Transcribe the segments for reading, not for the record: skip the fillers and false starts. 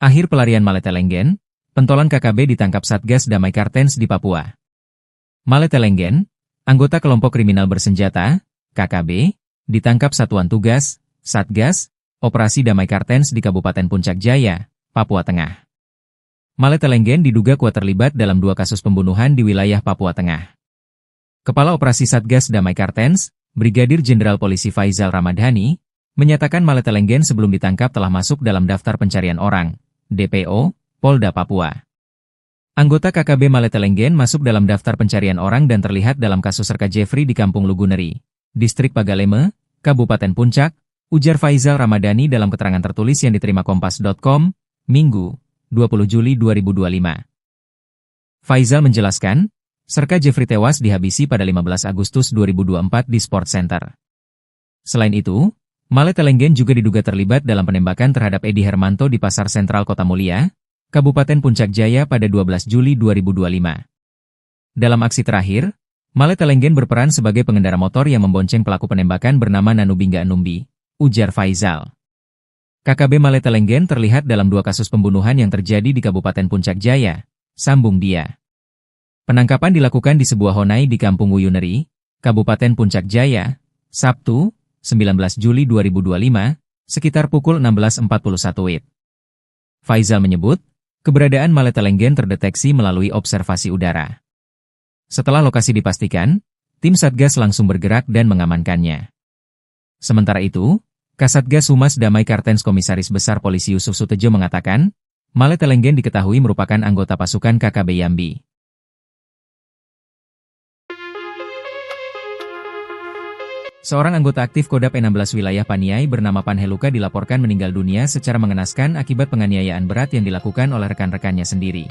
Akhir pelarian Maletelenggen, pentolan KKB ditangkap Satgas Damai Kartens di Papua. Maletelenggen, anggota kelompok kriminal bersenjata, KKB, ditangkap Satuan Tugas, Satgas, Operasi Damai Kartens di Kabupaten Puncak Jaya, Papua Tengah. Maletelenggen diduga kuat terlibat dalam 2 kasus pembunuhan di wilayah Papua Tengah. Kepala Operasi Satgas Damai Kartens, Brigadir Jenderal Polisi Faizal Ramadhani, menyatakan Maletelenggen sebelum ditangkap telah masuk dalam daftar pencarian orang, DPO, Polda Papua. Anggota KKB Maletelenggen masuk dalam daftar pencarian orang dan terlihat dalam kasus Serka Jeffrey di Kampung Luguneri, Distrik Pagaleme, Kabupaten Puncak, ujar Faizal Ramadhani dalam keterangan tertulis yang diterima Kompas.com, Minggu, 20 Juli 2025. Faizal menjelaskan, Serka Jeffrey tewas dihabisi pada 15 Agustus 2024 di Sport Center. Selain itu, Maletelenggen juga diduga terlibat dalam penembakan terhadap Edi Hermanto di Pasar Sentral Kota Mulia, Kabupaten Puncak Jaya pada 12 Juli 2025. Dalam aksi terakhir, Maletelenggen berperan sebagai pengendara motor yang membonceng pelaku penembakan bernama Nanubingga Numbi, ujar Faizal. KKB Maletelenggen terlihat dalam 2 kasus pembunuhan yang terjadi di Kabupaten Puncak Jaya, sambung dia. Penangkapan dilakukan di sebuah honai di Kampung Wuyuneri, Kabupaten Puncak Jaya, Sabtu, 19 Juli 2025, sekitar pukul 16.41 WIB. Faizal menyebut, keberadaan Maletelenggen terdeteksi melalui observasi udara. Setelah lokasi dipastikan, tim Satgas langsung bergerak dan mengamankannya. Sementara itu, Kasatgas Humas Damai Kartens Komisaris Besar Polisi Yusuf Sutejo mengatakan, Maletelenggen diketahui merupakan anggota pasukan KKB Yambi. Seorang anggota aktif Kodap 16 wilayah Paniai bernama Panheluka dilaporkan meninggal dunia secara mengenaskan akibat penganiayaan berat yang dilakukan oleh rekan-rekannya sendiri.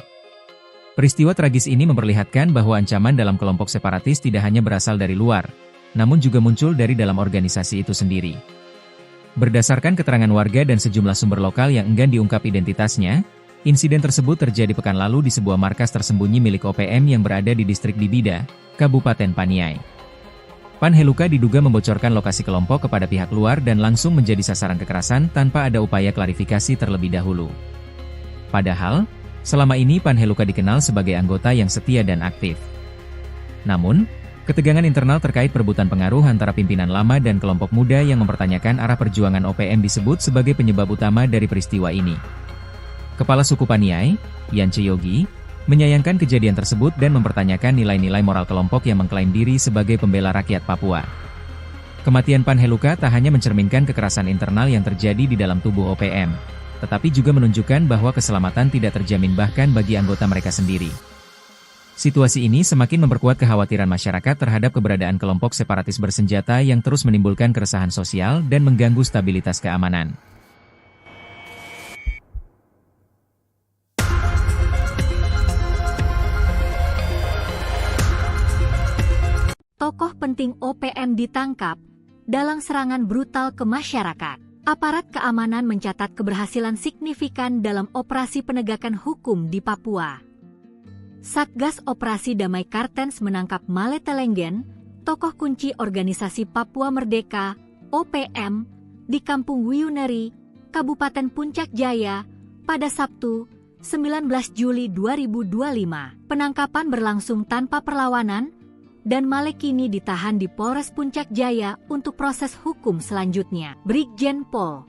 Peristiwa tragis ini memperlihatkan bahwa ancaman dalam kelompok separatis tidak hanya berasal dari luar, namun juga muncul dari dalam organisasi itu sendiri. Berdasarkan keterangan warga dan sejumlah sumber lokal yang enggan diungkap identitasnya, insiden tersebut terjadi pekan lalu di sebuah markas tersembunyi milik OPM yang berada di distrik Dibida, Kabupaten Paniai. Panheluka diduga membocorkan lokasi kelompok kepada pihak luar dan langsung menjadi sasaran kekerasan tanpa ada upaya klarifikasi terlebih dahulu. Padahal, selama ini Panheluka dikenal sebagai anggota yang setia dan aktif. Namun, ketegangan internal terkait perebutan pengaruh antara pimpinan lama dan kelompok muda yang mempertanyakan arah perjuangan OPM disebut sebagai penyebab utama dari peristiwa ini. Kepala suku Paniai, Yance Yogi, menyayangkan kejadian tersebut dan mempertanyakan nilai-nilai moral kelompok yang mengklaim diri sebagai pembela rakyat Papua. Kematian Panheluka tak hanya mencerminkan kekerasan internal yang terjadi di dalam tubuh OPM, tetapi juga menunjukkan bahwa keselamatan tidak terjamin bahkan bagi anggota mereka sendiri. Situasi ini semakin memperkuat kekhawatiran masyarakat terhadap keberadaan kelompok separatis bersenjata yang terus menimbulkan keresahan sosial dan mengganggu stabilitas keamanan. Tokoh penting OPM ditangkap dalam serangan brutal ke masyarakat. Aparat keamanan mencatat keberhasilan signifikan dalam operasi penegakan hukum di Papua. Satgas Operasi Damai Kartens menangkap Maletelenggen, tokoh kunci organisasi Papua Merdeka, OPM, di Kampung Wuyuneri, Kabupaten Puncak Jaya, pada Sabtu, 19 Juli 2025. Penangkapan berlangsung tanpa perlawanan, dan Male kini ditahan di Polres Puncak Jaya untuk proses hukum selanjutnya. Brigjen Pol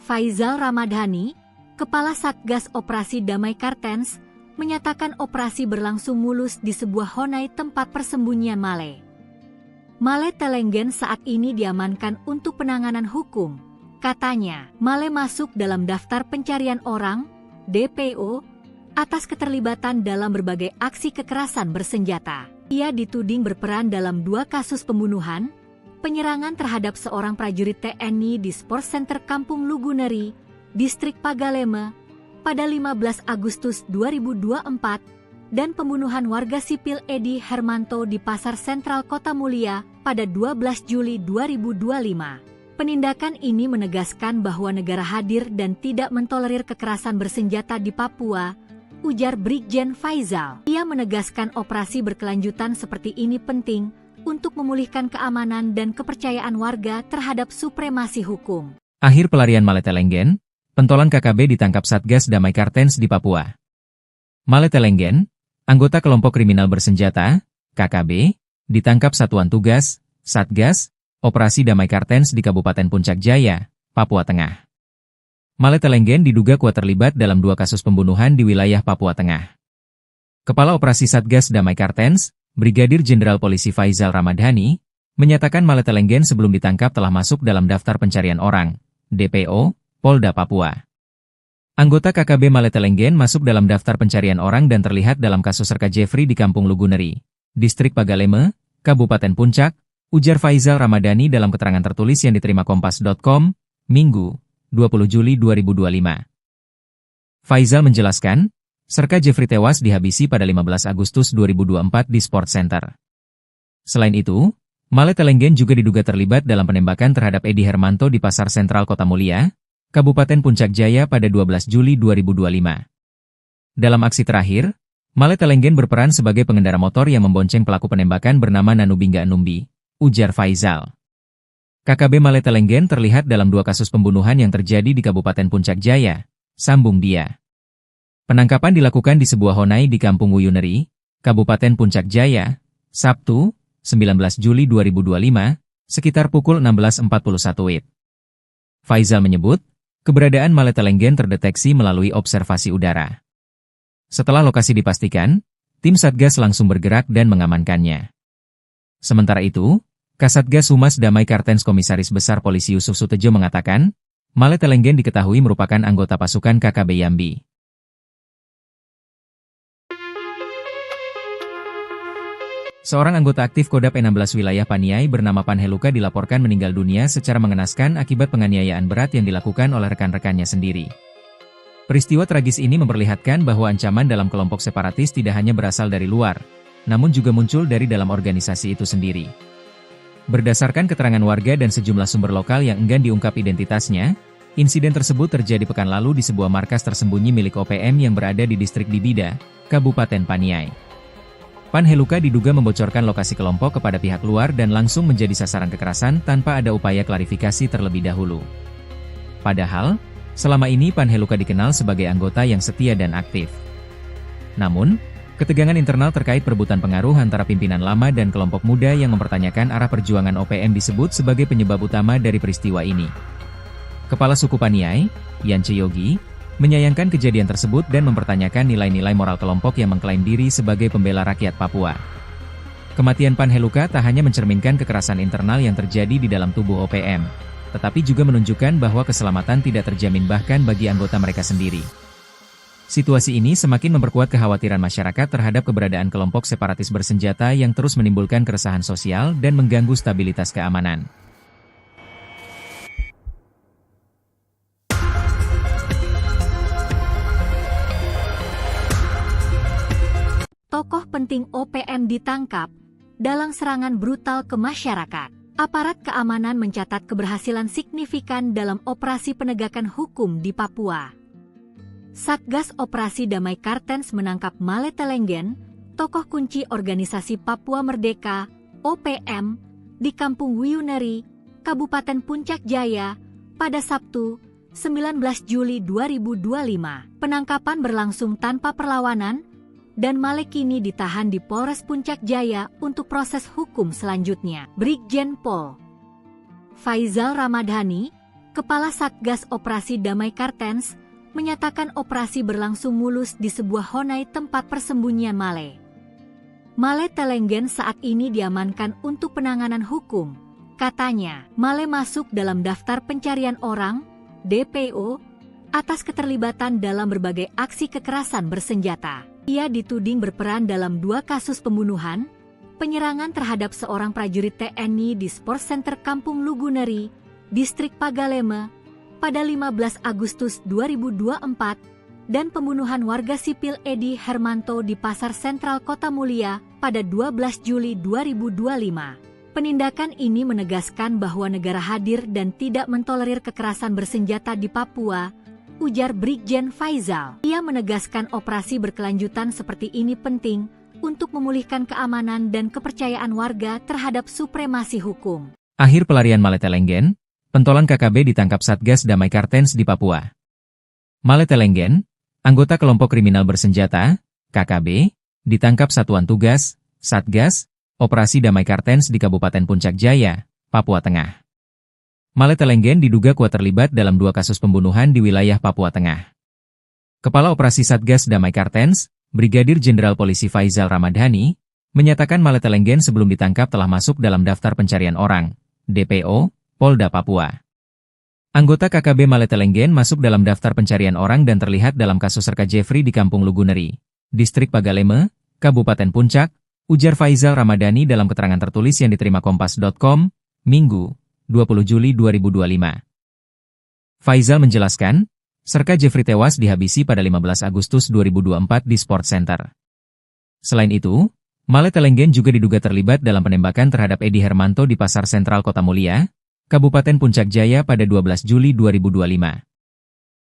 Faizal Ramadhani, Kepala Satgas Operasi Damai Kartens, menyatakan operasi berlangsung mulus di sebuah honai tempat persembunyian Male. Maletelenggen saat ini diamankan untuk penanganan hukum. Katanya, Male masuk dalam daftar pencarian orang, DPO, atas keterlibatan dalam berbagai aksi kekerasan bersenjata. Ia dituding berperan dalam 2 kasus pembunuhan, penyerangan terhadap seorang prajurit TNI di Sport Center Kampung Luguneri, Distrik Pagaleme, pada 15 Agustus 2024, dan pembunuhan warga sipil Edi Hermanto di Pasar Sentral Kota Mulia pada 12 Juli 2025. Penindakan ini menegaskan bahwa negara hadir dan tidak mentolerir kekerasan bersenjata di Papua, ujar Brigjen Faizal. Ia menegaskan operasi berkelanjutan seperti ini penting untuk memulihkan keamanan dan kepercayaan warga terhadap supremasi hukum. Akhir pelarian Maletelenggen, pentolan KKB ditangkap Satgas Damai Kartens di Papua. Malete Lenggen, anggota kelompok kriminal bersenjata, KKB, ditangkap Satuan Tugas, Satgas, Operasi Damai Kartens di Kabupaten Puncak Jaya, Papua Tengah. Malete Lenggen diduga kuat terlibat dalam 2 kasus pembunuhan di wilayah Papua Tengah. Kepala Operasi Satgas Damai Kartens, Brigadir Jenderal Polisi Faizal Ramadhani, menyatakan Malete Lenggen sebelum ditangkap telah masuk dalam daftar pencarian orang, DPO, Polda Papua. Anggota KKB Malete Lenggen masuk dalam daftar pencarian orang dan terlihat dalam kasus Serka Jeffrey di Kampung Luguneri, Distrik Pagaleme, Kabupaten Puncak, ujar Faizal Ramadhani dalam keterangan tertulis yang diterima Kompas.com, Minggu, 20 Juli 2025. Faizal menjelaskan, Serka Jeffrey tewas dihabisi pada 15 Agustus 2024 di Sport Center. Selain itu, Malete Lenggen juga diduga terlibat dalam penembakan terhadap Edi Hermanto di Pasar Sentral Kota Mulia, Kabupaten Puncak Jaya pada 12 Juli 2025. Dalam aksi terakhir, Malete Lenggen berperan sebagai pengendara motor yang membonceng pelaku penembakan bernama Nanubingga Numbi, ujar Faizal. KKB Malete Lenggen terlihat dalam 2 kasus pembunuhan yang terjadi di Kabupaten Puncak Jaya, sambung dia. Penangkapan dilakukan di sebuah honai di Kampung Wuyuneri, Kabupaten Puncak Jaya, Sabtu, 19 Juli 2025, sekitar pukul 16.41 WIB. Faizal menyebut, keberadaan Malete Lenggen terdeteksi melalui observasi udara. Setelah lokasi dipastikan, tim Satgas langsung bergerak dan mengamankannya. Sementara itu, Kasatgas Humas Damai Kartens Komisaris Besar Polisi Yusuf Sutejo mengatakan, Malete Lenggen diketahui merupakan anggota pasukan KKB Yambi. Seorang anggota aktif Kodap 16 wilayah Paniai bernama Panheluka dilaporkan meninggal dunia secara mengenaskan akibat penganiayaan berat yang dilakukan oleh rekan-rekannya sendiri. Peristiwa tragis ini memperlihatkan bahwa ancaman dalam kelompok separatis tidak hanya berasal dari luar, namun juga muncul dari dalam organisasi itu sendiri. Berdasarkan keterangan warga dan sejumlah sumber lokal yang enggan diungkap identitasnya, insiden tersebut terjadi pekan lalu di sebuah markas tersembunyi milik OPM yang berada di distrik Dibida, Kabupaten Paniai. Panheluka diduga membocorkan lokasi kelompok kepada pihak luar dan langsung menjadi sasaran kekerasan tanpa ada upaya klarifikasi terlebih dahulu. Padahal, selama ini Panheluka dikenal sebagai anggota yang setia dan aktif. Namun, ketegangan internal terkait perebutan pengaruh antara pimpinan lama dan kelompok muda yang mempertanyakan arah perjuangan OPM disebut sebagai penyebab utama dari peristiwa ini. Kepala suku Paniai, Yance Yogi, menyayangkan kejadian tersebut dan mempertanyakan nilai-nilai moral kelompok yang mengklaim diri sebagai pembela rakyat Papua. Kematian Panheluka tak hanya mencerminkan kekerasan internal yang terjadi di dalam tubuh OPM, tetapi juga menunjukkan bahwa keselamatan tidak terjamin bahkan bagi anggota mereka sendiri. Situasi ini semakin memperkuat kekhawatiran masyarakat terhadap keberadaan kelompok separatis bersenjata yang terus menimbulkan keresahan sosial dan mengganggu stabilitas keamanan. Tokoh penting OPM ditangkap dalam serangan brutal ke masyarakat. Aparat keamanan mencatat keberhasilan signifikan dalam operasi penegakan hukum di Papua. Satgas Operasi Damai Kartens menangkap Malete Lenggen, tokoh kunci organisasi Papua Merdeka, OPM, di Kampung Wuyuneri, Kabupaten Puncak Jaya, pada Sabtu, 19 Juli 2025. Penangkapan berlangsung tanpa perlawanan, dan Male kini ditahan di Polres Puncak Jaya untuk proses hukum selanjutnya. Brigjen Pol Faizal Ramadhani, Kepala Satgas Operasi Damai Kartens, menyatakan operasi berlangsung mulus di sebuah honai tempat persembunyian Male. Malete Lenggen saat ini diamankan untuk penanganan hukum. Katanya, Male masuk dalam daftar pencarian orang, DPO, atas keterlibatan dalam berbagai aksi kekerasan bersenjata. Ia dituding berperan dalam 2 kasus pembunuhan, penyerangan terhadap seorang prajurit TNI di Sport Center Kampung Luguneri, Distrik Pagaleme, pada 15 Agustus 2024, dan pembunuhan warga sipil Edi Hermanto di Pasar Sentral Kota Mulia pada 12 Juli 2025. Penindakan ini menegaskan bahwa negara hadir dan tidak mentolerir kekerasan bersenjata di Papua, ujar Brigjen Faizal. Ia menegaskan operasi berkelanjutan seperti ini penting untuk memulihkan keamanan dan kepercayaan warga terhadap supremasi hukum. Akhir pelarian Malete Lenggen, pentolan KKB ditangkap Satgas Damai Kartens di Papua. Male Telenggen, anggota kelompok kriminal bersenjata, KKB, ditangkap Satuan Tugas, Satgas, Operasi Damai Kartens di Kabupaten Puncak Jaya, Papua Tengah. Male Telenggen diduga kuat terlibat dalam 2 kasus pembunuhan di wilayah Papua Tengah. Kepala Operasi Satgas Damai Kartens, Brigadir Jenderal Polisi Faizal Ramadhani, menyatakan Male Telenggen sebelum ditangkap telah masuk dalam daftar pencarian orang, DPO, Polda Papua. Anggota KKB Male Telenggen masuk dalam daftar pencarian orang dan terlihat dalam kasus Serka Jeffrey di Kampung Luguneri, Distrik Pagaleme, Kabupaten Puncak, ujar Faizal Ramadhani dalam keterangan tertulis yang diterima Kompas.com, Minggu, 20 Juli 2025. Faizal menjelaskan, Serka Jeffrey tewas dihabisi pada 15 Agustus 2024 di Sport Center. Selain itu, Male Telenggen juga diduga terlibat dalam penembakan terhadap Edi Hermanto di Pasar Sentral Kota Mulia, Kabupaten Puncak Jaya pada 12 Juli 2025.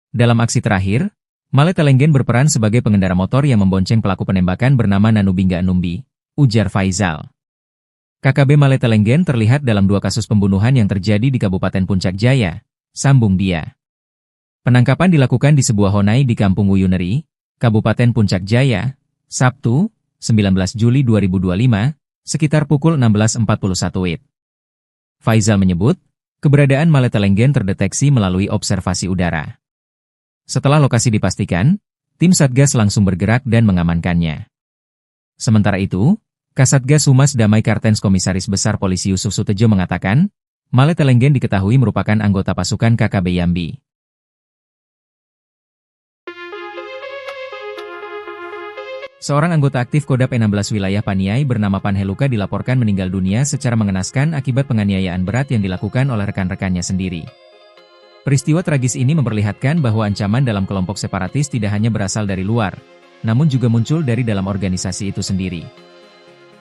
Dalam aksi terakhir, Male Telenggen berperan sebagai pengendara motor yang membonceng pelaku penembakan bernama Nanubingga Numbi, ujar Faizal. KKB Male Telenggen terlihat dalam 2 kasus pembunuhan yang terjadi di Kabupaten Puncak Jaya, sambung dia. Penangkapan dilakukan di sebuah honai di Kampung Wuyuneri, Kabupaten Puncak Jaya, Sabtu, 19 Juli 2025, sekitar pukul 16.41 WIB. Faizal menyebut, keberadaan Male Telenggen terdeteksi melalui observasi udara. Setelah lokasi dipastikan, tim Satgas langsung bergerak dan mengamankannya. Sementara itu, Kasatgas Humas Damai Kartens Komisaris Besar Polisi Yusuf Sutejo mengatakan, Male Telenggen diketahui merupakan anggota pasukan KKB Yambi. Seorang anggota aktif Kodap 16 wilayah Paniai bernama Panheluka dilaporkan meninggal dunia secara mengenaskan akibat penganiayaan berat yang dilakukan oleh rekan-rekannya sendiri. Peristiwa tragis ini memperlihatkan bahwa ancaman dalam kelompok separatis tidak hanya berasal dari luar, namun juga muncul dari dalam organisasi itu sendiri.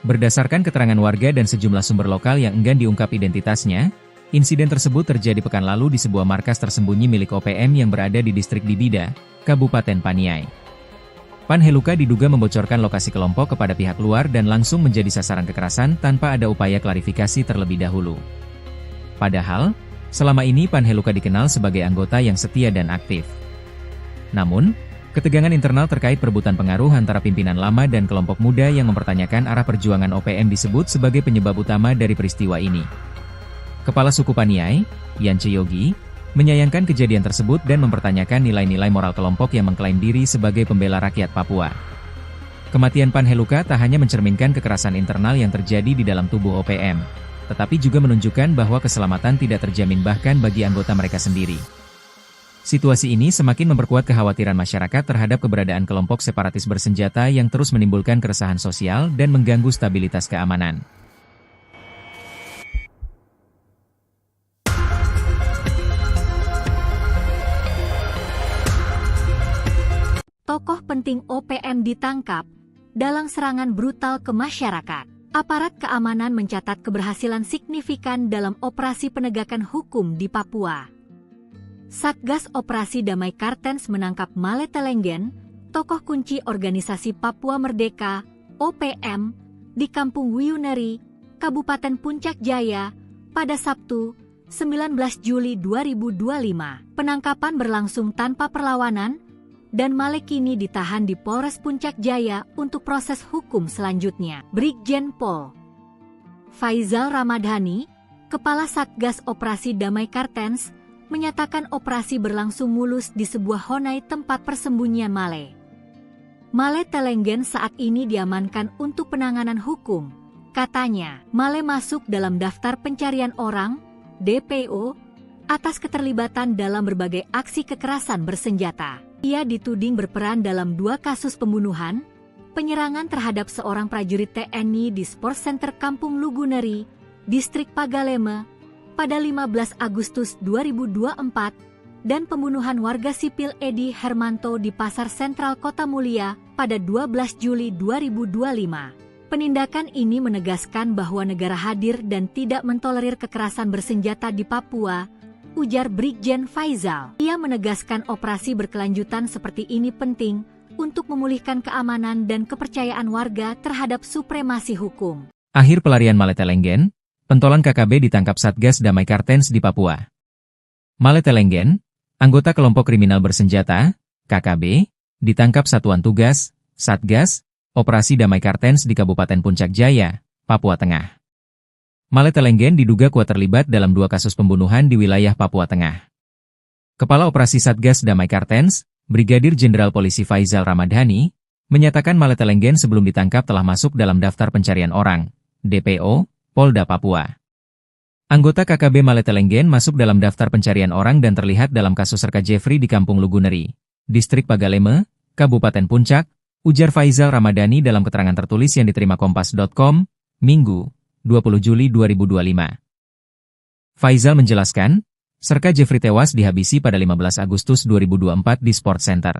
Berdasarkan keterangan warga dan sejumlah sumber lokal yang enggan diungkap identitasnya, insiden tersebut terjadi pekan lalu di sebuah markas tersembunyi milik OPM yang berada di distrik Bibida, Kabupaten Paniai. Panheluka diduga membocorkan lokasi kelompok kepada pihak luar dan langsung menjadi sasaran kekerasan tanpa ada upaya klarifikasi terlebih dahulu. Padahal, selama ini Panheluka dikenal sebagai anggota yang setia dan aktif. Namun, ketegangan internal terkait perebutan pengaruh antara pimpinan lama dan kelompok muda yang mempertanyakan arah perjuangan OPM disebut sebagai penyebab utama dari peristiwa ini. Kepala suku Paniai, Yance Yogi, menyayangkan kejadian tersebut dan mempertanyakan nilai-nilai moral kelompok yang mengklaim diri sebagai pembela rakyat Papua. Kematian Panheluka tak hanya mencerminkan kekerasan internal yang terjadi di dalam tubuh OPM, tetapi juga menunjukkan bahwa keselamatan tidak terjamin bahkan bagi anggota mereka sendiri. Situasi ini semakin memperkuat kekhawatiran masyarakat terhadap keberadaan kelompok separatis bersenjata yang terus menimbulkan keresahan sosial dan mengganggu stabilitas keamanan. Tokoh penting OPM ditangkap dalam serangan brutal ke masyarakat. Aparat keamanan mencatat keberhasilan signifikan dalam operasi penegakan hukum di Papua. Satgas Operasi Damai Kartens menangkap Male Telenggen, tokoh kunci organisasi Papua Merdeka, OPM, di Kampung Wuyuneri, Kabupaten Puncak Jaya, pada Sabtu, 19 Juli 2025. Penangkapan berlangsung tanpa perlawanan, dan Male kini ditahan di Polres Puncak Jaya untuk proses hukum selanjutnya. Brigjen Pol Faizal Ramadhani, Kepala Satgas Operasi Damai Kartens, menyatakan operasi berlangsung mulus di sebuah honai tempat persembunyian Male. Male Telenggen saat ini diamankan untuk penanganan hukum. Katanya, Male masuk dalam daftar pencarian orang, DPO, atas keterlibatan dalam berbagai aksi kekerasan bersenjata. Ia dituding berperan dalam 2 kasus pembunuhan, penyerangan terhadap seorang prajurit TNI di Sport Center Kampung Luguneri, Distrik Pagaleme, pada 15 Agustus 2024, dan pembunuhan warga sipil Edi Hermanto di Pasar Sentral Kota Mulia pada 12 Juli 2025. Penindakan ini menegaskan bahwa negara hadir dan tidak mentolerir kekerasan bersenjata di Papua, ujar Brigjen Faizal. Ia menegaskan operasi berkelanjutan seperti ini penting untuk memulihkan keamanan dan kepercayaan warga terhadap supremasi hukum. Akhir pelarian Male Telenggen, pentolan KKB ditangkap Satgas Damai Kartens di Papua. Male Telenggen, anggota kelompok kriminal bersenjata, KKB, ditangkap Satuan Tugas, Satgas, Operasi Damai Kartens di Kabupaten Puncak Jaya, Papua Tengah. Male Telenggen diduga kuat terlibat dalam 2 kasus pembunuhan di wilayah Papua Tengah. Kepala Operasi Satgas Damai Kartens, Brigadir Jenderal Polisi Faizal Ramadhani, menyatakan Male Telenggen sebelum ditangkap telah masuk dalam daftar pencarian orang, DPO, Polda Papua. Anggota KKB Male Telenggen masuk dalam daftar pencarian orang dan terlihat dalam kasus Serka Jeffrey di Kampung Luguneri, Distrik Pagaleme, Kabupaten Puncak, ujar Faizal Ramadhani dalam keterangan tertulis yang diterima Kompas.com, Minggu, 20 Juli 2025. Faizal menjelaskan, Serka Jeffrey tewas dihabisi pada 15 Agustus 2024 di Sport Center.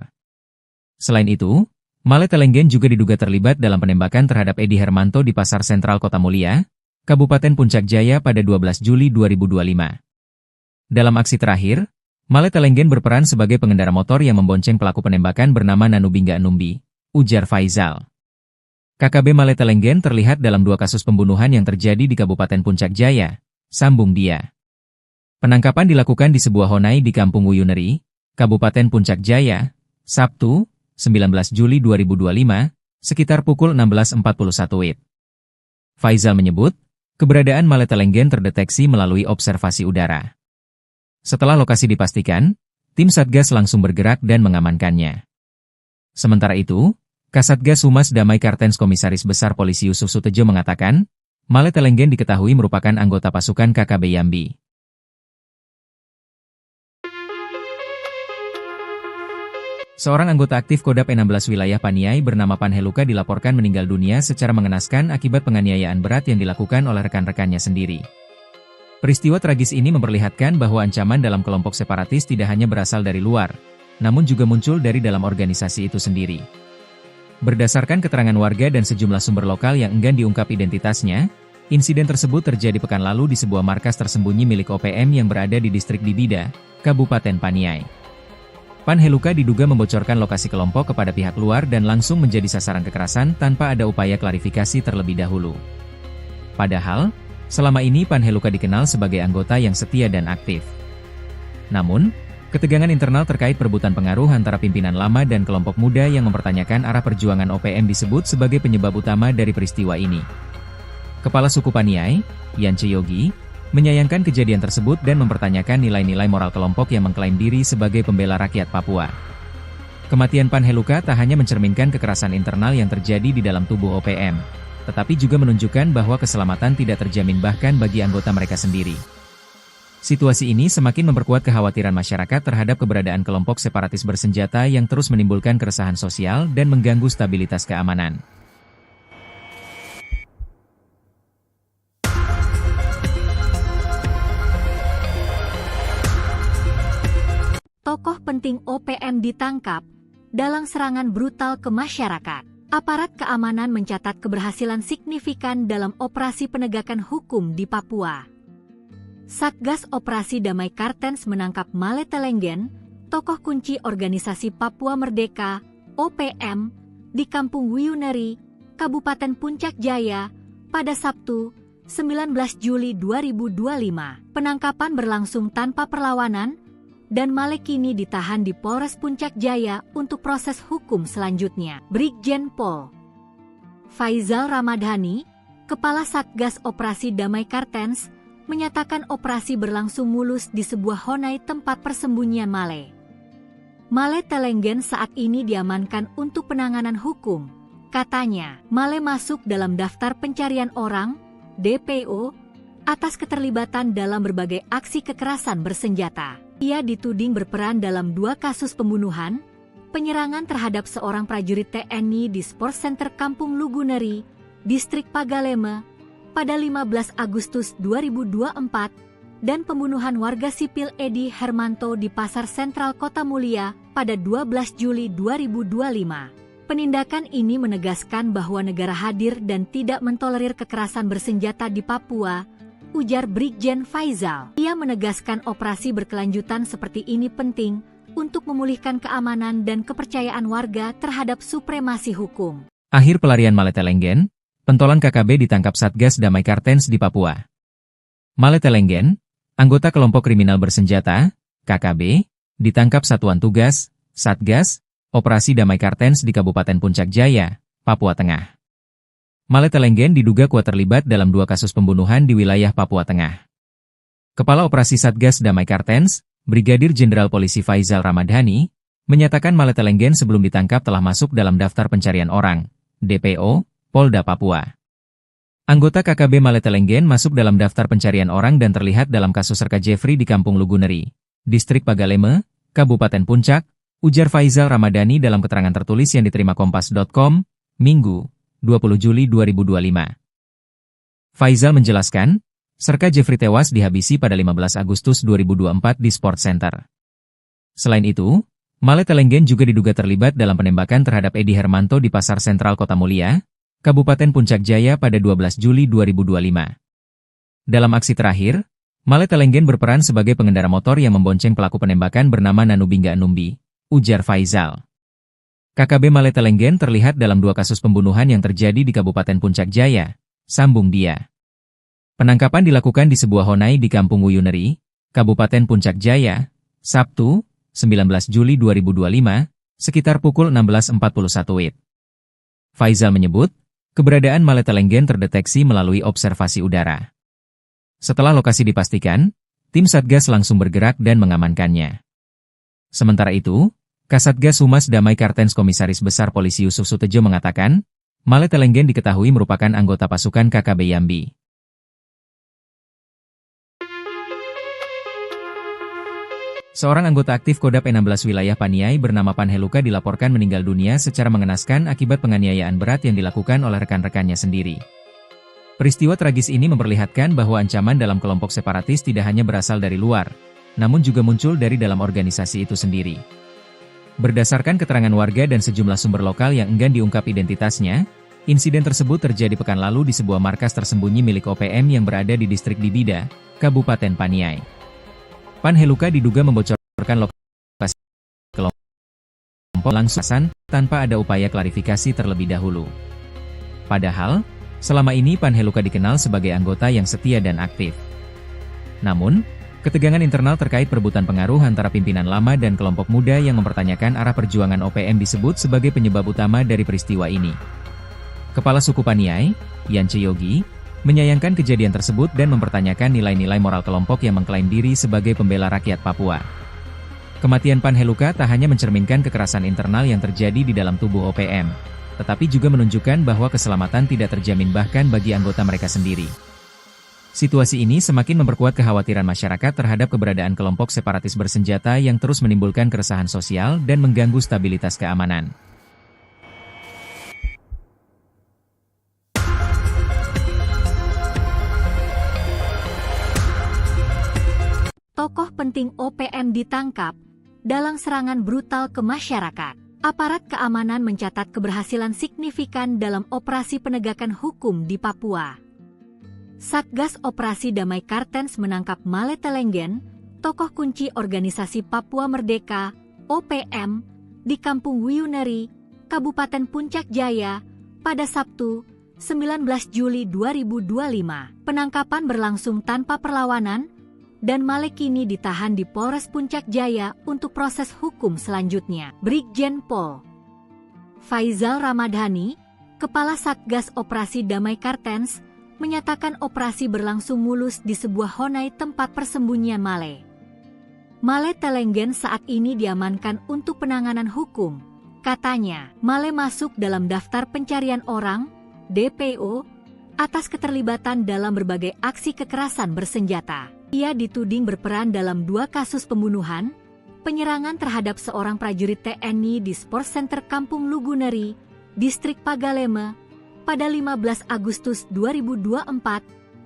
Selain itu, Male Telenggen juga diduga terlibat dalam penembakan terhadap Edi Hermanto di Pasar Sentral Kota Mulia, Kabupaten Puncak Jaya pada 12 Juli 2025. Dalam aksi terakhir, Male Telenggen berperan sebagai pengendara motor yang membonceng pelaku penembakan bernama Nanubingga Numbi, ujar Faizal. KKB Male Telenggen terlihat dalam 2 kasus pembunuhan yang terjadi di Kabupaten Puncak Jaya, sambung dia. Penangkapan dilakukan di sebuah honai di Kampung Wuyuneri, Kabupaten Puncak Jaya, Sabtu, 19 Juli 2025, sekitar pukul 16.41 WIB. Faizal menyebut, keberadaan Male Telenggen terdeteksi melalui observasi udara. Setelah lokasi dipastikan, tim Satgas langsung bergerak dan mengamankannya. Sementara itu, Kasatgas Humas Damai Kartens Komisaris Besar Polisi Yusuf Sutejo mengatakan, Male Telenggen diketahui merupakan anggota pasukan KKB Yambi. Seorang anggota aktif Kodap 16 wilayah Paniai bernama Panheluka dilaporkan meninggal dunia secara mengenaskan akibat penganiayaan berat yang dilakukan oleh rekan-rekannya sendiri. Peristiwa tragis ini memperlihatkan bahwa ancaman dalam kelompok separatis tidak hanya berasal dari luar, namun juga muncul dari dalam organisasi itu sendiri. Berdasarkan keterangan warga dan sejumlah sumber lokal yang enggan diungkap identitasnya, insiden tersebut terjadi pekan lalu di sebuah markas tersembunyi milik OPM yang berada di distrik Dibida, Kabupaten Paniai. Panheluka diduga membocorkan lokasi kelompok kepada pihak luar dan langsung menjadi sasaran kekerasan tanpa ada upaya klarifikasi terlebih dahulu. Padahal, selama ini Panheluka dikenal sebagai anggota yang setia dan aktif. Namun, ketegangan internal terkait perebutan pengaruh antara pimpinan lama dan kelompok muda yang mempertanyakan arah perjuangan OPM disebut sebagai penyebab utama dari peristiwa ini. Kepala suku Paniai, Yance Yogi, menyayangkan kejadian tersebut dan mempertanyakan nilai-nilai moral kelompok yang mengklaim diri sebagai pembela rakyat Papua. Kematian Panheluka tak hanya mencerminkan kekerasan internal yang terjadi di dalam tubuh OPM, tetapi juga menunjukkan bahwa keselamatan tidak terjamin bahkan bagi anggota mereka sendiri. Situasi ini semakin memperkuat kekhawatiran masyarakat terhadap keberadaan kelompok separatis bersenjata yang terus menimbulkan keresahan sosial dan mengganggu stabilitas keamanan. Tokoh penting OPM ditangkap dalam serangan brutal ke masyarakat. Aparat keamanan mencatat keberhasilan signifikan dalam operasi penegakan hukum di Papua. Satgas Operasi Damai Kartens menangkap Male Telenggen, tokoh kunci organisasi Papua Merdeka, OPM, di Kampung Wuyuneri, Kabupaten Puncak Jaya, pada Sabtu, 19 Juli 2025. Penangkapan berlangsung tanpa perlawanan, dan Male kini ditahan di Polres Puncak Jaya untuk proses hukum selanjutnya. Brigjen Pol Faizal Ramadhani, Kepala Satgas Operasi Damai Kartens, menyatakan operasi berlangsung mulus di sebuah honai tempat persembunyian Male. Male Telenggen saat ini diamankan untuk penanganan hukum. Katanya, Male masuk dalam daftar pencarian orang, DPO, atas keterlibatan dalam berbagai aksi kekerasan bersenjata. Ia dituding berperan dalam 2 kasus pembunuhan, penyerangan terhadap seorang prajurit TNI di Sport Center Kampung Luguneri, Distrik Pagaleme, pada 15 Agustus 2024, dan pembunuhan warga sipil Edi Hermanto di Pasar Sentral Kota Mulia pada 12 Juli 2025. Penindakan ini menegaskan bahwa negara hadir dan tidak mentolerir kekerasan bersenjata di Papua, ujar Brigjen Faizal. Ia menegaskan operasi berkelanjutan seperti ini penting untuk memulihkan keamanan dan kepercayaan warga terhadap supremasi hukum. Akhir pelarian Male Telenggen, pentolan KKB ditangkap Satgas Damai Kartens di Papua. Male Telenggen, anggota kelompok kriminal bersenjata, KKB, ditangkap Satuan Tugas, Satgas, Operasi Damai Kartens di Kabupaten Puncak Jaya, Papua Tengah. Male Telenggen diduga kuat terlibat dalam 2 kasus pembunuhan di wilayah Papua Tengah. Kepala Operasi Satgas Damai Kartens, Brigadir Jenderal Polisi Faizal Ramadhani, menyatakan Male Telenggen sebelum ditangkap telah masuk dalam daftar pencarian orang, DPO, Polda Papua. Anggota KKB Male Telenggen masuk dalam daftar pencarian orang dan terlihat dalam kasus Serka Jeffrey di Kampung Luguneri, Distrik Pagaleme, Kabupaten Puncak, ujar Faizal Ramadhani dalam keterangan tertulis yang diterima Kompas.com, Minggu, 20 Juli 2025. Faizal menjelaskan, Serka Jeffrey tewas dihabisi pada 15 Agustus 2024 di Sport Center. Selain itu, Male Telenggen juga diduga terlibat dalam penembakan terhadap Edi Hermanto di Pasar Sentral Kota Mulia, Kabupaten Puncak Jaya pada 12 Juli 2025. Dalam aksi terakhir, Male Telenggen berperan sebagai pengendara motor yang membonceng pelaku penembakan bernama Nanubingga Numbi, ujar Faizal. KKB Male Telenggen terlihat dalam 2 kasus pembunuhan yang terjadi di Kabupaten Puncak Jaya, sambung dia. Penangkapan dilakukan di sebuah honai di Kampung Wuyuneri, Kabupaten Puncak Jaya, Sabtu, 19 Juli 2025, sekitar pukul 16.41 WIB. Faizal menyebut, keberadaan Male Telenggen terdeteksi melalui observasi udara. Setelah lokasi dipastikan, tim Satgas langsung bergerak dan mengamankannya. Sementara itu, Kasatgas Humas Damai Kartens Komisaris Besar Polisi Yusuf Sutejo mengatakan, Male Telenggen diketahui merupakan anggota pasukan KKB Yambi. Seorang anggota aktif Kodap 16 wilayah Paniai bernama Panheluka dilaporkan meninggal dunia secara mengenaskan akibat penganiayaan berat yang dilakukan oleh rekan-rekannya sendiri. Peristiwa tragis ini memperlihatkan bahwa ancaman dalam kelompok separatis tidak hanya berasal dari luar, namun juga muncul dari dalam organisasi itu sendiri. Berdasarkan keterangan warga dan sejumlah sumber lokal yang enggan diungkap identitasnya, insiden tersebut terjadi pekan lalu di sebuah markas tersembunyi milik OPM yang berada di distrik Dibida, Kabupaten Paniai. Panheluka diduga membocorkan lokasi kelompok langsung tanpa ada upaya klarifikasi terlebih dahulu. Padahal, selama ini Panheluka dikenal sebagai anggota yang setia dan aktif. Namun, ketegangan internal terkait perebutan pengaruh antara pimpinan lama dan kelompok muda yang mempertanyakan arah perjuangan OPM disebut sebagai penyebab utama dari peristiwa ini. Kepala suku Paniai, Yance Yogi, menyayangkan kejadian tersebut dan mempertanyakan nilai-nilai moral kelompok yang mengklaim diri sebagai pembela rakyat Papua. Kematian Panheluka tak hanya mencerminkan kekerasan internal yang terjadi di dalam tubuh OPM, tetapi juga menunjukkan bahwa keselamatan tidak terjamin bahkan bagi anggota mereka sendiri. Situasi ini semakin memperkuat kekhawatiran masyarakat terhadap keberadaan kelompok separatis bersenjata yang terus menimbulkan keresahan sosial dan mengganggu stabilitas keamanan. Tokoh penting OPM ditangkap dalam serangan brutal ke masyarakat. Aparat keamanan mencatat keberhasilan signifikan dalam operasi penegakan hukum di Papua. Satgas Operasi Damai Kartens menangkap Male Telenggen, tokoh kunci organisasi Papua Merdeka, OPM, di Kampung Wuyuneri, Kabupaten Puncak Jaya, pada Sabtu, 19 Juli 2025. Penangkapan berlangsung tanpa perlawanan, dan Male kini ditahan di Polres Puncak Jaya untuk proses hukum selanjutnya. Brigjen Pol Faizal Ramadhani, Kepala Satgas Operasi Damai Kartens, menyatakan operasi berlangsung mulus di sebuah honai tempat persembunyian Male. Male Telenggen saat ini diamankan untuk penanganan hukum. Katanya, Male masuk dalam daftar pencarian orang, DPO, atas keterlibatan dalam berbagai aksi kekerasan bersenjata. Ia dituding berperan dalam 2 kasus pembunuhan, penyerangan terhadap seorang prajurit TNI di Sport Center Kampung Luguneri, Distrik Pagaleme, pada 15 Agustus 2024,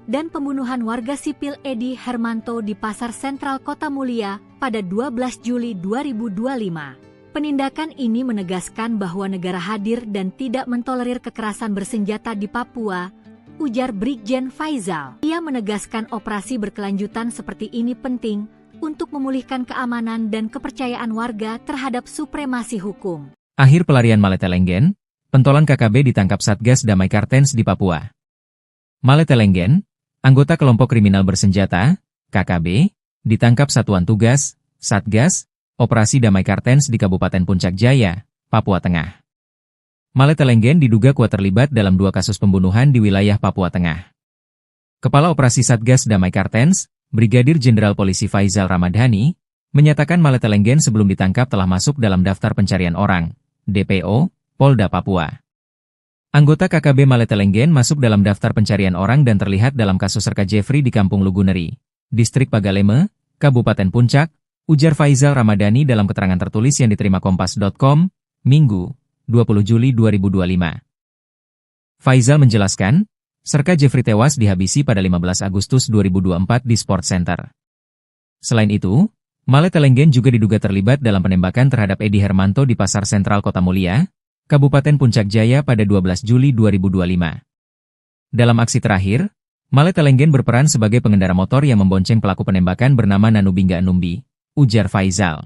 dan pembunuhan warga sipil Edi Hermanto di Pasar Sentral Kota Mulia pada 12 Juli 2025. Penindakan ini menegaskan bahwa negara hadir dan tidak mentolerir kekerasan bersenjata di Papua, ujar Brigjen Faizal. Ia menegaskan operasi berkelanjutan seperti ini penting untuk memulihkan keamanan dan kepercayaan warga terhadap supremasi hukum. Akhir pelarian Male Telenggen, pentolan KKB ditangkap Satgas Damai Kartens di Papua. Male Telenggen, anggota kelompok kriminal bersenjata, KKB, ditangkap Satuan Tugas, Satgas, Operasi Damai Kartens di Kabupaten Puncak Jaya, Papua Tengah. Male Telenggen diduga kuat terlibat dalam 2 kasus pembunuhan di wilayah Papua Tengah. Kepala Operasi Satgas Damai Kartens, Brigadir Jenderal Polisi Faizal Ramadhani, menyatakan Male Telenggen sebelum ditangkap telah masuk dalam daftar pencarian orang, DPO, Polda Papua. Anggota KKB Male Telenggen masuk dalam daftar pencarian orang dan terlihat dalam kasus Serka Jeffrey di Kampung Luguneri, Distrik Pagaleme, Kabupaten Puncak, ujar Faizal Ramadhani dalam keterangan tertulis yang diterima Kompas.com, Minggu, 20 Juli 2025. Faizal menjelaskan, Serka Jeffrey tewas dihabisi pada 15 Agustus 2024 di Sport Center. Selain itu, Male Telenggen juga diduga terlibat dalam penembakan terhadap Edi Hermanto di Pasar Sentral Kota Mulia, Kabupaten Puncak Jaya pada 12 Juli 2025. Dalam aksi terakhir, Male Telenggen berperan sebagai pengendara motor yang membonceng pelaku penembakan bernama Nanubingga Numbi, ujar Faizal.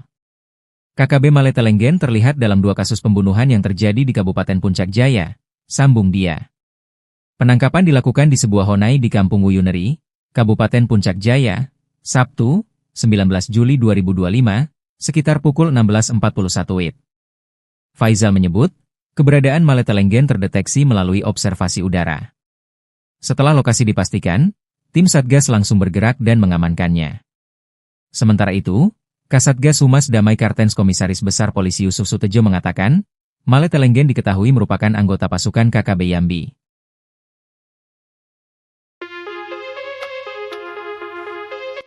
KKB Male Telenggen terlihat dalam 2 kasus pembunuhan yang terjadi di Kabupaten Puncak Jaya, sambung dia. Penangkapan dilakukan di sebuah honai di Kampung Wuyuneri, Kabupaten Puncak Jaya, Sabtu, 19 Juli 2025, sekitar pukul 16.41 WIB. Faizal menyebut, keberadaan Male Telenggen terdeteksi melalui observasi udara. Setelah lokasi dipastikan, tim Satgas langsung bergerak dan mengamankannya. Sementara itu, Kasatgas Humas Damai Kartens Komisaris Besar Polisi Yusuf Sutejo mengatakan, Male Telenggen diketahui merupakan anggota pasukan KKB Yambi.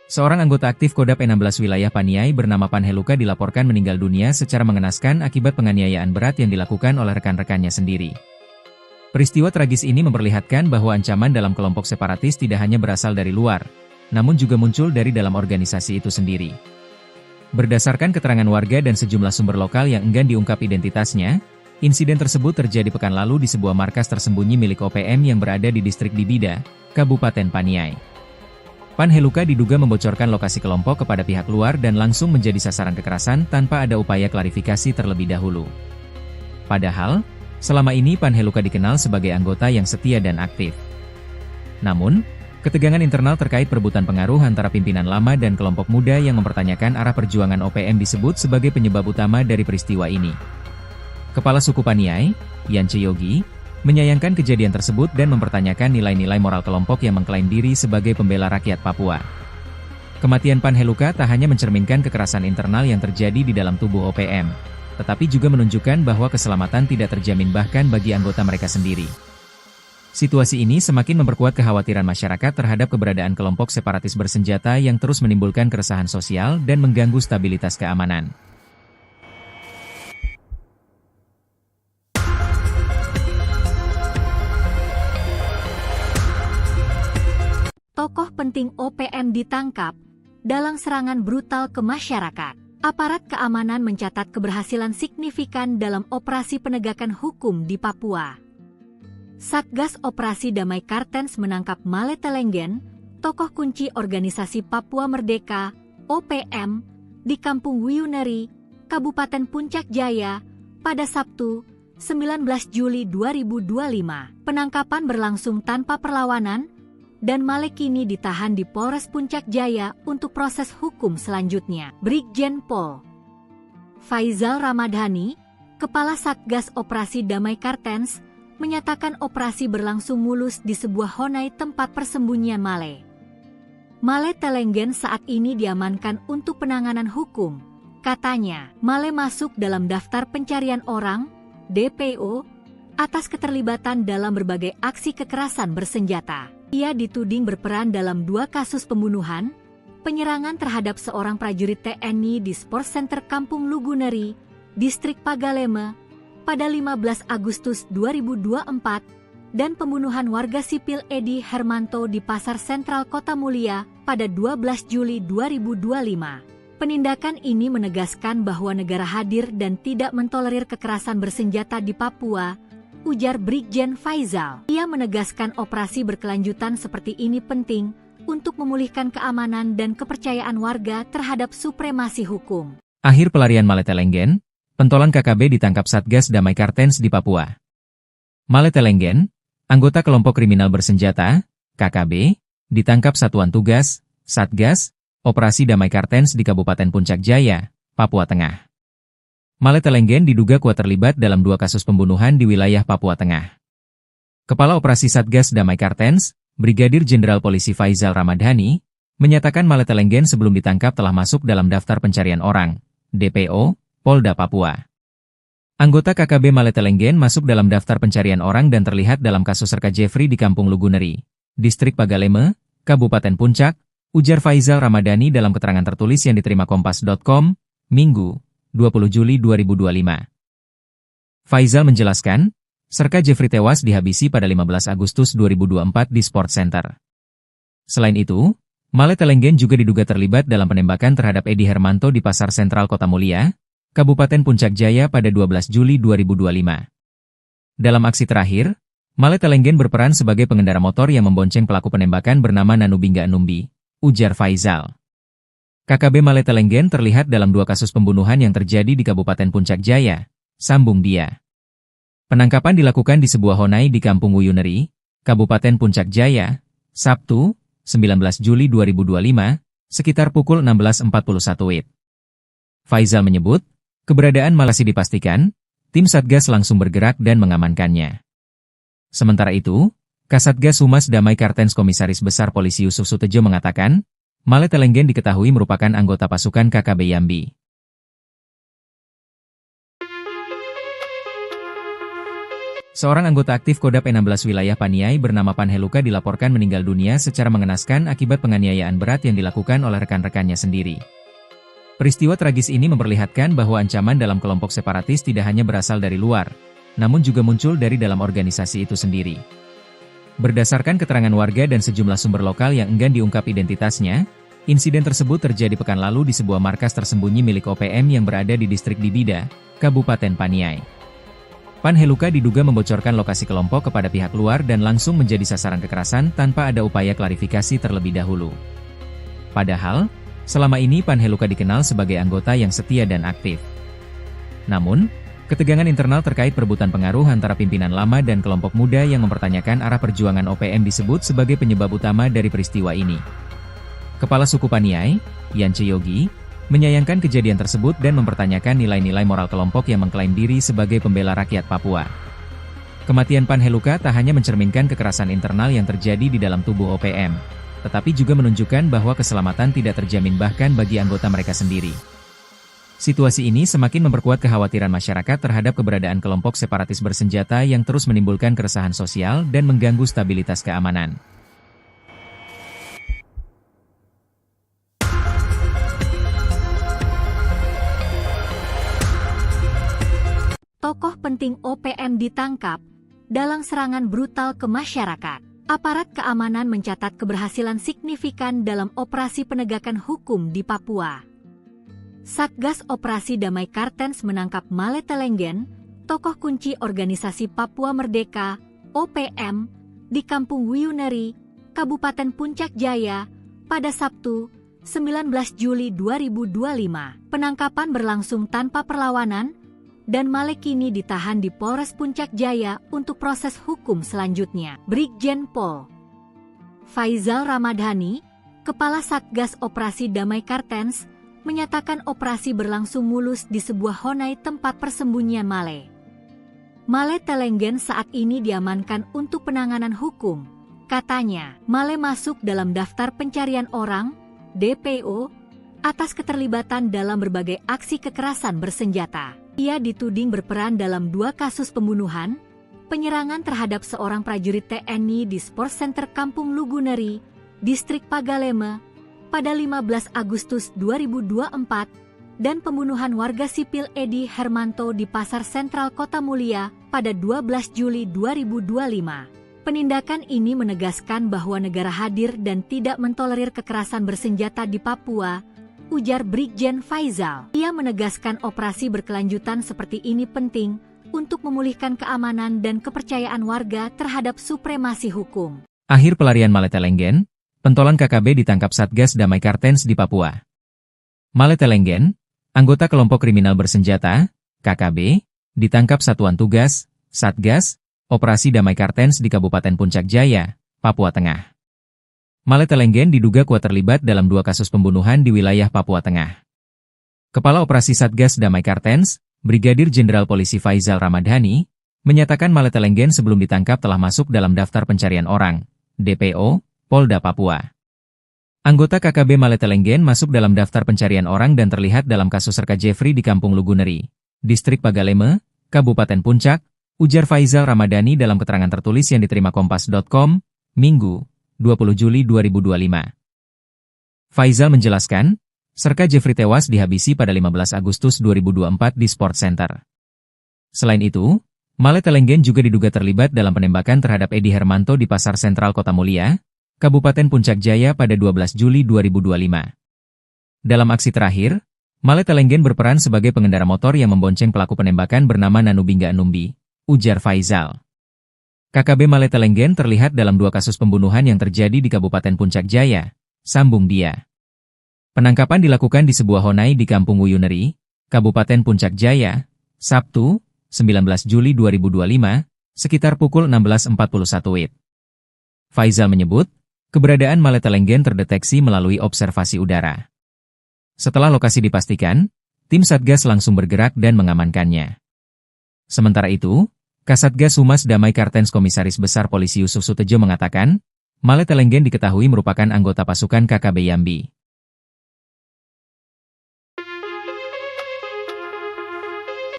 Seorang anggota aktif Kodap 16 wilayah Paniai bernama Panheluka dilaporkan meninggal dunia secara mengenaskan akibat penganiayaan berat yang dilakukan oleh rekan-rekannya sendiri. Peristiwa tragis ini memperlihatkan bahwa ancaman dalam kelompok separatis tidak hanya berasal dari luar, namun juga muncul dari dalam organisasi itu sendiri. Berdasarkan keterangan warga dan sejumlah sumber lokal yang enggan diungkap identitasnya, insiden tersebut terjadi pekan lalu di sebuah markas tersembunyi milik OPM yang berada di distrik Dibida, Kabupaten Paniai. Panheluka diduga membocorkan lokasi kelompok kepada pihak luar dan langsung menjadi sasaran kekerasan tanpa ada upaya klarifikasi terlebih dahulu. Padahal, selama ini Panheluka dikenal sebagai anggota yang setia dan aktif. Namun, ketegangan internal terkait perebutan pengaruh antara pimpinan lama dan kelompok muda yang mempertanyakan arah perjuangan OPM disebut sebagai penyebab utama dari peristiwa ini. Kepala suku Paniai, Yance Yogi, menyayangkan kejadian tersebut dan mempertanyakan nilai-nilai moral kelompok yang mengklaim diri sebagai pembela rakyat Papua. Kematian Panheluka tak hanya mencerminkan kekerasan internal yang terjadi di dalam tubuh OPM, tetapi juga menunjukkan bahwa keselamatan tidak terjamin bahkan bagi anggota mereka sendiri. Situasi ini semakin memperkuat kekhawatiran masyarakat terhadap keberadaan kelompok separatis bersenjata yang terus menimbulkan keresahan sosial dan mengganggu stabilitas keamanan. Tokoh penting OPM ditangkap dalam serangan brutal ke masyarakat. Aparat keamanan mencatat keberhasilan signifikan dalam operasi penegakan hukum di Papua. Satgas Operasi Damai Kartens menangkap Male Telenggen, tokoh kunci organisasi Papua Merdeka, OPM, di Kampung Wuyuneri, Kabupaten Puncak Jaya, pada Sabtu, 19 Juli 2025. Penangkapan berlangsung tanpa perlawanan, dan Male kini ditahan di Polres Puncak Jaya untuk proses hukum selanjutnya. Brigjen Pol Faizal Ramadhani, Kepala Satgas Operasi Damai Kartens, menyatakan operasi berlangsung mulus di sebuah honai tempat persembunyian Male. Male Telenggen saat ini diamankan untuk penanganan hukum. Katanya, Male masuk dalam daftar pencarian orang, DPO, atas keterlibatan dalam berbagai aksi kekerasan bersenjata. Ia dituding berperan dalam 2 kasus pembunuhan, penyerangan terhadap seorang prajurit TNI di Sport Center Kampung Luguneri, Distrik Pagaleme, pada 15 Agustus 2024, dan pembunuhan warga sipil Edi Hermanto di Pasar Sentral Kota Mulia pada 12 Juli 2025. Penindakan ini menegaskan bahwa negara hadir dan tidak mentolerir kekerasan bersenjata di Papua, ujar Brigjen Faizal. Ia menegaskan operasi berkelanjutan seperti ini penting untuk memulihkan keamanan dan kepercayaan warga terhadap supremasi hukum. Akhir pelarian Male Telenggen, pentolan KKB ditangkap Satgas Damai Kartens di Papua. Male Telenggen, anggota kelompok kriminal bersenjata, KKB, ditangkap Satuan Tugas, Satgas, Operasi Damai Kartens di Kabupaten Puncak Jaya, Papua Tengah. Male Telenggen diduga kuat terlibat dalam 2 kasus pembunuhan di wilayah Papua Tengah. Kepala Operasi Satgas Damai Kartens, Brigadir Jenderal Polisi Faizal Ramadhani, menyatakan Male Telenggen sebelum ditangkap telah masuk dalam daftar pencarian orang, DPO, Polda Papua. Anggota KKB Male Telenggen masuk dalam daftar pencarian orang dan terlihat dalam kasus Serka Jeffrey di Kampung Luguneri, Distrik Pagaleme, Kabupaten Puncak, ujar Faizal Ramadhani dalam keterangan tertulis yang diterima Kompas.com, Minggu, 20 Juli 2025. Faizal menjelaskan, Serka Jeffrey tewas dihabisi pada 15 Agustus 2024 di Sport Center. Selain itu, Male Telenggen juga diduga terlibat dalam penembakan terhadap Edi Hermanto di Pasar Sentral Kota Mulia, Kabupaten Puncak Jaya pada 12 Juli 2025. Dalam aksi terakhir, Male Telenggen berperan sebagai pengendara motor yang membonceng pelaku penembakan bernama Nanubingga Numbi, ujar Faizal. KKB Male Telenggen terlihat dalam 2 kasus pembunuhan yang terjadi di Kabupaten Puncak Jaya, sambung dia. Penangkapan dilakukan di sebuah honai di Kampung Wuyuneri, Kabupaten Puncak Jaya, Sabtu, 19 Juli 2025, sekitar pukul 16.41 WIB. Faizal menyebut, keberadaan Male dipastikan, tim Satgas langsung bergerak dan mengamankannya. Sementara itu, Kasatgas Humas Damai Kartens Komisaris Besar Polisi Yusuf Sutejo mengatakan, Male Telenggen diketahui merupakan anggota pasukan KKB Yambi. Seorang anggota aktif Kodap 16 wilayah Paniai bernama Panheluka dilaporkan meninggal dunia secara mengenaskan akibat penganiayaan berat yang dilakukan oleh rekan-rekannya sendiri. Peristiwa tragis ini memperlihatkan bahwa ancaman dalam kelompok separatis tidak hanya berasal dari luar, namun juga muncul dari dalam organisasi itu sendiri. Berdasarkan keterangan warga dan sejumlah sumber lokal yang enggan diungkap identitasnya, insiden tersebut terjadi pekan lalu di sebuah markas tersembunyi milik OPM yang berada di distrik Dibida, Kabupaten Paniai. Panheluka diduga membocorkan lokasi kelompok kepada pihak luar dan langsung menjadi sasaran kekerasan tanpa ada upaya klarifikasi terlebih dahulu. Padahal, selama ini Panheluka dikenal sebagai anggota yang setia dan aktif. Namun, ketegangan internal terkait perebutan pengaruh antara pimpinan lama dan kelompok muda yang mempertanyakan arah perjuangan OPM disebut sebagai penyebab utama dari peristiwa ini. Kepala suku Paniai, Yance Yogi, menyayangkan kejadian tersebut dan mempertanyakan nilai-nilai moral kelompok yang mengklaim diri sebagai pembela rakyat Papua. Kematian Panheluka tak hanya mencerminkan kekerasan internal yang terjadi di dalam tubuh OPM, tetapi juga menunjukkan bahwa keselamatan tidak terjamin bahkan bagi anggota mereka sendiri. Situasi ini semakin memperkuat kekhawatiran masyarakat terhadap keberadaan kelompok separatis bersenjata yang terus menimbulkan keresahan sosial dan mengganggu stabilitas keamanan. Tokoh penting OPM ditangkap dalam serangan brutal ke masyarakat. Aparat keamanan mencatat keberhasilan signifikan dalam operasi penegakan hukum di Papua. Satgas Operasi Damai Kartens menangkap Male Telenggen, tokoh kunci organisasi Papua Merdeka, OPM, di Kampung Wuyuneri, Kabupaten Puncak Jaya, pada Sabtu, 19 Juli 2025. Penangkapan berlangsung tanpa perlawanan, dan Male kini ditahan di Polres Puncak Jaya untuk proses hukum selanjutnya. Brigjen Pol Faizal Ramadhani, Kepala Satgas Operasi Damai Kartens, menyatakan operasi berlangsung mulus di sebuah honai tempat persembunyian Male. Male Telenggen saat ini diamankan untuk penanganan hukum. Katanya, Male masuk dalam daftar pencarian orang, DPO, atas keterlibatan dalam berbagai aksi kekerasan bersenjata. Ia dituding berperan dalam 2 kasus pembunuhan, penyerangan terhadap seorang prajurit TNI di Sport Center Kampung Luguneri, Distrik Pagaleme, pada 15 Agustus 2024, dan pembunuhan warga sipil Edi Hermanto di Pasar Sentral Kota Mulia pada 12 Juli 2025. Penindakan ini menegaskan bahwa negara hadir dan tidak mentolerir kekerasan bersenjata di Papua, ujar Brigjen Faizal. Ia menegaskan operasi berkelanjutan seperti ini penting untuk memulihkan keamanan dan kepercayaan warga terhadap supremasi hukum. Akhir pelarian Male Telenggen, pentolan KKB ditangkap Satgas Damai Kartens di Papua. Male Telenggen, anggota kelompok kriminal bersenjata, KKB, ditangkap Satuan Tugas, Satgas, Operasi Damai Kartens di Kabupaten Puncak Jaya, Papua Tengah. Male Telenggen diduga kuat terlibat dalam 2 kasus pembunuhan di wilayah Papua Tengah. Kepala Operasi Satgas Damai Kartens, Brigadir Jenderal Polisi Faizal Ramadhani, menyatakan Malete Lenggen sebelum ditangkap telah masuk dalam daftar pencarian orang, DPO, Polda Papua. Anggota KKB Malete Lenggen masuk dalam daftar pencarian orang dan terlihat dalam kasus Serka Jeffrey di Kampung Luguneri, Distrik Pagaleme, Kabupaten Puncak, ujar Faizal Ramadhani dalam keterangan tertulis yang diterima Kompas.com, Minggu, 20 Juli 2025. Faizal menjelaskan, Serka Jeffrey tewas dihabisi pada 15 Agustus 2024 di Sport Center. Selain itu, Malete Lenggen juga diduga terlibat dalam penembakan terhadap Edi Hermanto di Pasar Sentral Kota Mulia, Kabupaten Puncak Jaya pada 12 Juli 2025. Dalam aksi terakhir, Malete Lenggen berperan sebagai pengendara motor yang membonceng pelaku penembakan bernama Nanubingga Numbi, ujar Faizal. KKB Malete Lenggen terlihat dalam 2 kasus pembunuhan yang terjadi di Kabupaten Puncak Jaya, sambung dia. Penangkapan dilakukan di sebuah honai di Kampung Wuyuneri, Kabupaten Puncak Jaya, Sabtu, 19 Juli 2025, sekitar pukul 16.41 WIB. Faizal menyebut, keberadaan Malete Lenggen terdeteksi melalui observasi udara. Setelah lokasi dipastikan, tim Satgas langsung bergerak dan mengamankannya. Sementara itu, Kasatgas Humas Damai Kartens Komisaris Besar Polisi Yusuf Sutejo mengatakan, Malete Lenggen diketahui merupakan anggota pasukan KKB Yambi.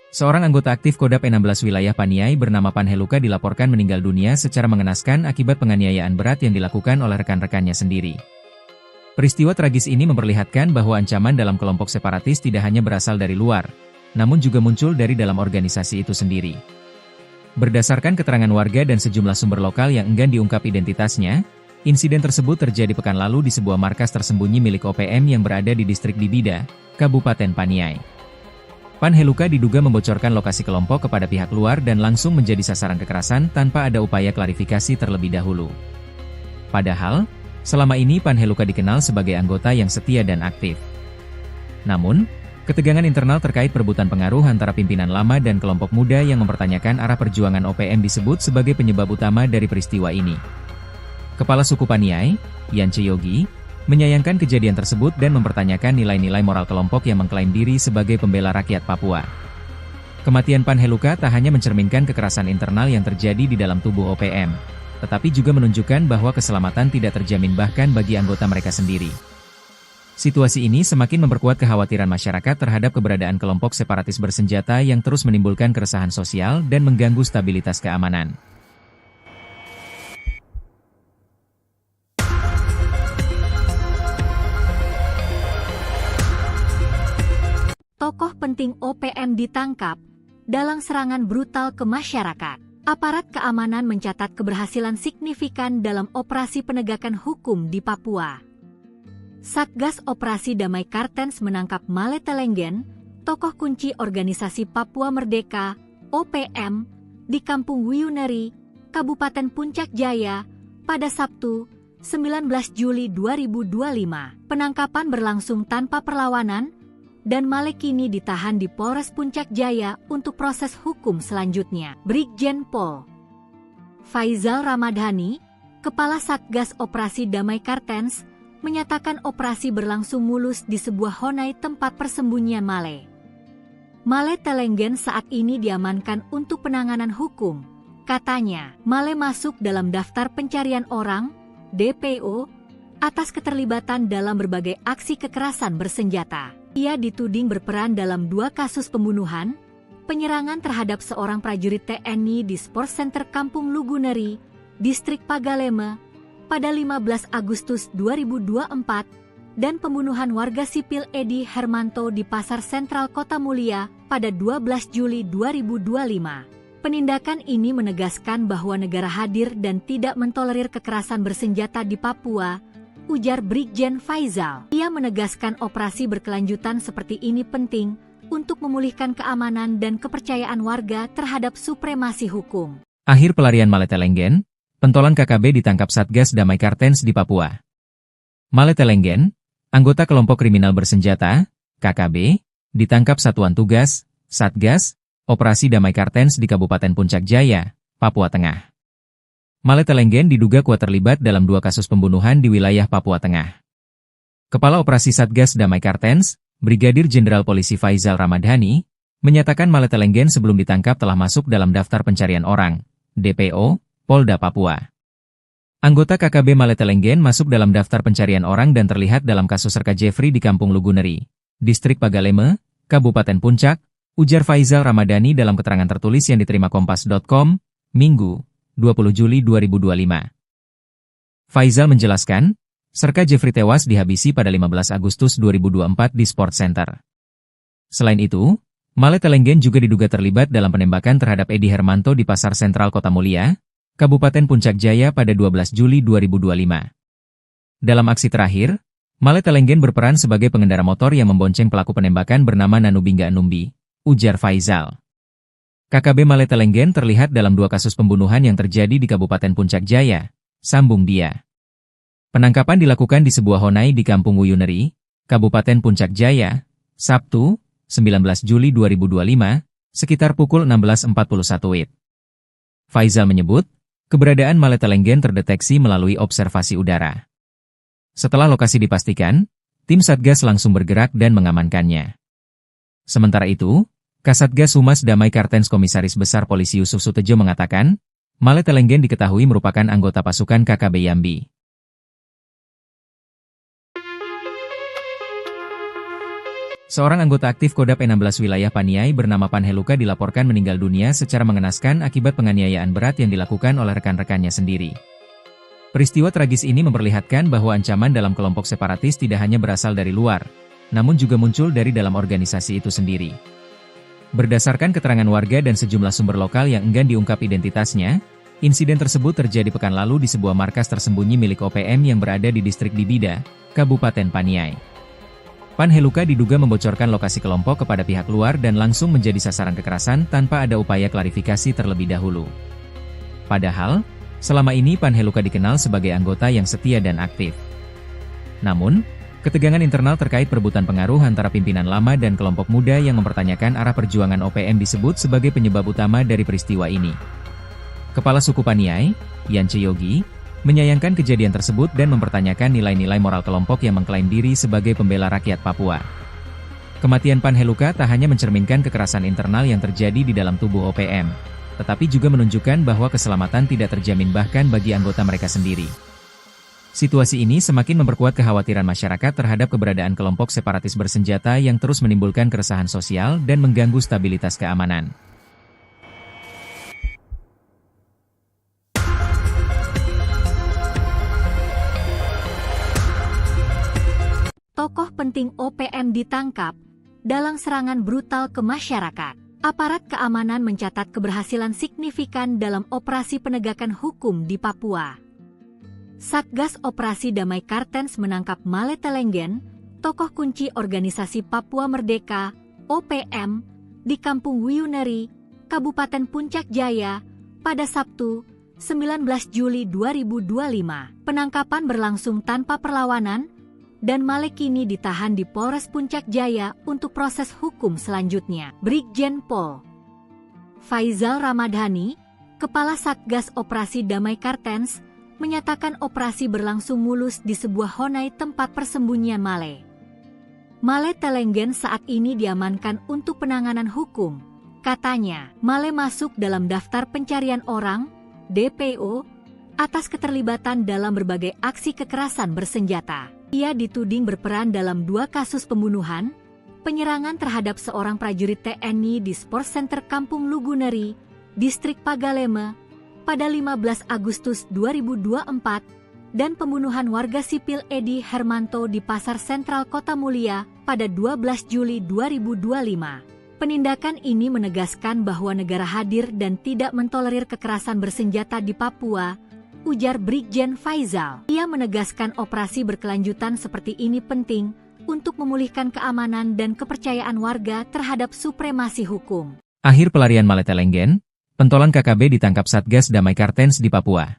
Seorang anggota aktif Kodap E16 wilayah Paniai bernama Panheluka dilaporkan meninggal dunia secara mengenaskan akibat penganiayaan berat yang dilakukan oleh rekan-rekannya sendiri. Peristiwa tragis ini memperlihatkan bahwa ancaman dalam kelompok separatis tidak hanya berasal dari luar, namun juga muncul dari dalam organisasi itu sendiri. Berdasarkan keterangan warga dan sejumlah sumber lokal yang enggan diungkap identitasnya, insiden tersebut terjadi pekan lalu di sebuah markas tersembunyi milik OPM yang berada di distrik Dibida, Kabupaten Paniai. Panheluka diduga membocorkan lokasi kelompok kepada pihak luar dan langsung menjadi sasaran kekerasan tanpa ada upaya klarifikasi terlebih dahulu. Padahal, selama ini Panheluka dikenal sebagai anggota yang setia dan aktif. Namun, ketegangan internal terkait perebutan pengaruh antara pimpinan lama dan kelompok muda yang mempertanyakan arah perjuangan OPM disebut sebagai penyebab utama dari peristiwa ini. Kepala suku Paniai, Yance Yogi, menyayangkan kejadian tersebut dan mempertanyakan nilai-nilai moral kelompok yang mengklaim diri sebagai pembela rakyat Papua. Kematian Panheluka tak hanya mencerminkan kekerasan internal yang terjadi di dalam tubuh OPM, tetapi juga menunjukkan bahwa keselamatan tidak terjamin bahkan bagi anggota mereka sendiri. Situasi ini semakin memperkuat kekhawatiran masyarakat terhadap keberadaan kelompok separatis bersenjata yang terus menimbulkan keresahan sosial dan mengganggu stabilitas keamanan. Tokoh penting OPM ditangkap dalam serangan brutal ke masyarakat. Aparat keamanan mencatat keberhasilan signifikan dalam operasi penegakan hukum di Papua. Satgas Operasi Damai Kartens menangkap Malete Lenggen, tokoh kunci organisasi Papua Merdeka, OPM, di Kampung Wuyuneri, Kabupaten Puncak Jaya, pada Sabtu, 19 Juli 2025. Penangkapan berlangsung tanpa perlawanan, dan Male kini ditahan di Polres Puncak Jaya untuk proses hukum selanjutnya. Brigjen Pol Faizal Ramadhani, Kepala Satgas Operasi Damai Kartens, menyatakan operasi berlangsung mulus di sebuah honai tempat persembunyian Male. Malete Lenggen saat ini diamankan untuk penanganan hukum. Katanya, Male masuk dalam daftar pencarian orang, DPO, atas keterlibatan dalam berbagai aksi kekerasan bersenjata. Ia dituding berperan dalam 2 kasus pembunuhan, penyerangan terhadap seorang prajurit TNI di Sport Center Kampung Luguneri, Distrik Pagaleme, pada 15 Agustus 2024, dan pembunuhan warga sipil Edi Hermanto di Pasar Sentral Kota Mulia pada 12 Juli 2025. Penindakan ini menegaskan bahwa negara hadir dan tidak mentolerir kekerasan bersenjata di Papua, ujar Brigjen Faizal. Ia menegaskan operasi berkelanjutan seperti ini penting untuk memulihkan keamanan dan kepercayaan warga terhadap supremasi hukum. Akhir pelarian Malete Lenggen, pentolan KKB ditangkap Satgas Damai Kartens di Papua. Malete Lenggen, anggota kelompok kriminal bersenjata, KKB, ditangkap Satuan Tugas, Satgas, Operasi Damai Kartens di Kabupaten Puncak Jaya, Papua Tengah. Malete Lenggen diduga kuat terlibat dalam 2 kasus pembunuhan di wilayah Papua Tengah. Kepala Operasi Satgas Damai Kartens, Brigadir Jenderal Polisi Faizal Ramadhani, menyatakan Male Telenggen sebelum ditangkap telah masuk dalam daftar pencarian orang, DPO, Polda Papua. Anggota KKB Male Telenggen masuk dalam daftar pencarian orang dan terlihat dalam kasus Serka Jeffrey di Kampung Luguneri, Distrik Pagaleme, Kabupaten Puncak, ujar Faizal Ramadhani dalam keterangan tertulis yang diterima Kompas.com, Minggu, 20 Juli 2025. Faizal menjelaskan, Serka Jeffrey tewas dihabisi pada 15 Agustus 2024 di Sport Center. Selain itu, Male Telenggen juga diduga terlibat dalam penembakan terhadap Edi Hermanto di Pasar Sentral Kota Mulia, Kabupaten Puncak Jaya pada 12 Juli 2025. Dalam aksi terakhir, Male Telenggen berperan sebagai pengendara motor yang membonceng pelaku penembakan bernama Nanubingga Numbi, ujar Faizal. KKB Male Telenggen terlihat dalam 2 kasus pembunuhan yang terjadi di Kabupaten Puncak Jaya, sambung dia. Penangkapan dilakukan di sebuah honai di Kampung Wuyuneri, Kabupaten Puncak Jaya, Sabtu, 19 Juli 2025, sekitar pukul 16.41 WIB. Faizal menyebut, keberadaan Male Telenggen terdeteksi melalui observasi udara. Setelah lokasi dipastikan, tim Satgas langsung bergerak dan mengamankannya. Sementara itu, Kasatgas Humas Damai Kartens Komisaris Besar Polisi Yusuf Sutejo mengatakan, Male Telenggen diketahui merupakan anggota pasukan KKB Yambi. Seorang anggota aktif Kodap 16 wilayah Paniai bernama Panheluka dilaporkan meninggal dunia secara mengenaskan akibat penganiayaan berat yang dilakukan oleh rekan-rekannya sendiri. Peristiwa tragis ini memperlihatkan bahwa ancaman dalam kelompok separatis tidak hanya berasal dari luar, namun juga muncul dari dalam organisasi itu sendiri. Berdasarkan keterangan warga dan sejumlah sumber lokal yang enggan diungkap identitasnya, insiden tersebut terjadi pekan lalu di sebuah markas tersembunyi milik OPM yang berada di distrik Dibida, Kabupaten Paniai. Panheluka diduga membocorkan lokasi kelompok kepada pihak luar dan langsung menjadi sasaran kekerasan tanpa ada upaya klarifikasi terlebih dahulu. Padahal, selama ini Panheluka dikenal sebagai anggota yang setia dan aktif. Namun, ketegangan internal terkait perebutan pengaruh antara pimpinan lama dan kelompok muda yang mempertanyakan arah perjuangan OPM disebut sebagai penyebab utama dari peristiwa ini. Kepala suku Paniai, Yance Yogi, menyayangkan kejadian tersebut dan mempertanyakan nilai-nilai moral kelompok yang mengklaim diri sebagai pembela rakyat Papua. Kematian Panheluka tak hanya mencerminkan kekerasan internal yang terjadi di dalam tubuh OPM, tetapi juga menunjukkan bahwa keselamatan tidak terjamin bahkan bagi anggota mereka sendiri. Situasi ini semakin memperkuat kekhawatiran masyarakat terhadap keberadaan kelompok separatis bersenjata yang terus menimbulkan keresahan sosial dan mengganggu stabilitas keamanan. Tokoh penting OPM ditangkap dalam serangan brutal ke masyarakat. Aparat keamanan mencatat keberhasilan signifikan dalam operasi penegakan hukum di Papua. Satgas Operasi Damai Kartens menangkap Male Telenggen, tokoh kunci organisasi Papua Merdeka, OPM, di Kampung Wuyuneri, Kabupaten Puncak Jaya, pada Sabtu, 19 Juli 2025. Penangkapan berlangsung tanpa perlawanan, dan Male kini ditahan di Polres Puncak Jaya untuk proses hukum selanjutnya. Brigjen Pol Faizal Ramadhani, Kepala Satgas Operasi Damai Kartens, menyatakan operasi berlangsung mulus di sebuah honai tempat persembunyian Male. Male Telenggen saat ini diamankan untuk penanganan hukum. Katanya, Male masuk dalam daftar pencarian orang, DPO, atas keterlibatan dalam berbagai aksi kekerasan bersenjata. Ia dituding berperan dalam 2 kasus pembunuhan, penyerangan terhadap seorang prajurit TNI di Sport Center Kampung Luguneri, Distrik Pagaleme, pada 15 Agustus 2024, dan pembunuhan warga sipil Edi Hermanto di Pasar Sentral Kota Mulia pada 12 Juli 2025. Penindakan ini menegaskan bahwa negara hadir dan tidak mentolerir kekerasan bersenjata di Papua, ujar Brigjen Faizal. Ia menegaskan operasi berkelanjutan seperti ini penting untuk memulihkan keamanan dan kepercayaan warga terhadap supremasi hukum. Akhir pelarian Male Telenggen, pentolan KKB ditangkap Satgas Damai Kartens di Papua.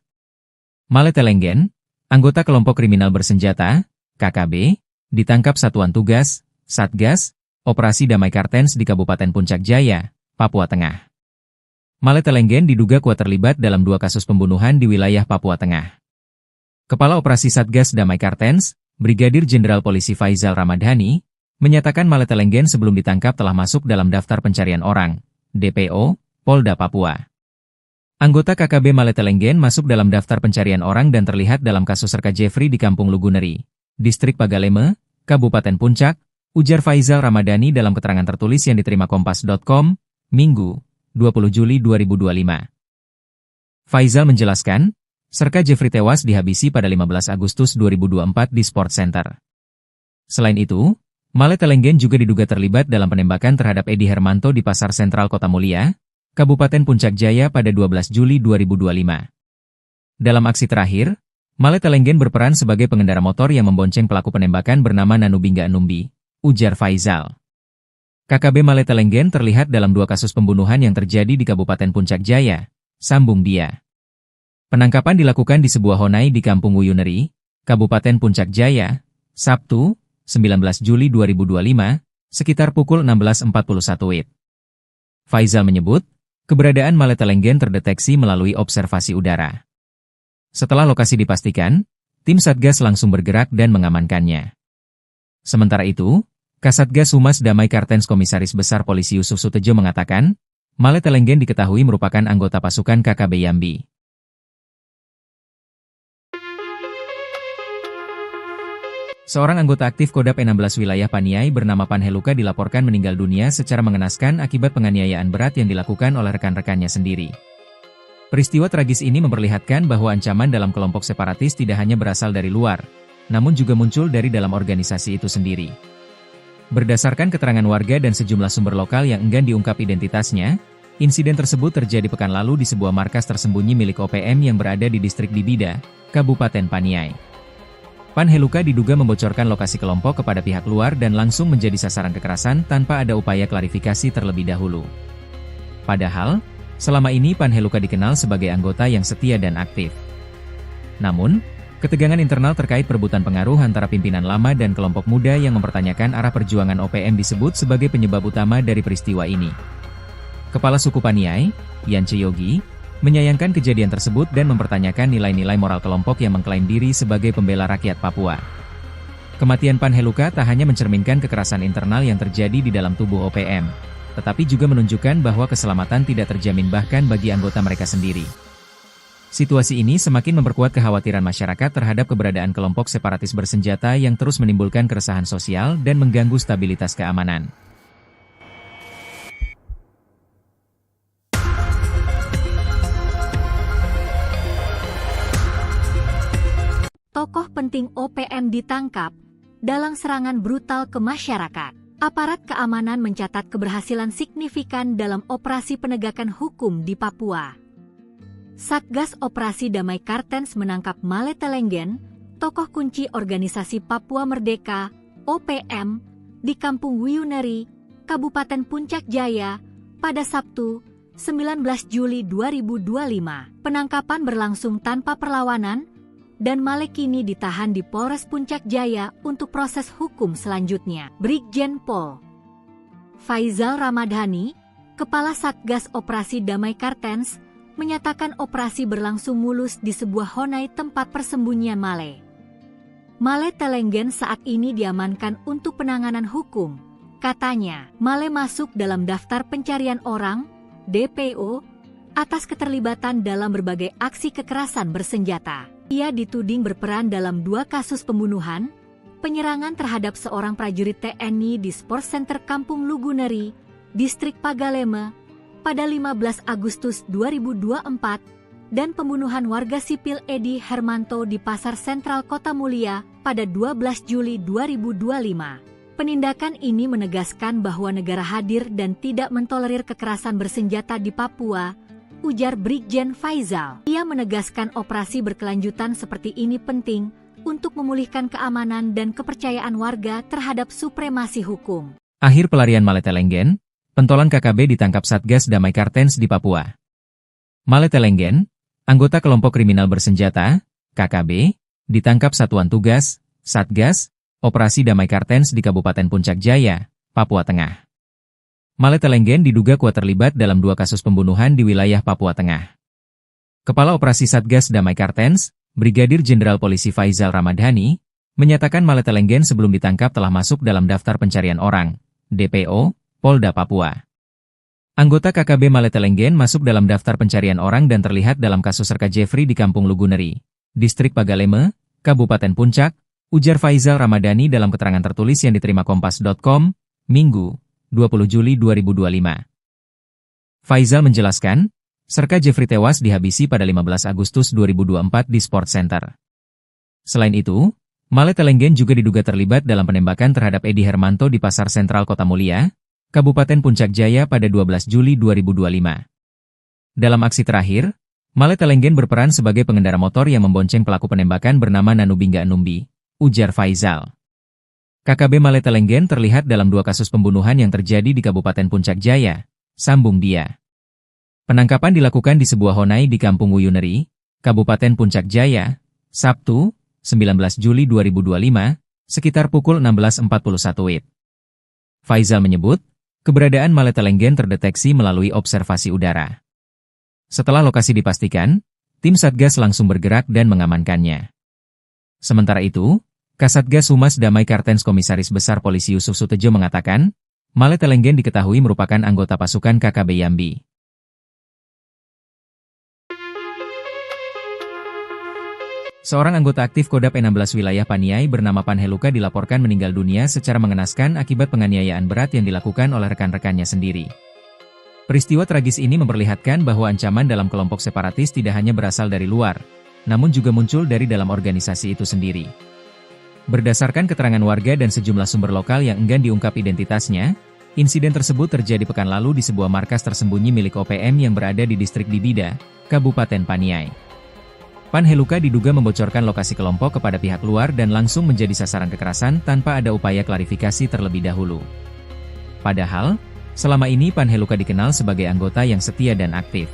Male Telenggen, anggota kelompok kriminal bersenjata, KKB, ditangkap Satuan Tugas, Satgas, Operasi Damai Kartens di Kabupaten Puncak Jaya, Papua Tengah. Male Telenggen diduga kuat terlibat dalam 2 kasus pembunuhan di wilayah Papua Tengah. Kepala Operasi Satgas Damai Kartens, Brigadir Jenderal Polisi Faizal Ramadhani, menyatakan Male Telenggen sebelum ditangkap telah masuk dalam daftar pencarian orang, DPO, Polda Papua. Anggota KKB Male Telenggen masuk dalam daftar pencarian orang dan terlihat dalam kasus Serka Jeffrey di Kampung Luguneri, Distrik Pagaleme, Kabupaten Puncak, ujar Faizal Ramadhani dalam keterangan tertulis yang diterima Kompas.com, Minggu, 20 Juli 2025. Faizal menjelaskan, Serka Jeffrey tewas dihabisi pada 15 Agustus 2024 di Sport Center. Selain itu, Male Telenggen juga diduga terlibat dalam penembakan terhadap Edi Hermanto di Pasar Sentral Kota Mulia, Kabupaten Puncak Jaya pada 12 Juli 2025. Dalam aksi terakhir, Male Telenggen berperan sebagai pengendara motor yang membonceng pelaku penembakan bernama Nanubingga Numbi, ujar Faizal. KKB Male Telenggen terlihat dalam 2 kasus pembunuhan yang terjadi di Kabupaten Puncak Jaya, sambung dia. Penangkapan dilakukan di sebuah honai di Kampung Wuyuneri, Kabupaten Puncak Jaya, Sabtu, 19 Juli 2025, sekitar pukul 16.41 WIB. Faizal menyebut, keberadaan Male Telenggen terdeteksi melalui observasi udara. Setelah lokasi dipastikan, tim Satgas langsung bergerak dan mengamankannya. Sementara itu, Kasatgas Humas Damai Kartens Komisaris Besar Polisi Yusuf Sutejo mengatakan, Male Telenggen diketahui merupakan anggota pasukan KKB Yambi. Seorang anggota aktif Kodap 16 wilayah Paniai bernama Panheluka dilaporkan meninggal dunia secara mengenaskan akibat penganiayaan berat yang dilakukan oleh rekan-rekannya sendiri. Peristiwa tragis ini memperlihatkan bahwa ancaman dalam kelompok separatis tidak hanya berasal dari luar, namun juga muncul dari dalam organisasi itu sendiri. Berdasarkan keterangan warga dan sejumlah sumber lokal yang enggan diungkap identitasnya, insiden tersebut terjadi pekan lalu di sebuah markas tersembunyi milik OPM yang berada di distrik Dibida, Kabupaten Paniai. Panheluka diduga membocorkan lokasi kelompok kepada pihak luar dan langsung menjadi sasaran kekerasan tanpa ada upaya klarifikasi terlebih dahulu. Padahal, selama ini Panheluka dikenal sebagai anggota yang setia dan aktif. Namun, ketegangan internal terkait perebutan pengaruh antara pimpinan lama dan kelompok muda yang mempertanyakan arah perjuangan OPM disebut sebagai penyebab utama dari peristiwa ini. Kepala suku Paniai, Yance Yogi, menyayangkan kejadian tersebut dan mempertanyakan nilai-nilai moral kelompok yang mengklaim diri sebagai pembela rakyat Papua. Kematian Panheluka tak hanya mencerminkan kekerasan internal yang terjadi di dalam tubuh OPM, tetapi juga menunjukkan bahwa keselamatan tidak terjamin bahkan bagi anggota mereka sendiri. Situasi ini semakin memperkuat kekhawatiran masyarakat terhadap keberadaan kelompok separatis bersenjata yang terus menimbulkan keresahan sosial dan mengganggu stabilitas keamanan. Tokoh penting OPM ditangkap dalam serangan brutal ke masyarakat. Aparat keamanan mencatat keberhasilan signifikan dalam operasi penegakan hukum di Papua. Satgas Operasi Damai Kartens menangkap Male Telenggen, tokoh kunci organisasi Papua Merdeka, OPM, di Kampung Wuyuneri, Kabupaten Puncak Jaya, pada Sabtu, 19 Juli 2025. Penangkapan berlangsung tanpa perlawanan, dan Male kini ditahan di Polres Puncak Jaya untuk proses hukum selanjutnya. Brigjen Pol Faizal Ramadhani, Kepala Satgas Operasi Damai Kartens, menyatakan operasi berlangsung mulus di sebuah honai tempat persembunyian Male. Male Telenggen saat ini diamankan untuk penanganan hukum. Katanya, Male masuk dalam daftar pencarian orang, DPO, atas keterlibatan dalam berbagai aksi kekerasan bersenjata. Ia dituding berperan dalam 2 kasus pembunuhan, penyerangan terhadap seorang prajurit TNI di Sport Center Kampung Luguneri, Distrik Pagaleme, pada 15 Agustus 2024, dan pembunuhan warga sipil Edi Hermanto di Pasar Sentral Kota Mulia pada 12 Juli 2025. Penindakan ini menegaskan bahwa negara hadir dan tidak mentolerir kekerasan bersenjata di Papua, ujar Brigjen Faizal. Ia menegaskan operasi berkelanjutan seperti ini penting untuk memulihkan keamanan dan kepercayaan warga terhadap supremasi hukum. Akhir pelarian Male Telenggen, pentolan KKB ditangkap Satgas Damai Kartens di Papua. Male Telenggen, anggota kelompok kriminal bersenjata, KKB, ditangkap Satuan Tugas, Satgas, Operasi Damai Kartens di Kabupaten Puncak Jaya, Papua Tengah. Male Telenggen diduga kuat terlibat dalam 2 kasus pembunuhan di wilayah Papua Tengah. Kepala Operasi Satgas Damai Kartens, Brigadir Jenderal Polisi Faizal Ramadhani, menyatakan Male Telenggen sebelum ditangkap telah masuk dalam daftar pencarian orang, DPO, Polda Papua. Anggota KKB Male Telenggen masuk dalam daftar pencarian orang dan terlihat dalam kasus Serka Jeffrey di Kampung Luguneri, Distrik Pagaleme, Kabupaten Puncak, ujar Faizal Ramadhani dalam keterangan tertulis yang diterima Kompas.com, Minggu, 20 Juli 2025. Faizal menjelaskan, Serka Jeffrey tewas dihabisi pada 15 Agustus 2024 di Sport Center. Selain itu, Male Telenggen juga diduga terlibat dalam penembakan terhadap Edi Hermanto di Pasar Sentral Kota Mulia, Kabupaten Puncak Jaya pada 12 Juli 2025. Dalam aksi terakhir, Male Telenggen berperan sebagai pengendara motor yang membonceng pelaku penembakan bernama Nanubingga Numbi, ujar Faizal. KKB Male Telenggen terlihat dalam 2 kasus pembunuhan yang terjadi di Kabupaten Puncak Jaya, sambung dia. Penangkapan dilakukan di sebuah honai di Kampung Wuyuneri, Kabupaten Puncak Jaya, Sabtu, 19 Juli 2025, sekitar pukul 16.41 WIB. Faizal menyebut, keberadaan Male Telenggen terdeteksi melalui observasi udara. Setelah lokasi dipastikan, tim Satgas langsung bergerak dan mengamankannya. Sementara itu, Kasatgas Humas Damai Kartens Komisaris Besar Polisi Yusuf Sutejo mengatakan, Male Telenggen diketahui merupakan anggota pasukan KKB Yambi. Seorang anggota aktif Kodap E16 wilayah Paniai bernama Panheluka dilaporkan meninggal dunia secara mengenaskan akibat penganiayaan berat yang dilakukan oleh rekan-rekannya sendiri. Peristiwa tragis ini memperlihatkan bahwa ancaman dalam kelompok separatis tidak hanya berasal dari luar, namun juga muncul dari dalam organisasi itu sendiri. Berdasarkan keterangan warga dan sejumlah sumber lokal yang enggan diungkap identitasnya, insiden tersebut terjadi pekan lalu di sebuah markas tersembunyi milik OPM yang berada di distrik Dibida, Kabupaten Paniai. Panheluka diduga membocorkan lokasi kelompok kepada pihak luar dan langsung menjadi sasaran kekerasan tanpa ada upaya klarifikasi terlebih dahulu. Padahal, selama ini Panheluka dikenal sebagai anggota yang setia dan aktif.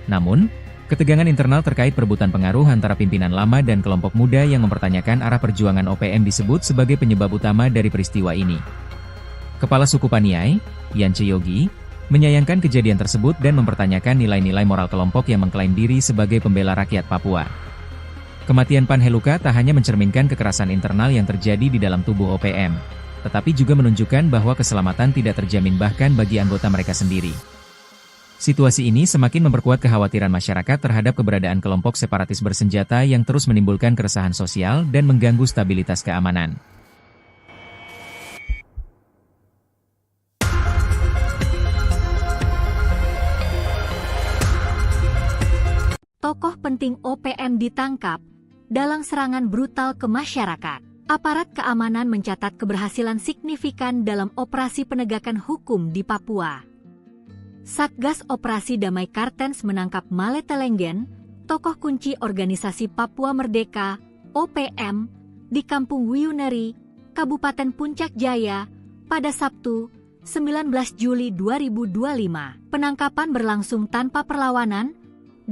Namun, ketegangan internal terkait perebutan pengaruh antara pimpinan lama dan kelompok muda yang mempertanyakan arah perjuangan OPM disebut sebagai penyebab utama dari peristiwa ini. Kepala suku Paniai, Yance Yogi, menyayangkan kejadian tersebut dan mempertanyakan nilai-nilai moral kelompok yang mengklaim diri sebagai pembela rakyat Papua. Kematian Panheluka tak hanya mencerminkan kekerasan internal yang terjadi di dalam tubuh OPM, tetapi juga menunjukkan bahwa keselamatan tidak terjamin bahkan bagi anggota mereka sendiri. Situasi ini semakin memperkuat kekhawatiran masyarakat terhadap keberadaan kelompok separatis bersenjata yang terus menimbulkan keresahan sosial dan mengganggu stabilitas keamanan. Tokoh penting OPM ditangkap dalam serangan brutal ke masyarakat. Aparat keamanan mencatat keberhasilan signifikan dalam operasi penegakan hukum di Papua. Satgas Operasi Damai Kartens menangkap Male Telenggen, tokoh kunci organisasi Papua Merdeka, OPM, di Kampung Wuyuneri, Kabupaten Puncak Jaya, pada Sabtu, 19 Juli 2025. Penangkapan berlangsung tanpa perlawanan,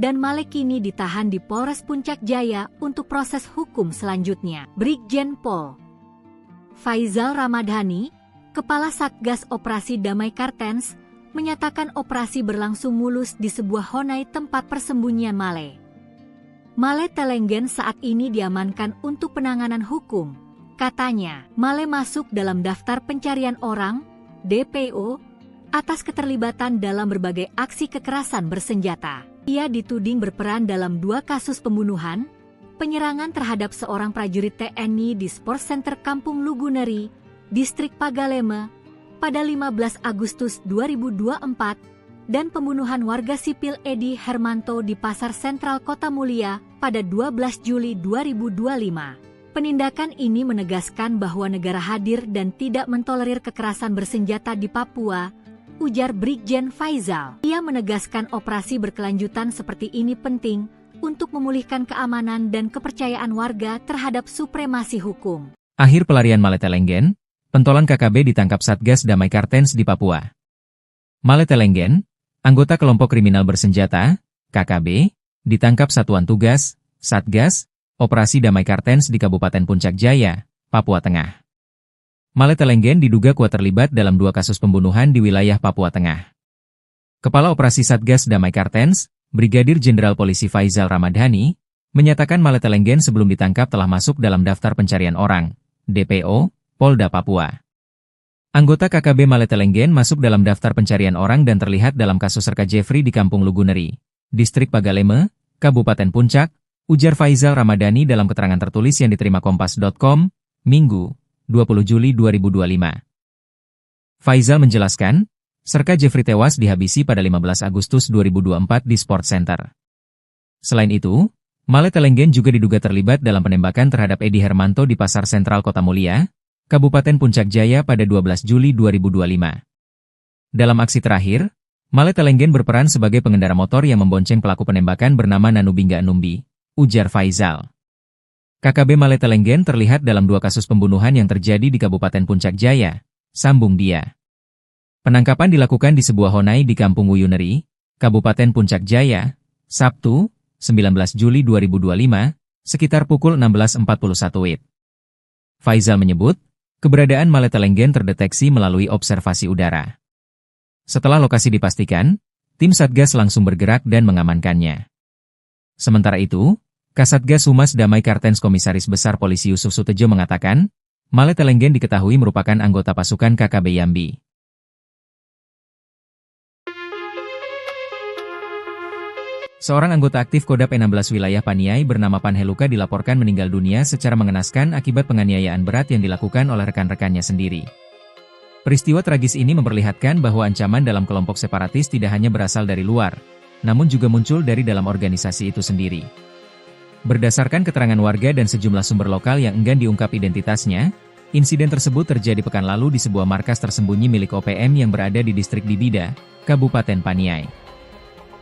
dan Male kini ditahan di Polres Puncak Jaya untuk proses hukum selanjutnya. Brigjen Pol Faizal Ramadhani, Kepala Satgas Operasi Damai Kartens, menyatakan operasi berlangsung mulus di sebuah honai tempat persembunyian Male. Male Telenggen saat ini diamankan untuk penanganan hukum. Katanya, Male masuk dalam daftar pencarian orang, DPO, atas keterlibatan dalam berbagai aksi kekerasan bersenjata. Ia dituding berperan dalam 2 kasus pembunuhan, penyerangan terhadap seorang prajurit TNI di Sport Center Kampung Luguneri, Distrik Pagaleme, pada 15 Agustus 2024, dan pembunuhan warga sipil Edi Hermanto di Pasar Sentral Kota Mulia pada 12 Juli 2025. Penindakan ini menegaskan bahwa negara hadir dan tidak mentolerir kekerasan bersenjata di Papua, ujar Brigjen Faizal. Ia menegaskan operasi berkelanjutan seperti ini penting untuk memulihkan keamanan dan kepercayaan warga terhadap supremasi hukum. Akhir pelarian Male Telenggen, pentolan KKB ditangkap Satgas Damai Kartens di Papua. Male Telenggen, anggota kelompok kriminal bersenjata, KKB, ditangkap Satuan Tugas, Satgas, Operasi Damai Kartens di Kabupaten Puncak Jaya, Papua Tengah. Male Telenggen diduga kuat terlibat dalam 2 kasus pembunuhan di wilayah Papua Tengah. Kepala Operasi Satgas Damai Kartens, Brigadir Jenderal Polisi Faizal Ramadhani, menyatakan Male Telenggen sebelum ditangkap telah masuk dalam daftar pencarian orang, DPO, Polda Papua. Anggota KKB Male Telenggen masuk dalam daftar pencarian orang dan terlihat dalam kasus Serka Jeffrey di Kampung Luguneri, Distrik Pagaleme, Kabupaten Puncak, ujar Faizal Ramadhani dalam keterangan tertulis yang diterima Kompas.com, Minggu, 20 Juli 2025. Faizal menjelaskan, Serka Jeffrey tewas dihabisi pada 15 Agustus 2024 di Sport Center. Selain itu, Male Telenggen juga diduga terlibat dalam penembakan terhadap Edi Hermanto di Pasar Sentral Kota Mulia, Kabupaten Puncak Jaya pada 12 Juli 2025. Dalam aksi terakhir, Male Telenggen berperan sebagai pengendara motor yang membonceng pelaku penembakan bernama Nanubingga Numbi, ujar Faizal. KKB Male Telenggen terlihat dalam 2 kasus pembunuhan yang terjadi di Kabupaten Puncak Jaya, sambung dia. Penangkapan dilakukan di sebuah honai di Kampung Wuyuneri, Kabupaten Puncak Jaya, Sabtu, 19 Juli 2025, sekitar pukul 16.41 WIB. Faizal menyebut, keberadaan Male Telenggen terdeteksi melalui observasi udara. Setelah lokasi dipastikan, tim Satgas langsung bergerak dan mengamankannya. Sementara itu, Kasatgas Humas Damai Kartens Komisaris Besar Polisi Yusuf Sutejo mengatakan, Male Telenggen diketahui merupakan anggota pasukan KKB Yambi. Seorang anggota aktif Kodap 16 wilayah Paniai bernama Panheluka dilaporkan meninggal dunia secara mengenaskan akibat penganiayaan berat yang dilakukan oleh rekan-rekannya sendiri. Peristiwa tragis ini memperlihatkan bahwa ancaman dalam kelompok separatis tidak hanya berasal dari luar, namun juga muncul dari dalam organisasi itu sendiri. Berdasarkan keterangan warga dan sejumlah sumber lokal yang enggan diungkap identitasnya, insiden tersebut terjadi pekan lalu di sebuah markas tersembunyi milik OPM yang berada di distrik Dibida, Kabupaten Paniai.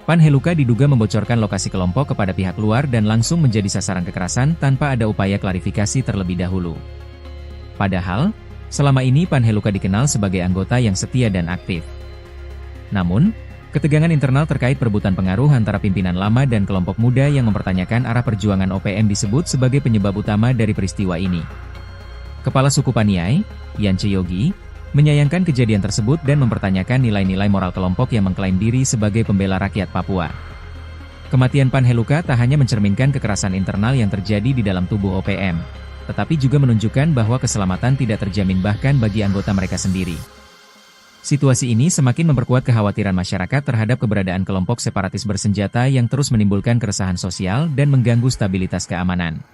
Panheluka diduga membocorkan lokasi kelompok kepada pihak luar dan langsung menjadi sasaran kekerasan tanpa ada upaya klarifikasi terlebih dahulu. Padahal, selama ini Panheluka dikenal sebagai anggota yang setia dan aktif. Namun, ketegangan internal terkait perebutan pengaruh antara pimpinan lama dan kelompok muda yang mempertanyakan arah perjuangan OPM disebut sebagai penyebab utama dari peristiwa ini. Kepala suku Paniai, Yance Yogi, menyayangkan kejadian tersebut dan mempertanyakan nilai-nilai moral kelompok yang mengklaim diri sebagai pembela rakyat Papua. Kematian Panheluka tak hanya mencerminkan kekerasan internal yang terjadi di dalam tubuh OPM, tetapi juga menunjukkan bahwa keselamatan tidak terjamin bahkan bagi anggota mereka sendiri. Situasi ini semakin memperkuat kekhawatiran masyarakat terhadap keberadaan kelompok separatis bersenjata yang terus menimbulkan keresahan sosial dan mengganggu stabilitas keamanan.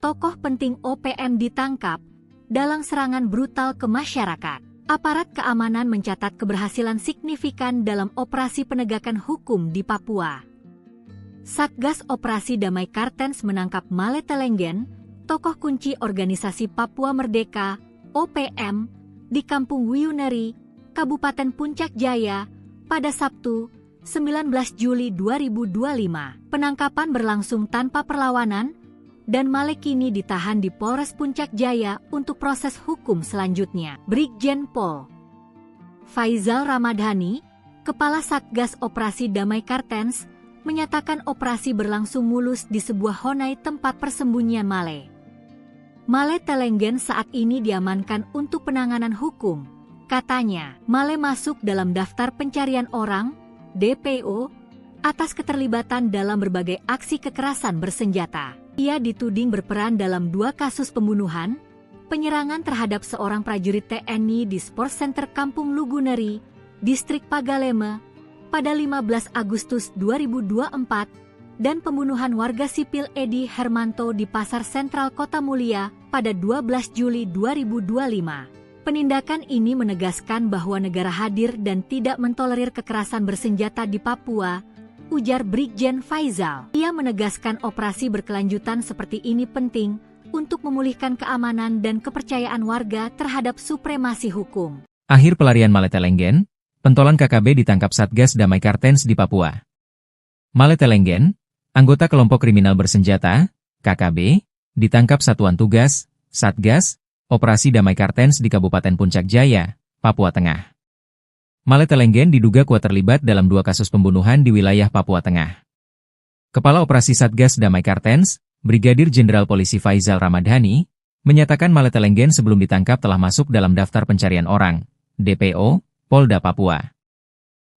Tokoh penting OPM ditangkap dalam serangan brutal ke masyarakat. Aparat keamanan mencatat keberhasilan signifikan dalam operasi penegakan hukum di Papua. Satgas Operasi Damai Kartens menangkap Male Telenggen, tokoh kunci organisasi Papua Merdeka, OPM, di Kampung Wuyuneri, Kabupaten Puncak Jaya, pada Sabtu, 19 Juli 2025. Penangkapan berlangsung tanpa perlawanan, dan Male kini ditahan di Polres Puncak Jaya untuk proses hukum selanjutnya. Brigjen Pol Faizal Ramadhani, Kepala Satgas Operasi Damai Kartens, menyatakan operasi berlangsung mulus di sebuah honai tempat persembunyian Male. Male Telenggen saat ini diamankan untuk penanganan hukum. Katanya, Male masuk dalam daftar pencarian orang, DPO, atas keterlibatan dalam berbagai aksi kekerasan bersenjata. Ia dituding berperan dalam 2 kasus pembunuhan, penyerangan terhadap seorang prajurit TNI di Sport Center Kampung Luguneri, Distrik Pagaleme, pada 15 Agustus 2024, dan pembunuhan warga sipil Edi Hermanto di Pasar Sentral Kota Mulia pada 12 Juli 2025. Penindakan ini menegaskan bahwa negara hadir dan tidak mentolerir kekerasan bersenjata di Papua, ujar Brigjen Faizal. Ia menegaskan operasi berkelanjutan seperti ini penting untuk memulihkan keamanan dan kepercayaan warga terhadap supremasi hukum. Akhir pelarian Male Telenggen, pentolan KKB ditangkap Satgas Damai Kartens di Papua. Male Telenggen, anggota kelompok kriminal bersenjata, KKB, ditangkap Satuan Tugas, Satgas, Operasi Damai Kartens di Kabupaten Puncak Jaya, Papua Tengah. Male Telenggen diduga kuat terlibat dalam 2 kasus pembunuhan di wilayah Papua Tengah. Kepala Operasi Satgas Damai Kartens, Brigadir Jenderal Polisi Faizal Ramadhani, menyatakan Male Telenggen sebelum ditangkap telah masuk dalam daftar pencarian orang, DPO, Polda Papua.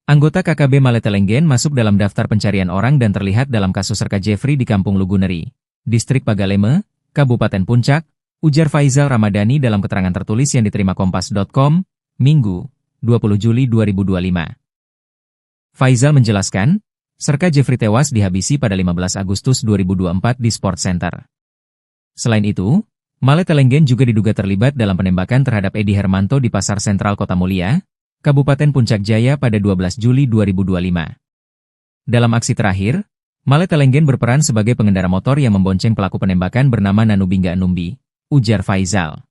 Anggota KKB Male Telenggen masuk dalam daftar pencarian orang dan terlihat dalam kasus Serka Jeffrey di Kampung Luguneri, Distrik Pagaleme, Kabupaten Puncak, ujar Faizal Ramadhani dalam keterangan tertulis yang diterima Kompas.com, Minggu, 20 Juli 2025. Faizal menjelaskan, Serka Jeffrey tewas dihabisi pada 15 Agustus 2024 di Sport Center. Selain itu, Male Telenggen juga diduga terlibat dalam penembakan terhadap Edi Hermanto di Pasar Sentral Kota Mulia, Kabupaten Puncak Jaya pada 12 Juli 2025. Dalam aksi terakhir, Male Telenggen berperan sebagai pengendara motor yang membonceng pelaku penembakan bernama Nanubingga Numbi, ujar Faizal.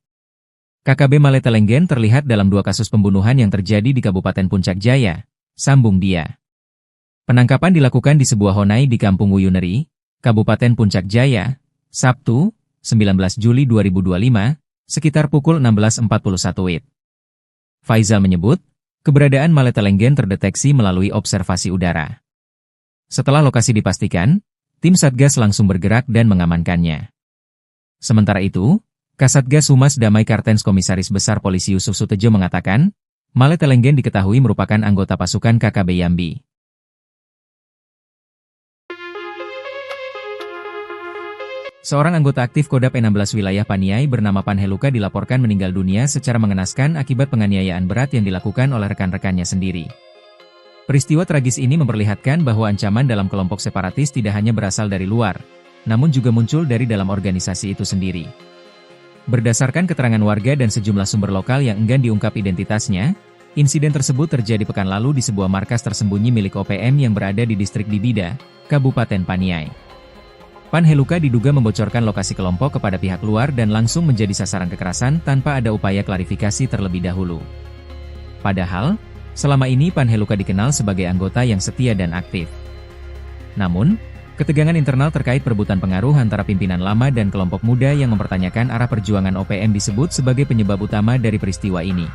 KKB Male Telenggen terlihat dalam 2 kasus pembunuhan yang terjadi di Kabupaten Puncak Jaya, sambung dia. Penangkapan dilakukan di sebuah honai di Kampung Wuyuneri, Kabupaten Puncak Jaya, Sabtu, 19 Juli 2025, sekitar pukul 16.41 WIB. Faizal menyebut, keberadaan Male Telenggen terdeteksi melalui observasi udara. Setelah lokasi dipastikan, tim Satgas langsung bergerak dan mengamankannya. Sementara itu, Kasatgas Humas Damai Kartens Komisaris Besar Polisi Yusuf Sutejo mengatakan, Male Telenggen diketahui merupakan anggota pasukan KKB Yambi. Seorang anggota aktif Kodap 16 wilayah Paniai bernama Panheluka dilaporkan meninggal dunia secara mengenaskan akibat penganiayaan berat yang dilakukan oleh rekan-rekannya sendiri. Peristiwa tragis ini memperlihatkan bahwa ancaman dalam kelompok separatis tidak hanya berasal dari luar, namun juga muncul dari dalam organisasi itu sendiri. Berdasarkan keterangan warga dan sejumlah sumber lokal yang enggan diungkap identitasnya, insiden tersebut terjadi pekan lalu di sebuah markas tersembunyi milik OPM yang berada di distrik Dibida, Kabupaten Paniai. Panheluka diduga membocorkan lokasi kelompok kepada pihak luar dan langsung menjadi sasaran kekerasan tanpa ada upaya klarifikasi terlebih dahulu. Padahal, selama ini Panheluka dikenal sebagai anggota yang setia dan aktif. Namun, ketegangan internal terkait perebutan pengaruh antara pimpinan lama dan kelompok muda yang mempertanyakan arah perjuangan OPM disebut sebagai penyebab utama dari peristiwa ini.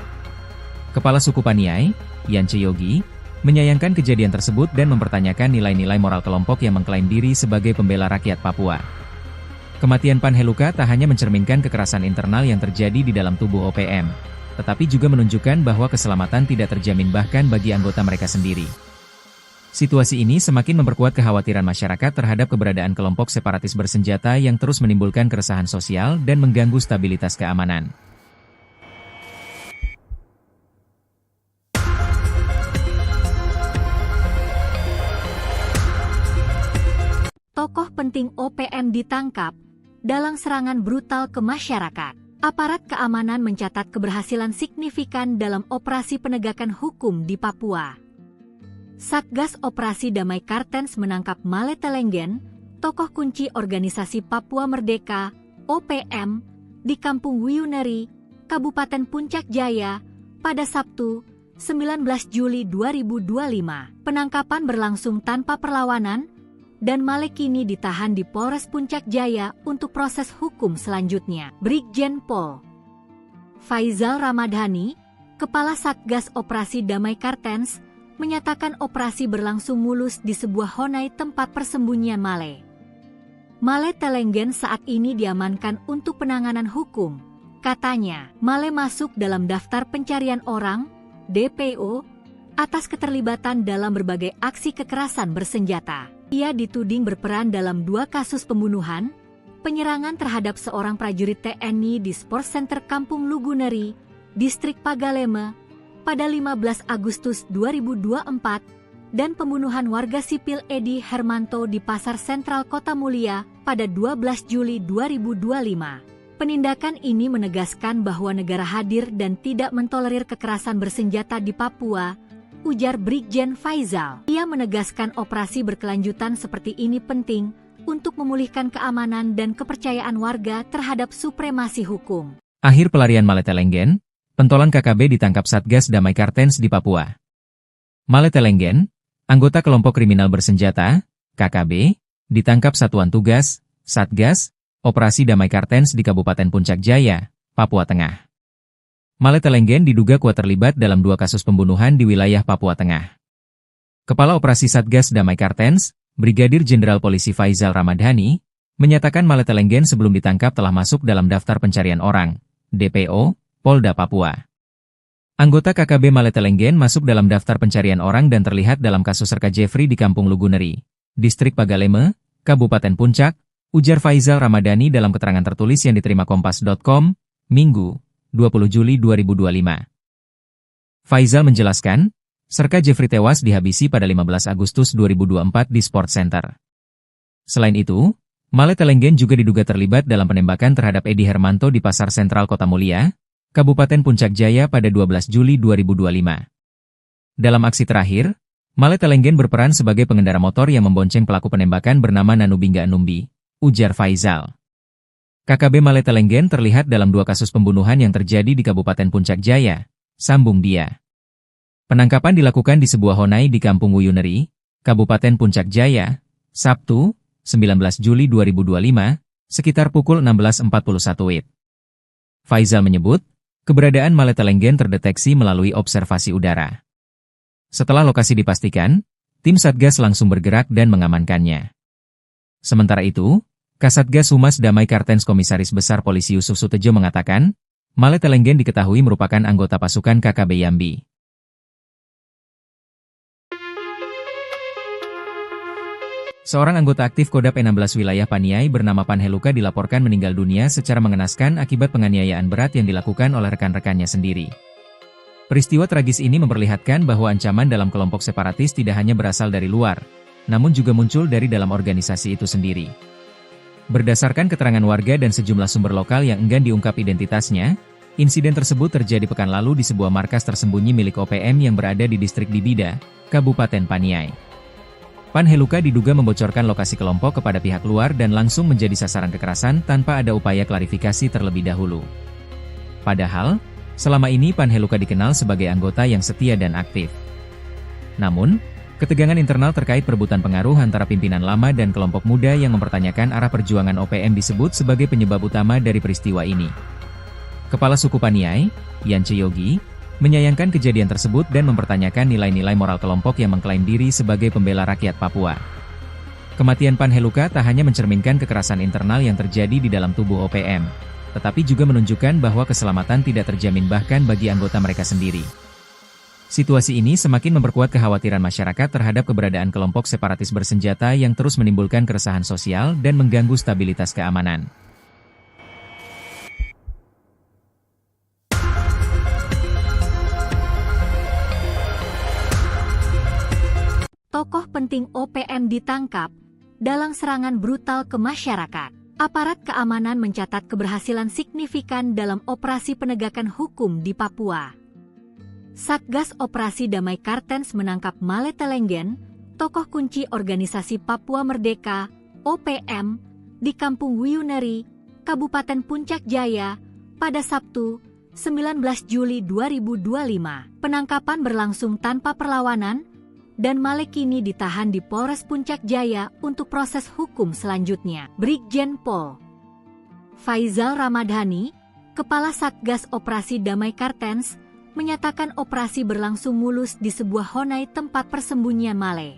Kepala suku Paniai, Yance Yogi, menyayangkan kejadian tersebut dan mempertanyakan nilai-nilai moral kelompok yang mengklaim diri sebagai pembela rakyat Papua. Kematian Panheluka tak hanya mencerminkan kekerasan internal yang terjadi di dalam tubuh OPM, tetapi juga menunjukkan bahwa keselamatan tidak terjamin bahkan bagi anggota mereka sendiri. Situasi ini semakin memperkuat kekhawatiran masyarakat terhadap keberadaan kelompok separatis bersenjata yang terus menimbulkan keresahan sosial dan mengganggu stabilitas keamanan. Tokoh penting OPM ditangkap dalam serangan brutal ke masyarakat. Aparat keamanan mencatat keberhasilan signifikan dalam operasi penegakan hukum di Papua. Satgas Operasi Damai Kartens menangkap Male Telenggen, tokoh kunci organisasi Papua Merdeka, OPM, di Kampung Wuyuneri, Kabupaten Puncak Jaya, pada Sabtu, 19 Juli 2025. Penangkapan berlangsung tanpa perlawanan, dan Male kini ditahan di Polres Puncak Jaya untuk proses hukum selanjutnya. Brigjen Pol Faizal Ramadhani, Kepala Satgas Operasi Damai Kartens, menyatakan operasi berlangsung mulus di sebuah honai tempat persembunyian Male. Male Telenggen saat ini diamankan untuk penanganan hukum. Katanya, Male masuk dalam daftar pencarian orang, DPO, atas keterlibatan dalam berbagai aksi kekerasan bersenjata. Ia dituding berperan dalam 2 kasus pembunuhan, penyerangan terhadap seorang prajurit TNI di Sport Center Kampung Luguneri, Distrik Pagaleme, pada 15 Agustus 2024, dan pembunuhan warga sipil Edi Hermanto di Pasar Sentral Kota Mulia pada 12 Juli 2025. Penindakan ini menegaskan bahwa negara hadir dan tidak mentolerir kekerasan bersenjata di Papua, ujar Brigjen Faizal. Ia menegaskan operasi berkelanjutan seperti ini penting untuk memulihkan keamanan dan kepercayaan warga terhadap supremasi hukum. Akhir pelarian Male Telenggen, pentolan KKB ditangkap Satgas Damai Kartens di Papua. Male Telenggen, anggota kelompok kriminal bersenjata, KKB, ditangkap Satuan Tugas, Satgas, Operasi Damai Kartens di Kabupaten Puncak Jaya, Papua Tengah. Male Telenggen diduga kuat terlibat dalam 2 kasus pembunuhan di wilayah Papua Tengah. Kepala Operasi Satgas Damai Kartens, Brigadir Jenderal Polisi Faizal Ramadhani, menyatakan Male Telenggen sebelum ditangkap telah masuk dalam daftar pencarian orang, DPO, Polda Papua. Anggota KKB Male Telenggen masuk dalam daftar pencarian orang dan terlihat dalam kasus Serka Jeffrey di Kampung Luguneri, Distrik Pagaleme, Kabupaten Puncak, ujar Faizal Ramadhani dalam keterangan tertulis yang diterima Kompas.com, Minggu, 20 Juli 2025. Faizal menjelaskan, Serka Jeffrey tewas dihabisi pada 15 Agustus 2024 di Sport Center. Selain itu, Male Telenggen juga diduga terlibat dalam penembakan terhadap Edi Hermanto di Pasar Sentral Kota Mulia, Kabupaten Puncak Jaya pada 12 Juli 2025. Dalam aksi terakhir, Male Telenggen berperan sebagai pengendara motor yang membonceng pelaku penembakan bernama Nanubingga Numbi, ujar Faizal. KKB Male Telenggen terlihat dalam 2 kasus pembunuhan yang terjadi di Kabupaten Puncak Jaya, sambung dia. Penangkapan dilakukan di sebuah honai di Kampung Wuyuneri, Kabupaten Puncak Jaya, Sabtu, 19 Juli 2025, sekitar pukul 16.41 WIB. Faizal menyebut, keberadaan Male Telenggen terdeteksi melalui observasi udara. Setelah lokasi dipastikan, tim Satgas langsung bergerak dan mengamankannya. Sementara itu, Kasatgas Humas Damai Kartens Komisaris Besar Polisi Yusuf Sutejo mengatakan, Male Telenggen diketahui merupakan anggota pasukan KKB Yambi. Seorang anggota aktif Kodap E16 wilayah Paniai bernama Panheluka dilaporkan meninggal dunia secara mengenaskan akibat penganiayaan berat yang dilakukan oleh rekan-rekannya sendiri. Peristiwa tragis ini memperlihatkan bahwa ancaman dalam kelompok separatis tidak hanya berasal dari luar, namun juga muncul dari dalam organisasi itu sendiri. Berdasarkan keterangan warga dan sejumlah sumber lokal yang enggan diungkap identitasnya, insiden tersebut terjadi pekan lalu di sebuah markas tersembunyi milik OPM yang berada di distrik Dibida, Kabupaten Paniai. Panheluka diduga membocorkan lokasi kelompok kepada pihak luar dan langsung menjadi sasaran kekerasan tanpa ada upaya klarifikasi terlebih dahulu. Padahal, selama ini Panheluka dikenal sebagai anggota yang setia dan aktif. Namun, ketegangan internal terkait perebutan pengaruh antara pimpinan lama dan kelompok muda yang mempertanyakan arah perjuangan OPM disebut sebagai penyebab utama dari peristiwa ini. Kepala suku Paniai, Yance Yogi, menyayangkan kejadian tersebut dan mempertanyakan nilai-nilai moral kelompok yang mengklaim diri sebagai pembela rakyat Papua. Kematian Panheluka tak hanya mencerminkan kekerasan internal yang terjadi di dalam tubuh OPM, tetapi juga menunjukkan bahwa keselamatan tidak terjamin bahkan bagi anggota mereka sendiri. Situasi ini semakin memperkuat kekhawatiran masyarakat terhadap keberadaan kelompok separatis bersenjata yang terus menimbulkan keresahan sosial dan mengganggu stabilitas keamanan. Tokoh penting OPM ditangkap dalam serangan brutal ke masyarakat. Aparat keamanan mencatat keberhasilan signifikan dalam operasi penegakan hukum di Papua. Satgas Operasi Damai Kartens menangkap Male Telenggen, tokoh kunci organisasi Papua Merdeka, OPM, di Kampung Wuyuneri, Kabupaten Puncak Jaya, pada Sabtu, 19 Juli 2025. Penangkapan berlangsung tanpa perlawanan, dan Male kini ditahan di Polres Puncak Jaya untuk proses hukum selanjutnya. Brigjen Pol Faizal Ramadhani, Kepala Satgas Operasi Damai Kartens, menyatakan operasi berlangsung mulus di sebuah honai tempat persembunyian Male.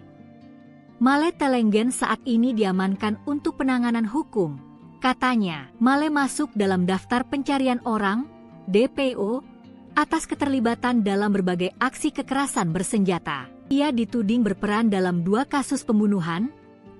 Male Telenggen saat ini diamankan untuk penanganan hukum. Katanya, Male masuk dalam daftar pencarian orang, DPO, atas keterlibatan dalam berbagai aksi kekerasan bersenjata. Ia dituding berperan dalam 2 kasus pembunuhan,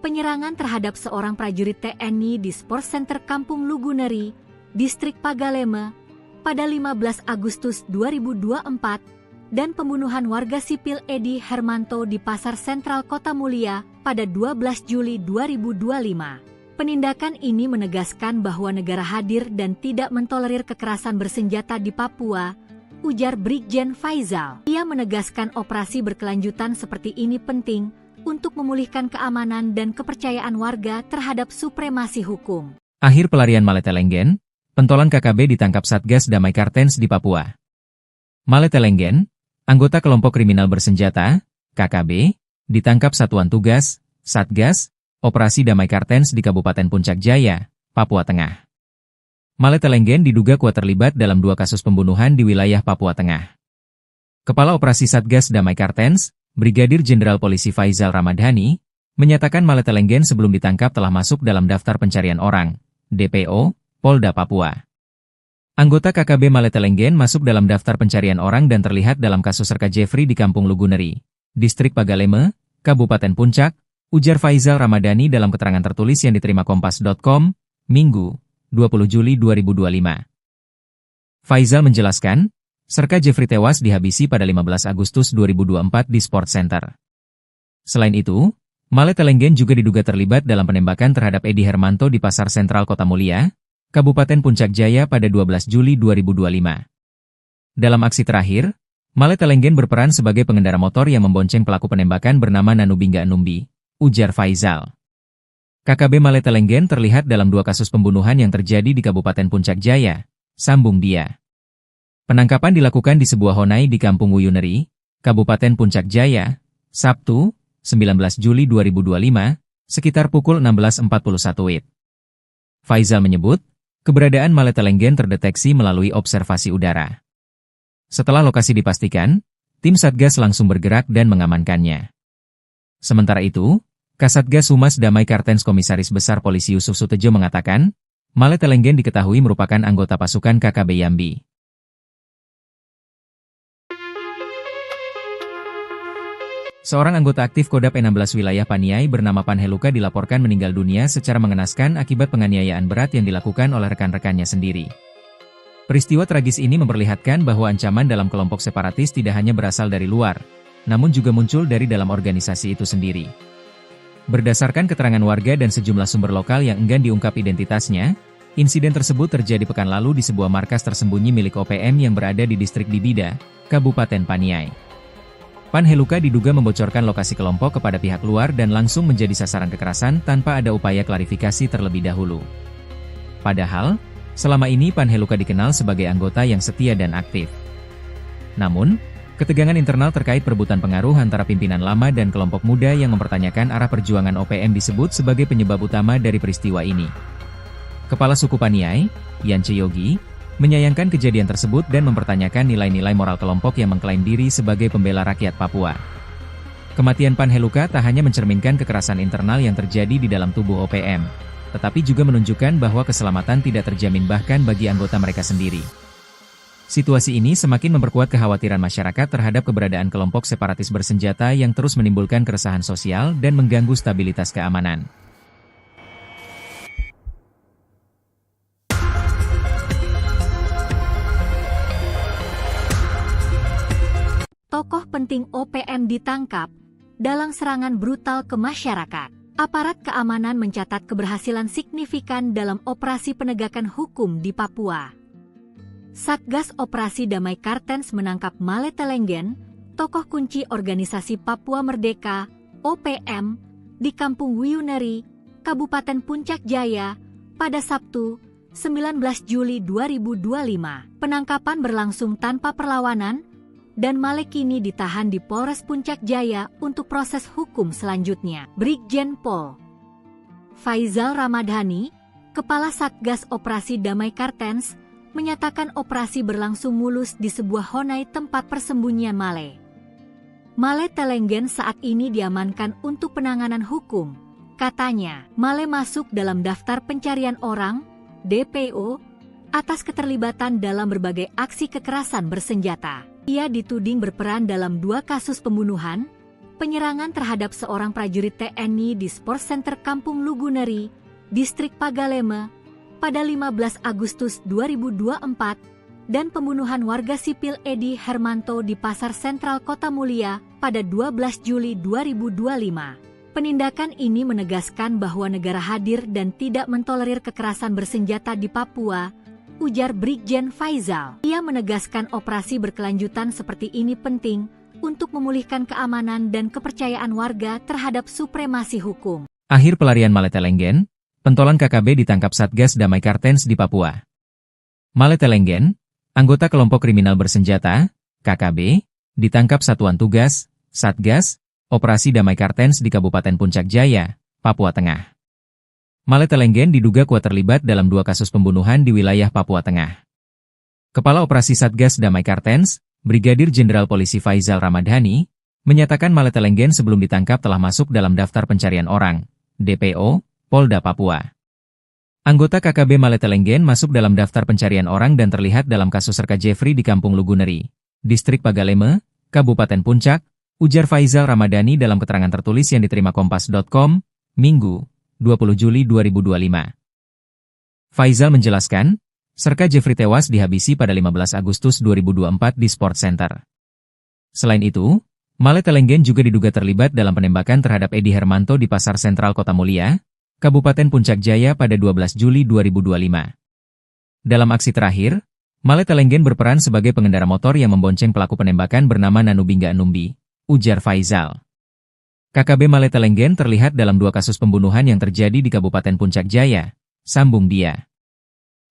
penyerangan terhadap seorang prajurit TNI di Sport Center Kampung Luguneri, Distrik Pagaleme, pada 15 Agustus 2024, dan pembunuhan warga sipil Edi Hermanto di Pasar Sentral Kota Mulia pada 12 Juli 2025. Penindakan ini menegaskan bahwa negara hadir dan tidak mentolerir kekerasan bersenjata di Papua, ujar Brigjen Faizal. Ia menegaskan operasi berkelanjutan seperti ini penting untuk memulihkan keamanan dan kepercayaan warga terhadap supremasi hukum. Akhir pelarian Male Telenggen, pentolan KKB ditangkap Satgas Damai Kartens di Papua. Male Telenggen, anggota kelompok kriminal bersenjata, KKB, ditangkap Satuan Tugas, Satgas, Operasi Damai Kartens di Kabupaten Puncak Jaya, Papua Tengah. Male Telenggen diduga kuat terlibat dalam 2 kasus pembunuhan di wilayah Papua Tengah. Kepala Operasi Satgas Damai Kartens, Brigadir Jenderal Polisi Faizal Ramadhani, menyatakan Male Telenggen sebelum ditangkap telah masuk dalam daftar pencarian orang, DPO, Polda Papua. Anggota KKB Male Telenggen masuk dalam daftar pencarian orang dan terlihat dalam kasus Serka Jeffrey di Kampung Luguneri, Distrik Pagaleme, Kabupaten Puncak, ujar Faizal Ramadhani dalam keterangan tertulis yang diterima Kompas.com, Minggu, 20 Juli 2025. Faizal menjelaskan, Serka Jeffrey tewas dihabisi pada 15 Agustus 2024 di Sport Center. Selain itu, Male Telenggen juga diduga terlibat dalam penembakan terhadap Edi Hermanto di Pasar Sentral Kota Mulia, Kabupaten Puncak Jaya pada 12 Juli 2025. Dalam aksi terakhir, Male Telenggen berperan sebagai pengendara motor yang membonceng pelaku penembakan bernama Nanubingga Numbi, ujar Faizal. KKB Male Telenggen terlihat dalam 2 kasus pembunuhan yang terjadi di Kabupaten Puncak Jaya, sambung dia. Penangkapan dilakukan di sebuah honai di Kampung Wuyuneri, Kabupaten Puncak Jaya, Sabtu, 19 Juli 2025, sekitar pukul 16.41 WIB. Faizal menyebut, keberadaan Male Telenggen terdeteksi melalui observasi udara. Setelah lokasi dipastikan, tim Satgas langsung bergerak dan mengamankannya. Sementara itu, Kasatgas Humas Damai Kartens Komisaris Besar Polisi Yusuf Sutejo mengatakan, Male Telenggen diketahui merupakan anggota pasukan KKB Yambi. Seorang anggota aktif Kodap 16 wilayah Paniai bernama Panheluka dilaporkan meninggal dunia secara mengenaskan akibat penganiayaan berat yang dilakukan oleh rekan-rekannya sendiri. Peristiwa tragis ini memperlihatkan bahwa ancaman dalam kelompok separatis tidak hanya berasal dari luar, namun juga muncul dari dalam organisasi itu sendiri. Berdasarkan keterangan warga dan sejumlah sumber lokal yang enggan diungkap identitasnya, insiden tersebut terjadi pekan lalu di sebuah markas tersembunyi milik OPM yang berada di distrik Dibida, Kabupaten Paniai. Panheluka diduga membocorkan lokasi kelompok kepada pihak luar dan langsung menjadi sasaran kekerasan tanpa ada upaya klarifikasi terlebih dahulu. Padahal, selama ini Panheluka dikenal sebagai anggota yang setia dan aktif. Namun, ketegangan internal terkait perebutan pengaruh antara pimpinan lama dan kelompok muda yang mempertanyakan arah perjuangan OPM disebut sebagai penyebab utama dari peristiwa ini. Kepala suku Paniai, Yance Yogi, menyayangkan kejadian tersebut dan mempertanyakan nilai-nilai moral kelompok yang mengklaim diri sebagai pembela rakyat Papua. Kematian Panheluka tak hanya mencerminkan kekerasan internal yang terjadi di dalam tubuh OPM, tetapi juga menunjukkan bahwa keselamatan tidak terjamin bahkan bagi anggota mereka sendiri. Situasi ini semakin memperkuat kekhawatiran masyarakat terhadap keberadaan kelompok separatis bersenjata yang terus menimbulkan keresahan sosial dan mengganggu stabilitas keamanan. Tokoh penting OPM ditangkap dalam serangan brutal ke masyarakat. Aparat keamanan mencatat keberhasilan signifikan dalam operasi penegakan hukum di Papua. Satgas Operasi Damai Kartens menangkap Male Telenggen, tokoh kunci organisasi Papua Merdeka, OPM, di Kampung Wuyuneri, Kabupaten Puncak Jaya, pada Sabtu, 19 Juli 2025. Penangkapan berlangsung tanpa perlawanan, dan Male kini ditahan di Polres Puncak Jaya untuk proses hukum selanjutnya. Brigjen Pol Faizal Ramadhani, Kepala Satgas Operasi Damai Kartens, menyatakan operasi berlangsung mulus di sebuah honai tempat persembunyian Male. Male Telenggen saat ini diamankan untuk penanganan hukum. Katanya, Male masuk dalam daftar pencarian orang, DPO, atas keterlibatan dalam berbagai aksi kekerasan bersenjata. Ia dituding berperan dalam 2 kasus pembunuhan, penyerangan terhadap seorang prajurit TNI di Sport Center Kampung Luguneri, Distrik Pagaleme, pada 15 Agustus 2024, dan pembunuhan warga sipil Edi Hermanto di Pasar Sentral Kota Mulia pada 12 Juli 2025. Penindakan ini menegaskan bahwa negara hadir dan tidak mentolerir kekerasan bersenjata di Papua, ujar Brigjen Faizal. Ia menegaskan operasi berkelanjutan seperti ini penting untuk memulihkan keamanan dan kepercayaan warga terhadap supremasi hukum. Akhir pelarian Male Telenggen, pentolan KKB ditangkap Satgas Damai Kartens di Papua. Male Telenggen, anggota kelompok kriminal bersenjata, KKB, ditangkap Satuan Tugas, Satgas, Operasi Damai Kartens di Kabupaten Puncak Jaya, Papua Tengah. Male Telenggen diduga kuat terlibat dalam 2 kasus pembunuhan di wilayah Papua Tengah. Kepala Operasi Satgas Damai Kartens, Brigadir Jenderal Polisi Faizal Ramadhani, menyatakan Male Telenggen sebelum ditangkap telah masuk dalam daftar pencarian orang, DPO, Polda Papua. Anggota KKB Male Telenggen masuk dalam daftar pencarian orang dan terlihat dalam kasus Serka Jeffrey di Kampung Luguneri, Distrik Pagaleme, Kabupaten Puncak, ujar Faizal Ramadhani dalam keterangan tertulis yang diterima Kompas.com, Minggu, 20 Juli 2025. Faizal menjelaskan, Serka Jeffrey tewas dihabisi pada 15 Agustus 2024 di Sport Center. Selain itu, Male Telenggen juga diduga terlibat dalam penembakan terhadap Edi Hermanto di Pasar Sentral Kota Mulia, Kabupaten Puncak Jaya pada 12 Juli 2025. Dalam aksi terakhir, Male Telenggen berperan sebagai pengendara motor yang membonceng pelaku penembakan bernama Nanubingga Numbi, ujar Faizal. KKB Male Telenggen terlihat dalam 2 kasus pembunuhan yang terjadi di Kabupaten Puncak Jaya, sambung dia.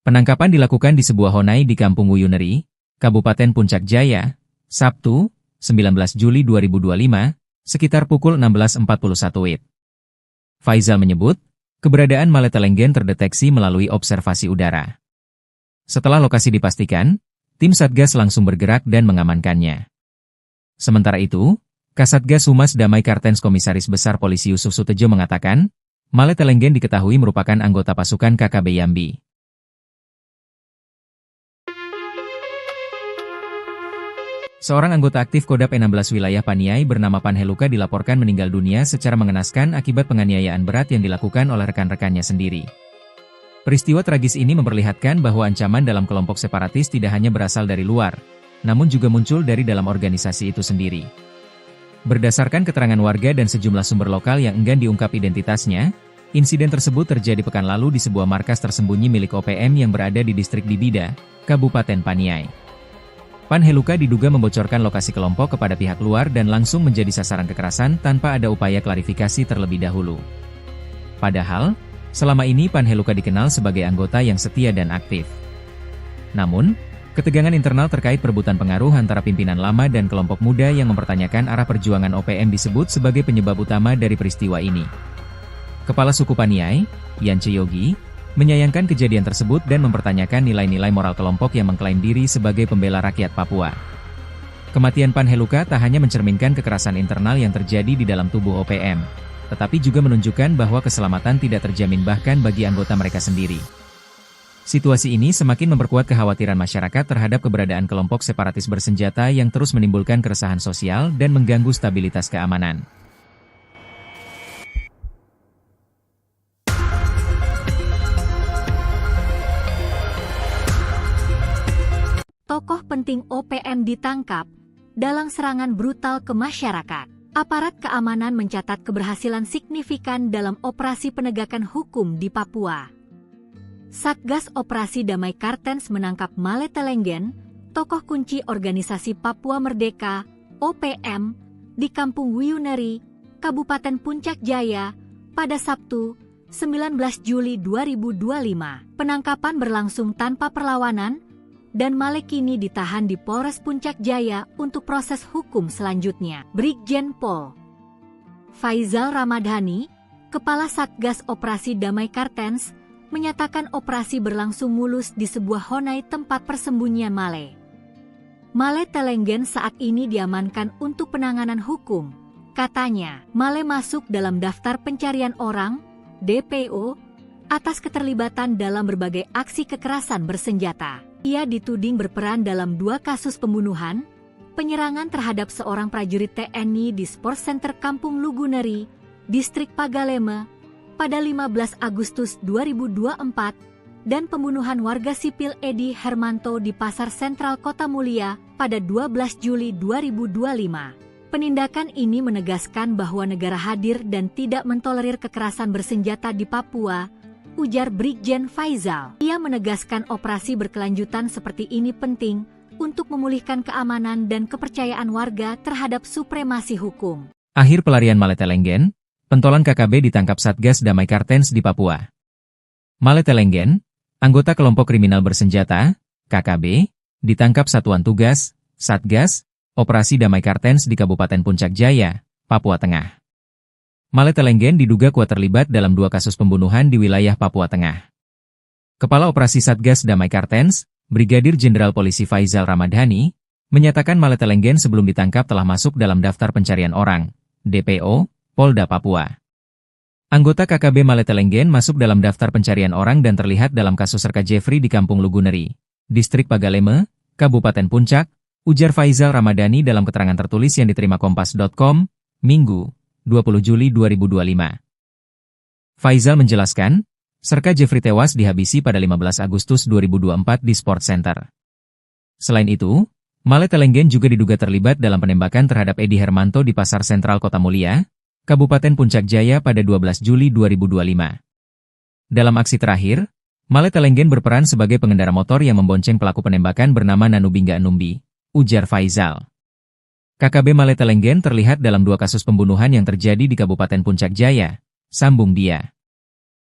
Penangkapan dilakukan di sebuah honai di Kampung Wuyuneri, Kabupaten Puncak Jaya, Sabtu, 19 Juli 2025, sekitar pukul 16.41 WIB. Faizal menyebut, keberadaan Male Telenggen terdeteksi melalui observasi udara. Setelah lokasi dipastikan, tim Satgas langsung bergerak dan mengamankannya. Sementara itu, Kasatgas Humas Damai Kartens Komisaris Besar Polisi Yusuf Sutejo mengatakan, Male Telenggen diketahui merupakan anggota pasukan KKB Yambi. Seorang anggota aktif Kodap 16 wilayah Paniai bernama Panheluka dilaporkan meninggal dunia secara mengenaskan akibat penganiayaan berat yang dilakukan oleh rekan-rekannya sendiri. Peristiwa tragis ini memperlihatkan bahwa ancaman dalam kelompok separatis tidak hanya berasal dari luar, namun juga muncul dari dalam organisasi itu sendiri. Berdasarkan keterangan warga dan sejumlah sumber lokal yang enggan diungkap identitasnya, insiden tersebut terjadi pekan lalu di sebuah markas tersembunyi milik OPM yang berada di distrik Dibida, Kabupaten Paniai. Panheluka diduga membocorkan lokasi kelompok kepada pihak luar dan langsung menjadi sasaran kekerasan tanpa ada upaya klarifikasi terlebih dahulu. Padahal, selama ini Panheluka dikenal sebagai anggota yang setia dan aktif. Namun, ketegangan internal terkait perebutan pengaruh antara pimpinan lama dan kelompok muda yang mempertanyakan arah perjuangan OPM disebut sebagai penyebab utama dari peristiwa ini. Kepala Suku Paniai, Yance Yogi, menyayangkan kejadian tersebut dan mempertanyakan nilai-nilai moral kelompok yang mengklaim diri sebagai pembela rakyat Papua. Kematian Panheluka tak hanya mencerminkan kekerasan internal yang terjadi di dalam tubuh OPM, tetapi juga menunjukkan bahwa keselamatan tidak terjamin bahkan bagi anggota mereka sendiri. Situasi ini semakin memperkuat kekhawatiran masyarakat terhadap keberadaan kelompok separatis bersenjata yang terus menimbulkan keresahan sosial dan mengganggu stabilitas keamanan. Tokoh penting OPM ditangkap dalam serangan brutal ke masyarakat. Aparat keamanan mencatat keberhasilan signifikan dalam operasi penegakan hukum di Papua. Satgas Operasi Damai Kartens menangkap Male Telenggen, tokoh kunci organisasi Papua Merdeka, OPM, di Kampung Wuyuneri, Kabupaten Puncak Jaya, pada Sabtu, 19 Juli 2025. Penangkapan berlangsung tanpa perlawanan, dan Male kini ditahan di Polres Puncak Jaya untuk proses hukum selanjutnya. Brigjen Pol Faizal Ramadhani, Kepala Satgas Operasi Damai Kartens, menyatakan operasi berlangsung mulus di sebuah honai tempat persembunyian Male. Male Telenggen saat ini diamankan untuk penanganan hukum. Katanya, Male masuk dalam daftar pencarian orang, DPO, atas keterlibatan dalam berbagai aksi kekerasan bersenjata. Ia dituding berperan dalam 2 kasus pembunuhan, penyerangan terhadap seorang prajurit TNI di Sport Center Kampung Luguneri, Distrik Pagaleme, pada 15 Agustus 2024, dan pembunuhan warga sipil Edi Hermanto di Pasar Sentral Kota Mulia pada 12 Juli 2025. Penindakan ini menegaskan bahwa negara hadir dan tidak mentolerir kekerasan bersenjata di Papua, ujar Brigjen Faizal. Ia menegaskan operasi berkelanjutan seperti ini penting untuk memulihkan keamanan dan kepercayaan warga terhadap supremasi hukum. Akhir pelarian Male Telenggen, pentolan KKB ditangkap Satgas Damai Kartens di Papua. Male Telenggen, anggota kelompok kriminal bersenjata, KKB, ditangkap Satuan Tugas, Satgas, Operasi Damai Kartens di Kabupaten Puncak Jaya, Papua Tengah. Male Telenggen diduga kuat terlibat dalam 2 kasus pembunuhan di wilayah Papua Tengah. Kepala Operasi Satgas Damai Kartens, Brigadir Jenderal Polisi Faizal Ramadhani, menyatakan Maletelenggen sebelum ditangkap telah masuk dalam daftar pencarian orang, DPO, Polda Papua. Anggota KKB Maletelenggen masuk dalam daftar pencarian orang dan terlihat dalam kasus Serka Jeffrey di Kampung Luguneri, Distrik Pagaleme, Kabupaten Puncak, ujar Faizal Ramadhani dalam keterangan tertulis yang diterima Kompas.com, Minggu, 20 Juli 2025. Faizal menjelaskan, Serka Jeffrey tewas dihabisi pada 15 Agustus 2024 di Sport Center. Selain itu, Maletelenggen juga diduga terlibat dalam penembakan terhadap Edi Hermanto di Pasar Sentral Kota Mulia, Kabupaten Puncak Jaya pada 12 Juli 2025. Dalam aksi terakhir, Maletelenggen berperan sebagai pengendara motor yang membonceng pelaku penembakan bernama Nanubingga Numbi, ujar Faizal. KKB Maletelenggen terlihat dalam 2 kasus pembunuhan yang terjadi di Kabupaten Puncak Jaya, sambung dia.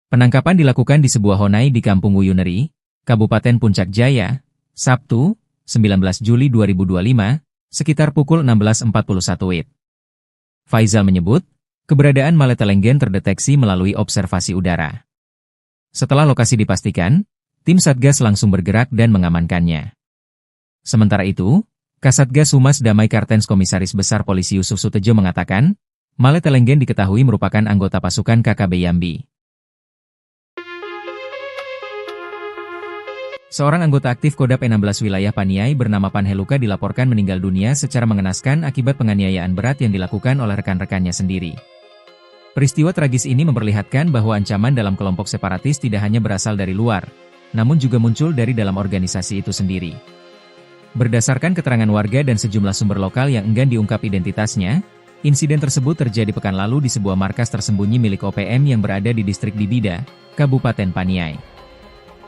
Penangkapan dilakukan di sebuah honai di Kampung Wuyuneri, Kabupaten Puncak Jaya, Sabtu, 19 Juli 2025, sekitar pukul 16.41 WIB. Faizal menyebut, keberadaan Maletelenggen terdeteksi melalui observasi udara. Setelah lokasi dipastikan, tim Satgas langsung bergerak dan mengamankannya. Sementara itu, Kasatgas Humas Damai Kartens Komisaris Besar Polisi Yusuf Sutejo mengatakan, Maletelenggen diketahui merupakan anggota pasukan KKB Yambi. Seorang anggota aktif Kodam 16 wilayah Paniai bernama Panheluka dilaporkan meninggal dunia secara mengenaskan akibat penganiayaan berat yang dilakukan oleh rekan-rekannya sendiri. Peristiwa tragis ini memperlihatkan bahwa ancaman dalam kelompok separatis tidak hanya berasal dari luar, namun juga muncul dari dalam organisasi itu sendiri. Berdasarkan keterangan warga dan sejumlah sumber lokal yang enggan diungkap identitasnya, insiden tersebut terjadi pekan lalu di sebuah markas tersembunyi milik OPM yang berada di distrik Dibida, Kabupaten Paniai.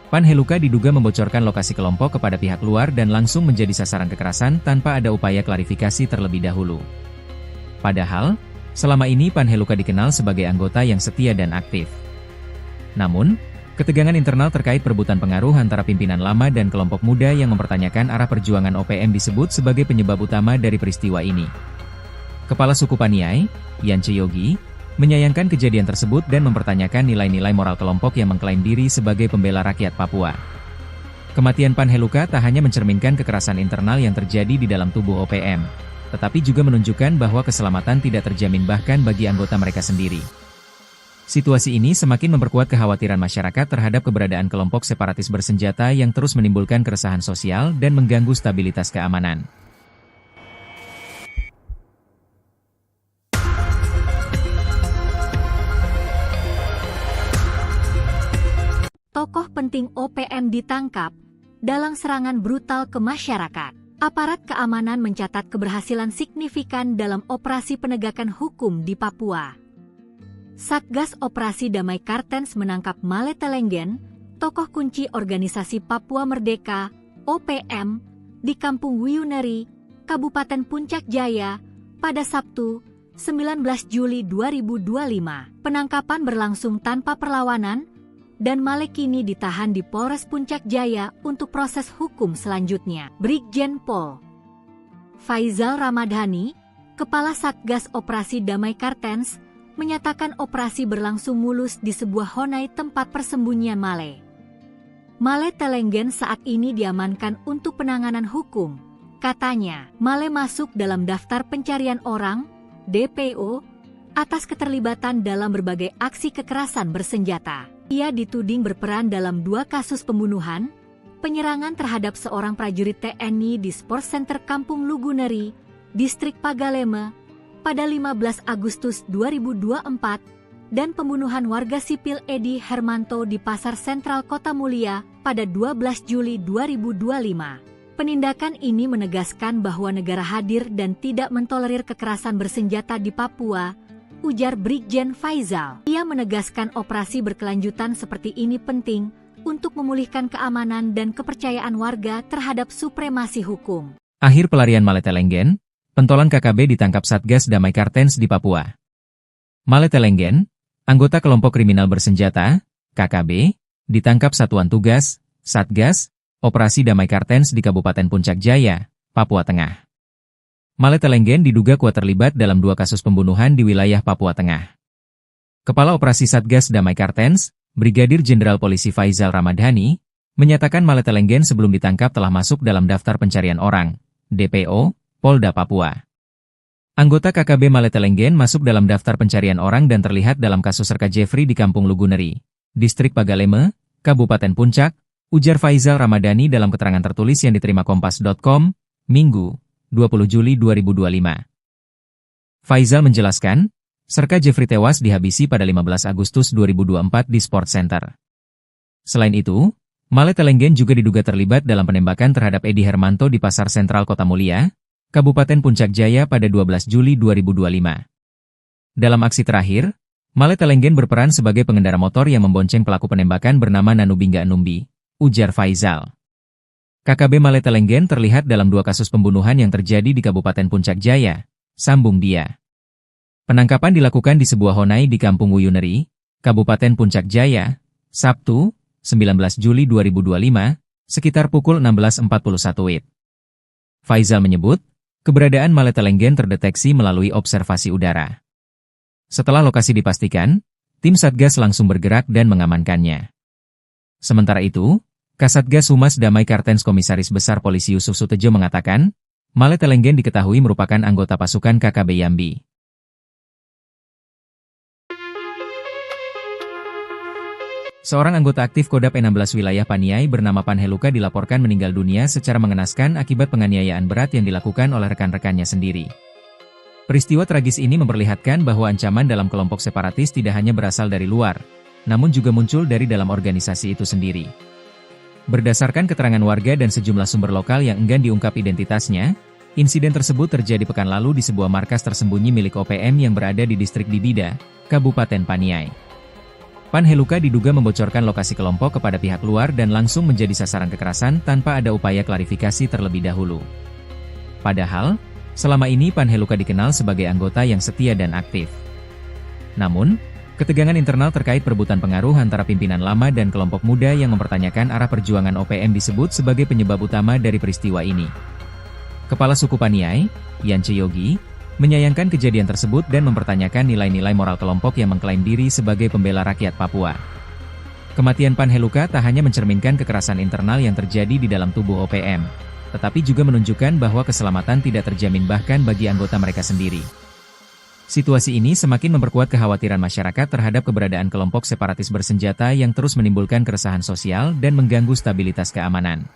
Panheluka diduga membocorkan lokasi kelompok kepada pihak luar dan langsung menjadi sasaran kekerasan tanpa ada upaya klarifikasi terlebih dahulu. Padahal, selama ini Panheluka dikenal sebagai anggota yang setia dan aktif. Namun, ketegangan internal terkait perebutan pengaruh antara pimpinan lama dan kelompok muda yang mempertanyakan arah perjuangan OPM disebut sebagai penyebab utama dari peristiwa ini. Kepala suku Paniai, Yance Yogi, menyayangkan kejadian tersebut dan mempertanyakan nilai-nilai moral kelompok yang mengklaim diri sebagai pembela rakyat Papua. Kematian Panheluka tak hanya mencerminkan kekerasan internal yang terjadi di dalam tubuh OPM, tetapi juga menunjukkan bahwa keselamatan tidak terjamin bahkan bagi anggota mereka sendiri. Situasi ini semakin memperkuat kekhawatiran masyarakat terhadap keberadaan kelompok separatis bersenjata yang terus menimbulkan keresahan sosial dan mengganggu stabilitas keamanan. Tokoh penting OPM ditangkap dalam serangan brutal ke masyarakat. Aparat keamanan mencatat keberhasilan signifikan dalam operasi penegakan hukum di Papua. Satgas Operasi Damai Kartens menangkap Maletelenggen, tokoh kunci organisasi Papua Merdeka, OPM, di Kampung Wuyuneri, Kabupaten Puncak Jaya, pada Sabtu, 19 Juli 2025. Penangkapan berlangsung tanpa perlawanan, dan Male kini ditahan di Polres Puncak Jaya untuk proses hukum selanjutnya. Brigjen Pol Faizal Ramadhani, Kepala Satgas Operasi Damai Kartens, menyatakan operasi berlangsung mulus di sebuah honai tempat persembunyian Male. Maletelenggen saat ini diamankan untuk penanganan hukum. Katanya, Male masuk dalam daftar pencarian orang, DPO, atas keterlibatan dalam berbagai aksi kekerasan bersenjata. Ia dituding berperan dalam 2 kasus pembunuhan, penyerangan terhadap seorang prajurit TNI di Sport Center Kampung Luguneri, Distrik Pagaleme, pada 15 Agustus 2024, dan pembunuhan warga sipil Edi Hermanto di Pasar Sentral Kota Mulia pada 12 Juli 2025. Penindakan ini menegaskan bahwa negara hadir dan tidak mentolerir kekerasan bersenjata di Papua, ujar Brigjen Faizal. Ia menegaskan operasi berkelanjutan seperti ini penting untuk memulihkan keamanan dan kepercayaan warga terhadap supremasi hukum. Akhir pelarian Maletelenggen, pentolan KKB ditangkap Satgas Damai Kartens di Papua. Maletelenggen, anggota kelompok kriminal bersenjata, KKB, ditangkap Satuan Tugas, Satgas, Operasi Damai Kartens di Kabupaten Puncak Jaya, Papua Tengah. Maletelenggen diduga kuat terlibat dalam 2 kasus pembunuhan di wilayah Papua Tengah. Kepala Operasi Satgas Damai Kartens, Brigadir Jenderal Polisi Faizal Ramadhani, menyatakan Maletelenggen sebelum ditangkap telah masuk dalam daftar pencarian orang, DPO, Polda Papua. Anggota KKB Maletelenggen masuk dalam daftar pencarian orang dan terlihat dalam kasus Serka Jeffrey di Kampung Luguneri, Distrik Pagaleme, Kabupaten Puncak, ujar Faizal Ramadhani dalam keterangan tertulis yang diterima Kompas.com, Minggu, 20 Juli 2025. Faizal menjelaskan, Serka Jeffrey tewas dihabisi pada 15 Agustus 2024 di Sport Center. Selain itu, Maletelenggen juga diduga terlibat dalam penembakan terhadap Edi Hermanto di Pasar Sentral Kota Mulia, Kabupaten Puncak Jaya pada 12 Juli 2025. Dalam aksi terakhir, Maletelenggen berperan sebagai pengendara motor yang membonceng pelaku penembakan bernama Nanubingga Numbi, ujar Faizal. KKB Maletelenggen terlihat dalam 2 kasus pembunuhan yang terjadi di Kabupaten Puncak Jaya, sambung dia. Penangkapan dilakukan di sebuah honai di Kampung Wuyuneri, Kabupaten Puncak Jaya, Sabtu, 19 Juli 2025, sekitar pukul 16.41 WIB. Faizal menyebut, keberadaan Maletelenggen terdeteksi melalui observasi udara. Setelah lokasi dipastikan, tim Satgas langsung bergerak dan mengamankannya. Sementara itu, Kasatgas Humas Damai Kartens Komisaris Besar Polisi Yusuf Sutejo mengatakan, Maletelenggen diketahui merupakan anggota pasukan KKB Yambi. Seorang anggota aktif Kodap 16 wilayah Paniai bernama Panheluka dilaporkan meninggal dunia secara mengenaskan akibat penganiayaan berat yang dilakukan oleh rekan-rekannya sendiri. Peristiwa tragis ini memperlihatkan bahwa ancaman dalam kelompok separatis tidak hanya berasal dari luar, namun juga muncul dari dalam organisasi itu sendiri. Berdasarkan keterangan warga dan sejumlah sumber lokal yang enggan diungkap identitasnya, insiden tersebut terjadi pekan lalu di sebuah markas tersembunyi milik OPM yang berada di distrik Dibida, Kabupaten Paniai. Panheluka diduga membocorkan lokasi kelompok kepada pihak luar dan langsung menjadi sasaran kekerasan tanpa ada upaya klarifikasi terlebih dahulu. Padahal, selama ini Panheluka dikenal sebagai anggota yang setia dan aktif. Namun, ketegangan internal terkait perebutan pengaruh antara pimpinan lama dan kelompok muda yang mempertanyakan arah perjuangan OPM disebut sebagai penyebab utama dari peristiwa ini. Kepala suku Paniai, Yance Yogi, menyayangkan kejadian tersebut dan mempertanyakan nilai-nilai moral kelompok yang mengklaim diri sebagai pembela rakyat Papua. Kematian Panheluka tak hanya mencerminkan kekerasan internal yang terjadi di dalam tubuh OPM, tetapi juga menunjukkan bahwa keselamatan tidak terjamin bahkan bagi anggota mereka sendiri. Situasi ini semakin memperkuat kekhawatiran masyarakat terhadap keberadaan kelompok separatis bersenjata yang terus menimbulkan keresahan sosial dan mengganggu stabilitas keamanan.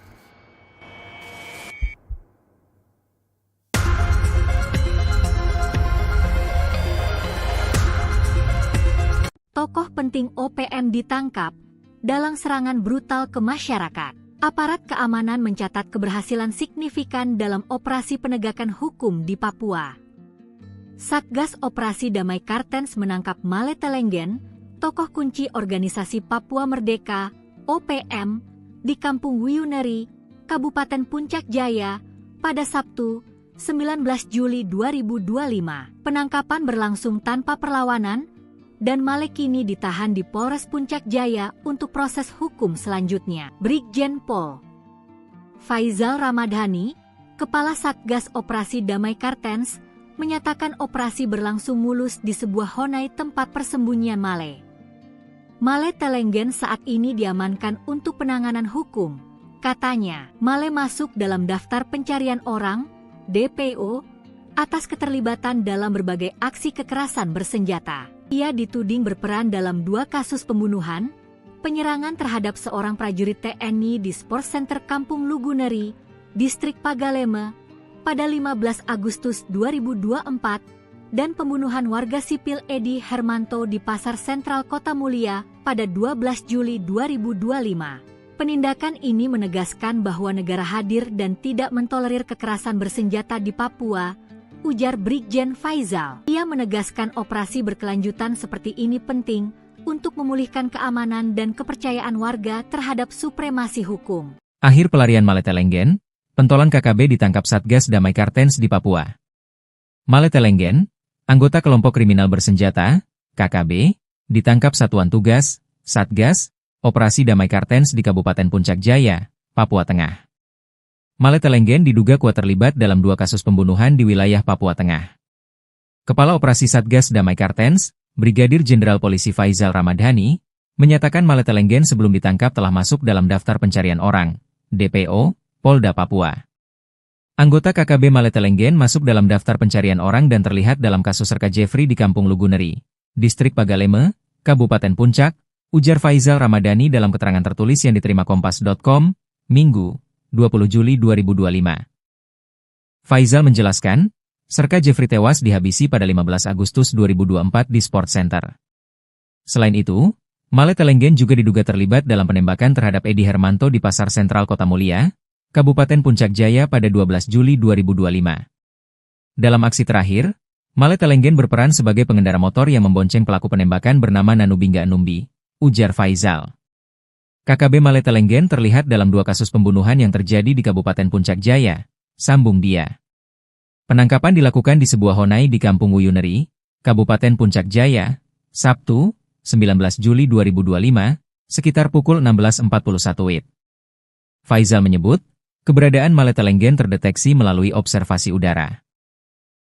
Tokoh penting OPM ditangkap dalam serangan brutal ke masyarakat. Aparat keamanan mencatat keberhasilan signifikan dalam operasi penegakan hukum di Papua. Satgas Operasi Damai Kartens menangkap Maletelenggen, tokoh kunci organisasi Papua Merdeka, OPM, di Kampung Wuyuneri, Kabupaten Puncak Jaya, pada Sabtu, 19 Juli 2025. Penangkapan berlangsung tanpa perlawanan, dan Male kini ditahan di Polres Puncak Jaya untuk proses hukum selanjutnya. Brigjen Pol Faizal Ramadhani, Kepala Satgas Operasi Damai Kartens, menyatakan operasi berlangsung mulus di sebuah honai tempat persembunyian Male. Maletelenggen saat ini diamankan untuk penanganan hukum. Katanya, Male masuk dalam daftar pencarian orang, DPO, atas keterlibatan dalam berbagai aksi kekerasan bersenjata. Ia dituding berperan dalam 2 kasus pembunuhan, penyerangan terhadap seorang prajurit TNI di Sport Center Kampung Luguneri, Distrik Pagaleme, pada 15 Agustus 2024, dan pembunuhan warga sipil Edi Hermanto di Pasar Sentral Kota Mulia pada 12 Juli 2025. Penindakan ini menegaskan bahwa negara hadir dan tidak mentolerir kekerasan bersenjata di Papua, ujar Brigjen Faizal. Ia menegaskan operasi berkelanjutan seperti ini penting untuk memulihkan keamanan dan kepercayaan warga terhadap supremasi hukum. Akhir pelarian Maletelenggen, pentolan KKB ditangkap Satgas Damai Kartens di Papua. Maletelenggen, anggota kelompok kriminal bersenjata, KKB, ditangkap Satuan Tugas, Satgas, Operasi Damai Kartens di Kabupaten Puncak Jaya, Papua Tengah. Maletelenggen diduga kuat terlibat dalam 2 kasus pembunuhan di wilayah Papua Tengah. Kepala Operasi Satgas Damai Kartens, Brigadir Jenderal Polisi Faizal Ramadhani, menyatakan Maletelenggen sebelum ditangkap telah masuk dalam daftar pencarian orang, DPO, Polda Papua. Anggota KKB Maletelenggen masuk dalam daftar pencarian orang dan terlihat dalam kasus Serka Jeffrey di Kampung Luguneri, Distrik Pagaleme, Kabupaten Puncak, ujar Faizal Ramadhani dalam keterangan tertulis yang diterima Kompas.com, Minggu, 20 Juli 2025. Faizal menjelaskan, Serka Jeffrey tewas dihabisi pada 15 Agustus 2024 di Sport Center. Selain itu, Maletelenggen juga diduga terlibat dalam penembakan terhadap Edi Hermanto di Pasar Sentral Kota Mulia, Kabupaten Puncak Jaya pada 12 Juli 2025. Dalam aksi terakhir, Maletelenggen berperan sebagai pengendara motor yang membonceng pelaku penembakan bernama Nanubingga Numbi, ujar Faizal. KKB Maletelenggen terlihat dalam 2 kasus pembunuhan yang terjadi di Kabupaten Puncak Jaya, sambung dia. Penangkapan dilakukan di sebuah honai di Kampung Wuyuneri, Kabupaten Puncak Jaya, Sabtu, 19 Juli 2025, sekitar pukul 16.41 WIB. Faizal menyebut, keberadaan Maletelenggen terdeteksi melalui observasi udara.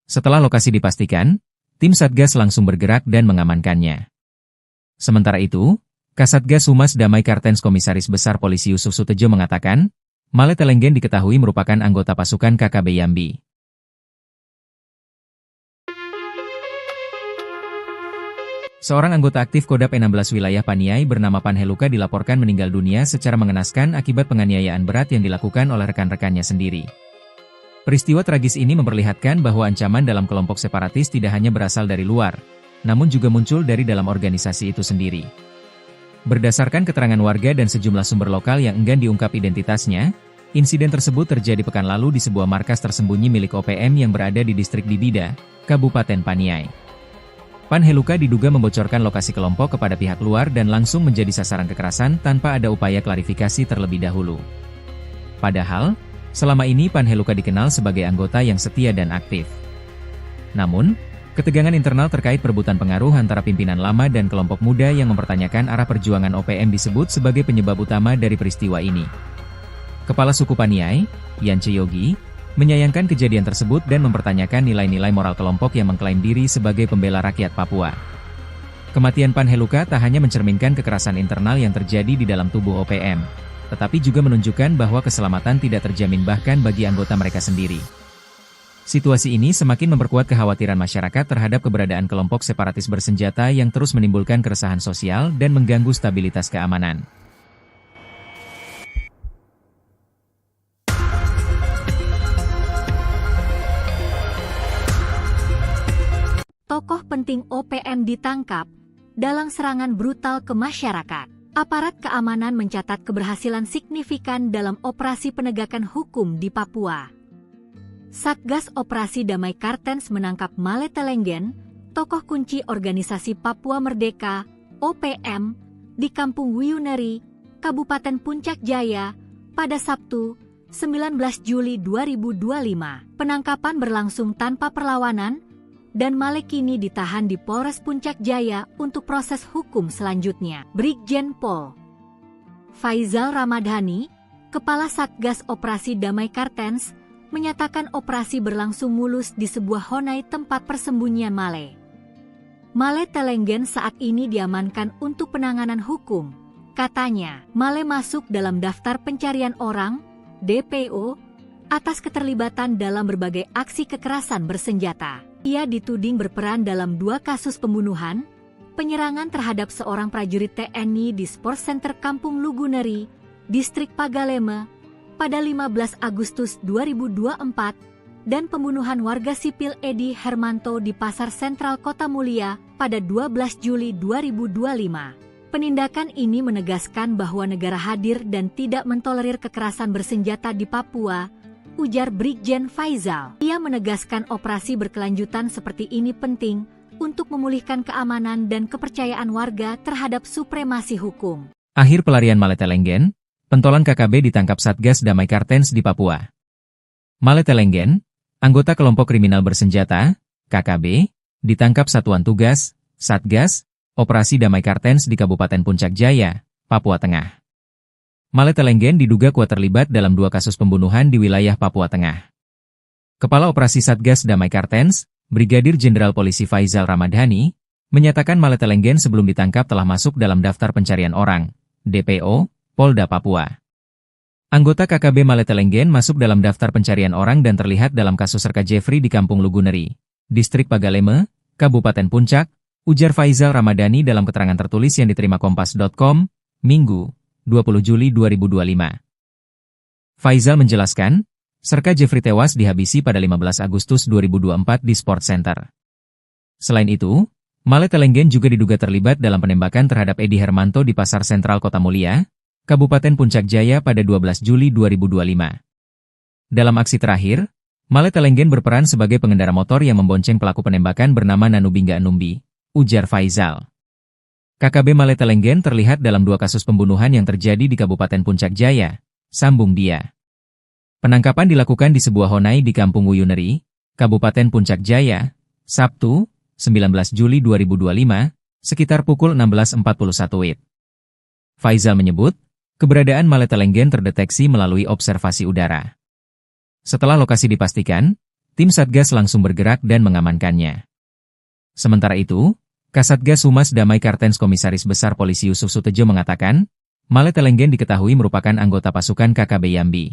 Setelah lokasi dipastikan, tim Satgas langsung bergerak dan mengamankannya. Sementara itu, Kasatgas Humas Damai Kartens Komisaris Besar Polisi Yusuf Sutejo mengatakan, Maletelenggen diketahui merupakan anggota pasukan KKB Yambi. Seorang anggota aktif Kodap 16 wilayah Paniai bernama Panheluka dilaporkan meninggal dunia secara mengenaskan akibat penganiayaan berat yang dilakukan oleh rekan-rekannya sendiri. Peristiwa tragis ini memperlihatkan bahwa ancaman dalam kelompok separatis tidak hanya berasal dari luar, namun juga muncul dari dalam organisasi itu sendiri. Berdasarkan keterangan warga dan sejumlah sumber lokal yang enggan diungkap identitasnya, insiden tersebut terjadi pekan lalu di sebuah markas tersembunyi milik OPM yang berada di distrik Dibida, Kabupaten Paniai. Panheluka diduga membocorkan lokasi kelompok kepada pihak luar dan langsung menjadi sasaran kekerasan tanpa ada upaya klarifikasi terlebih dahulu. Padahal, selama ini Panheluka dikenal sebagai anggota yang setia dan aktif. Namun, ketegangan internal terkait perebutan pengaruh antara pimpinan lama dan kelompok muda yang mempertanyakan arah perjuangan OPM disebut sebagai penyebab utama dari peristiwa ini. Kepala suku Paniai, Yance Yogi, menyayangkan kejadian tersebut dan mempertanyakan nilai-nilai moral kelompok yang mengklaim diri sebagai pembela rakyat Papua. Kematian Panheluka tak hanya mencerminkan kekerasan internal yang terjadi di dalam tubuh OPM, tetapi juga menunjukkan bahwa keselamatan tidak terjamin bahkan bagi anggota mereka sendiri. Situasi ini semakin memperkuat kekhawatiran masyarakat terhadap keberadaan kelompok separatis bersenjata yang terus menimbulkan keresahan sosial dan mengganggu stabilitas keamanan. Tokoh penting OPM ditangkap dalam serangan brutal ke masyarakat. Aparat keamanan mencatat keberhasilan signifikan dalam operasi penegakan hukum di Papua. Satgas Operasi Damai Kartens menangkap Maletelenggen, tokoh kunci organisasi Papua Merdeka, OPM, di Kampung Wuyuneri, Kabupaten Puncak Jaya, pada Sabtu, 19 Juli 2025. Penangkapan berlangsung tanpa perlawanan, dan Male kini ditahan di Polres Puncak Jaya untuk proses hukum selanjutnya. Brigjen Pol Faizal Ramadhani, Kepala Satgas Operasi Damai Kartens, menyatakan operasi berlangsung mulus di sebuah honai tempat persembunyian Male. Maletelenggen saat ini diamankan untuk penanganan hukum. Katanya, Male masuk dalam daftar pencarian orang, DPO, atas keterlibatan dalam berbagai aksi kekerasan bersenjata. Ia dituding berperan dalam 2 kasus pembunuhan, penyerangan terhadap seorang prajurit TNI di Sport Center Kampung Luguneri, Distrik Pagaleme, pada 15 Agustus 2024, dan pembunuhan warga sipil Edi Hermanto di Pasar Sentral Kota Mulia pada 12 Juli 2025. Penindakan ini menegaskan bahwa negara hadir dan tidak mentolerir kekerasan bersenjata di Papua, ujar Brigjen Faizal. Ia menegaskan operasi berkelanjutan seperti ini penting untuk memulihkan keamanan dan kepercayaan warga terhadap supremasi hukum. Akhir pelarian Maletelenggen, pentolan KKB ditangkap Satgas Damai Kartens di Papua. Maletelenggen, anggota kelompok kriminal bersenjata, KKB, ditangkap Satuan Tugas, Satgas, Operasi Damai Kartens di Kabupaten Puncak Jaya, Papua Tengah. Maletelenggen diduga kuat terlibat dalam 2 kasus pembunuhan di wilayah Papua Tengah. Kepala Operasi Satgas Damai Kartens, Brigadir Jenderal Polisi Faizal Ramadhani, menyatakan Maletelenggen sebelum ditangkap telah masuk dalam daftar pencarian orang, DPO, Polda Papua. Anggota KKB Maletelenggen masuk dalam daftar pencarian orang dan terlihat dalam kasus Serka Jeffrey di Kampung Luguneri, Distrik Pagaleme, Kabupaten Puncak, ujar Faizal Ramadhani dalam keterangan tertulis yang diterima Kompas.com, Minggu, 20 Juli 2025. Faizal menjelaskan, Serka Jeffrey tewas dihabisi pada 15 Agustus 2024 di Sport Center. Selain itu, Maletelenggen juga diduga terlibat dalam penembakan terhadap Edi Hermanto di Pasar Sentral Kota Mulia, Kabupaten Puncak Jaya pada 12 Juli 2025. Dalam aksi terakhir, Maletelenggen berperan sebagai pengendara motor yang membonceng pelaku penembakan bernama Nanubingga Numbi, ujar Faizal. KKB Maletelenggen terlihat dalam 2 kasus pembunuhan yang terjadi di Kabupaten Puncak Jaya, sambung dia. Penangkapan dilakukan di sebuah honai di Kampung Wuyuneri, Kabupaten Puncak Jaya, Sabtu, 19 Juli 2025, sekitar pukul 16.41 WIB. Faizal menyebut, keberadaan Maletelenggen terdeteksi melalui observasi udara. Setelah lokasi dipastikan, tim Satgas langsung bergerak dan mengamankannya. Sementara itu, Kasatgas Humas Damai Kartens Komisaris Besar Polisi Yusuf Sutejo mengatakan, Maletelenggen diketahui merupakan anggota pasukan KKB Yambi.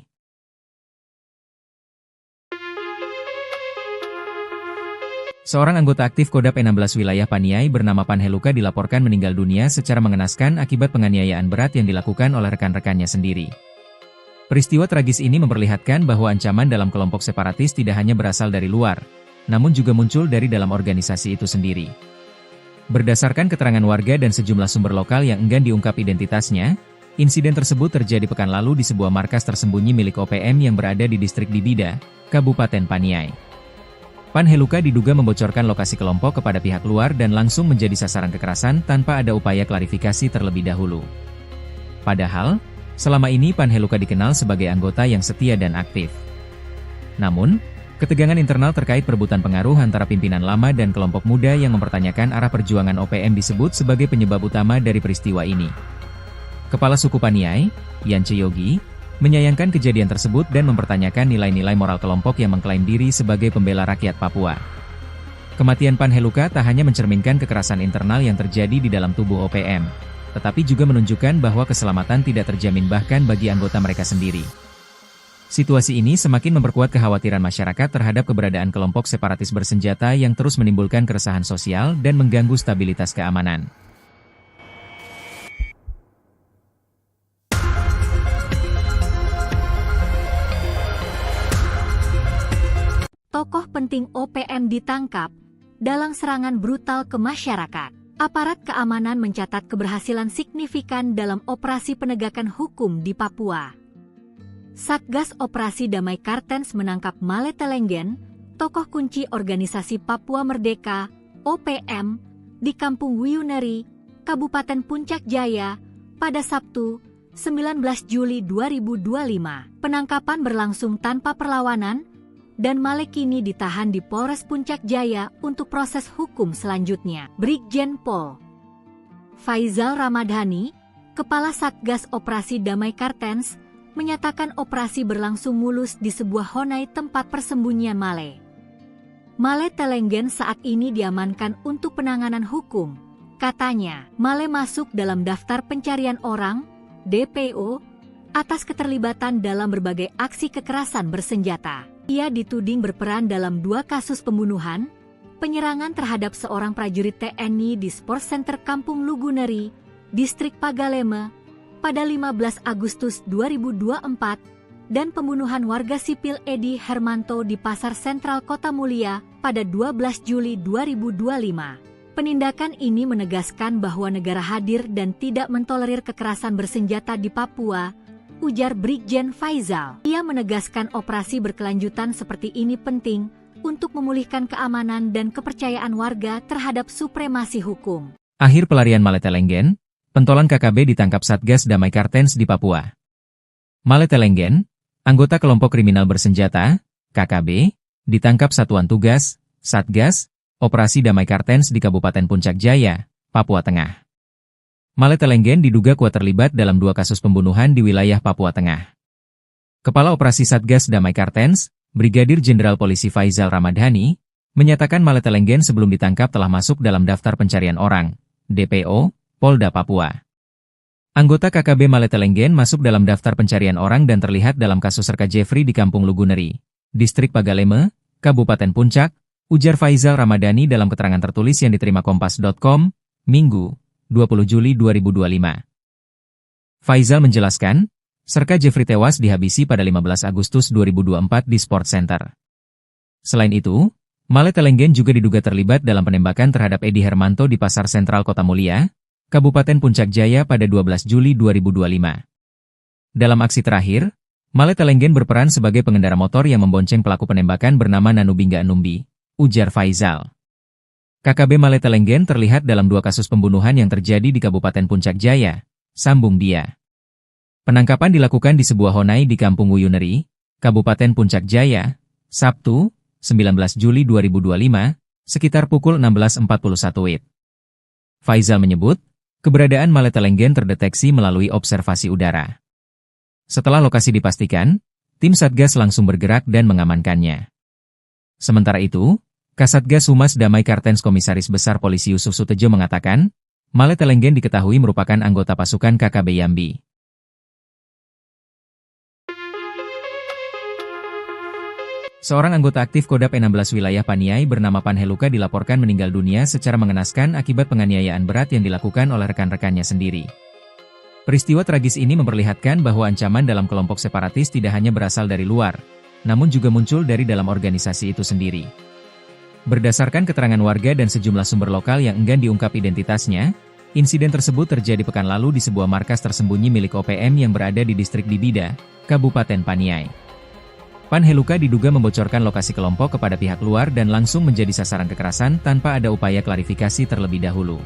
Seorang anggota aktif Kodap E16 wilayah Paniai bernama Panheluka dilaporkan meninggal dunia secara mengenaskan akibat penganiayaan berat yang dilakukan oleh rekan-rekannya sendiri. Peristiwa tragis ini memperlihatkan bahwa ancaman dalam kelompok separatis tidak hanya berasal dari luar, namun juga muncul dari dalam organisasi itu sendiri. Berdasarkan keterangan warga dan sejumlah sumber lokal yang enggan diungkap identitasnya, insiden tersebut terjadi pekan lalu di sebuah markas tersembunyi milik OPM yang berada di distrik Dibida, Kabupaten Paniai. Panheluka diduga membocorkan lokasi kelompok kepada pihak luar dan langsung menjadi sasaran kekerasan tanpa ada upaya klarifikasi terlebih dahulu. Padahal, selama ini Panheluka dikenal sebagai anggota yang setia dan aktif. Namun, ketegangan internal terkait perebutan pengaruh antara pimpinan lama dan kelompok muda yang mempertanyakan arah perjuangan OPM disebut sebagai penyebab utama dari peristiwa ini. Kepala suku Paniai, Yance Yogi, menyayangkan kejadian tersebut dan mempertanyakan nilai-nilai moral kelompok yang mengklaim diri sebagai pembela rakyat Papua. Kematian Panheluka tak hanya mencerminkan kekerasan internal yang terjadi di dalam tubuh OPM, tetapi juga menunjukkan bahwa keselamatan tidak terjamin bahkan bagi anggota mereka sendiri. Situasi ini semakin memperkuat kekhawatiran masyarakat terhadap keberadaan kelompok separatis bersenjata yang terus menimbulkan keresahan sosial dan mengganggu stabilitas keamanan. Tokoh penting OPM ditangkap dalam serangan brutal ke masyarakat. Aparat keamanan mencatat keberhasilan signifikan dalam operasi penegakan hukum di Papua. Satgas Operasi Damai Kartens menangkap Maletelenggen, tokoh kunci organisasi Papua Merdeka, OPM, di Kampung Wuyuneri, Kabupaten Puncak Jaya, pada Sabtu, 19 Juli 2025. Penangkapan berlangsung tanpa perlawanan, dan Male kini ditahan di Polres Puncak Jaya untuk proses hukum selanjutnya. Brigjen Pol Faizal Ramadhani, Kepala Satgas Operasi Damai Kartens, menyatakan operasi berlangsung mulus di sebuah honai tempat persembunyian Male. Maletelenggen saat ini diamankan untuk penanganan hukum. Katanya, Male masuk dalam daftar pencarian orang, DPO, atas keterlibatan dalam berbagai aksi kekerasan bersenjata. Ia dituding berperan dalam 2 kasus pembunuhan, penyerangan terhadap seorang prajurit TNI di Sport Center Kampung Luguneri, Distrik Pagaleme, pada 15 Agustus 2024, dan pembunuhan warga sipil Edi Hermanto di Pasar Sentral Kota Mulia pada 12 Juli 2025. Penindakan ini menegaskan bahwa negara hadir dan tidak mentolerir kekerasan bersenjata di Papua, ujar Brigjen Faizal. Ia menegaskan operasi berkelanjutan seperti ini penting untuk memulihkan keamanan dan kepercayaan warga terhadap supremasi hukum. Akhir pelarian Maletelenggen, pentolan KKB ditangkap Satgas Damai Kartens di Papua. Maletelenggen, anggota kelompok kriminal bersenjata, KKB, ditangkap Satuan Tugas, Satgas, Operasi Damai Kartens di Kabupaten Puncak Jaya, Papua Tengah. Maletelenggen diduga kuat terlibat dalam 2 kasus pembunuhan di wilayah Papua Tengah. Kepala Operasi Satgas Damai Kartens, Brigadir Jenderal Polisi Faizal Ramadhani, menyatakan Maletelenggen sebelum ditangkap telah masuk dalam daftar pencarian orang, DPO, Polda Papua. Anggota KKB Maletelenggen masuk dalam daftar pencarian orang dan terlihat dalam kasus Serka Jeffrey di Kampung Luguneri, Distrik Pagaleme, Kabupaten Puncak, ujar Faizal Ramadhani dalam keterangan tertulis yang diterima Kompas.com, Minggu, 20 Juli 2025. Faizal menjelaskan, Serka Jeffrey tewas dihabisi pada 15 Agustus 2024 di Sport Center. Selain itu, Maletelenggen juga diduga terlibat dalam penembakan terhadap Edi Hermanto di Pasar Sentral Kota Mulia, Kabupaten Puncak Jaya pada 12 Juli 2025. Dalam aksi terakhir, Maletelenggen berperan sebagai pengendara motor yang membonceng pelaku penembakan bernama Nanubingga Numbi, ujar Faizal. KKB Maletelenggen terlihat dalam 2 kasus pembunuhan yang terjadi di Kabupaten Puncak Jaya, sambung dia. Penangkapan dilakukan di sebuah honai di Kampung Wuyuneri, Kabupaten Puncak Jaya, Sabtu, 19 Juli 2025, sekitar pukul 16.41 WIB. Faizal menyebut, keberadaan Maletelenggen terdeteksi melalui observasi udara. Setelah lokasi dipastikan, tim Satgas langsung bergerak dan mengamankannya. Sementara itu, Kasatgas Humas Damai Kartens Komisaris Besar Polisi Yusuf Sutejo mengatakan, Maletelenggen diketahui merupakan anggota pasukan KKB Yambi. Seorang anggota aktif Kodap 16 wilayah Paniai bernama Panheluka dilaporkan meninggal dunia secara mengenaskan akibat penganiayaan berat yang dilakukan oleh rekan-rekannya sendiri. Peristiwa tragis ini memperlihatkan bahwa ancaman dalam kelompok separatis tidak hanya berasal dari luar, namun juga muncul dari dalam organisasi itu sendiri. Berdasarkan keterangan warga dan sejumlah sumber lokal yang enggan diungkap identitasnya, insiden tersebut terjadi pekan lalu di sebuah markas tersembunyi milik OPM yang berada di distrik Dibida, Kabupaten Paniai. Panheluka diduga membocorkan lokasi kelompok kepada pihak luar dan langsung menjadi sasaran kekerasan tanpa ada upaya klarifikasi terlebih dahulu.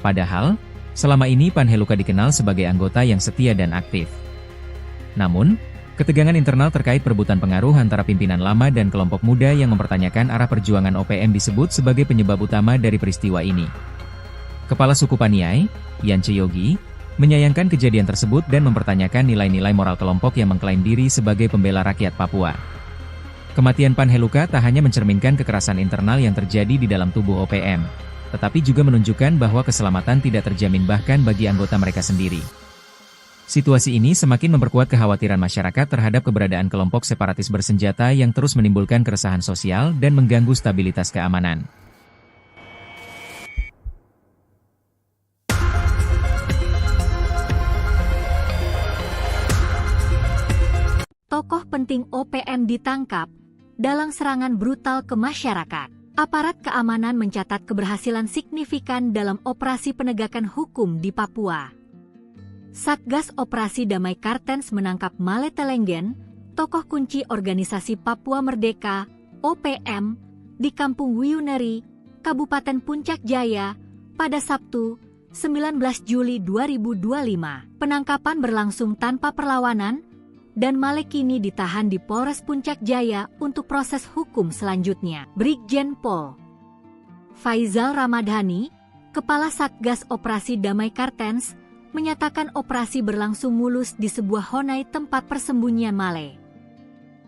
Padahal, selama ini Panheluka dikenal sebagai anggota yang setia dan aktif. Namun, ketegangan internal terkait perebutan pengaruh antara pimpinan lama dan kelompok muda yang mempertanyakan arah perjuangan OPM disebut sebagai penyebab utama dari peristiwa ini. Kepala suku Paniai, Yance Yogi, menyayangkan kejadian tersebut dan mempertanyakan nilai-nilai moral kelompok yang mengklaim diri sebagai pembela rakyat Papua. Kematian Panheluka tak hanya mencerminkan kekerasan internal yang terjadi di dalam tubuh OPM, tetapi juga menunjukkan bahwa keselamatan tidak terjamin bahkan bagi anggota mereka sendiri. Situasi ini semakin memperkuat kekhawatiran masyarakat terhadap keberadaan kelompok separatis bersenjata yang terus menimbulkan keresahan sosial dan mengganggu stabilitas keamanan. Tokoh penting OPM ditangkap dalam serangan brutal ke masyarakat. Aparat keamanan mencatat keberhasilan signifikan dalam operasi penegakan hukum di Papua. Satgas Operasi Damai Kartens menangkap Maletelenggen, tokoh kunci organisasi Papua Merdeka, OPM, di Kampung Wuyuneri, Kabupaten Puncak Jaya, pada Sabtu, 19 Juli 2025. Penangkapan berlangsung tanpa perlawanan, dan Male kini ditahan di Polres Puncak Jaya untuk proses hukum selanjutnya. Brigjen Pol Faizal Ramadhani, Kepala Satgas Operasi Damai Kartens, menyatakan operasi berlangsung mulus di sebuah honai tempat persembunyian Male.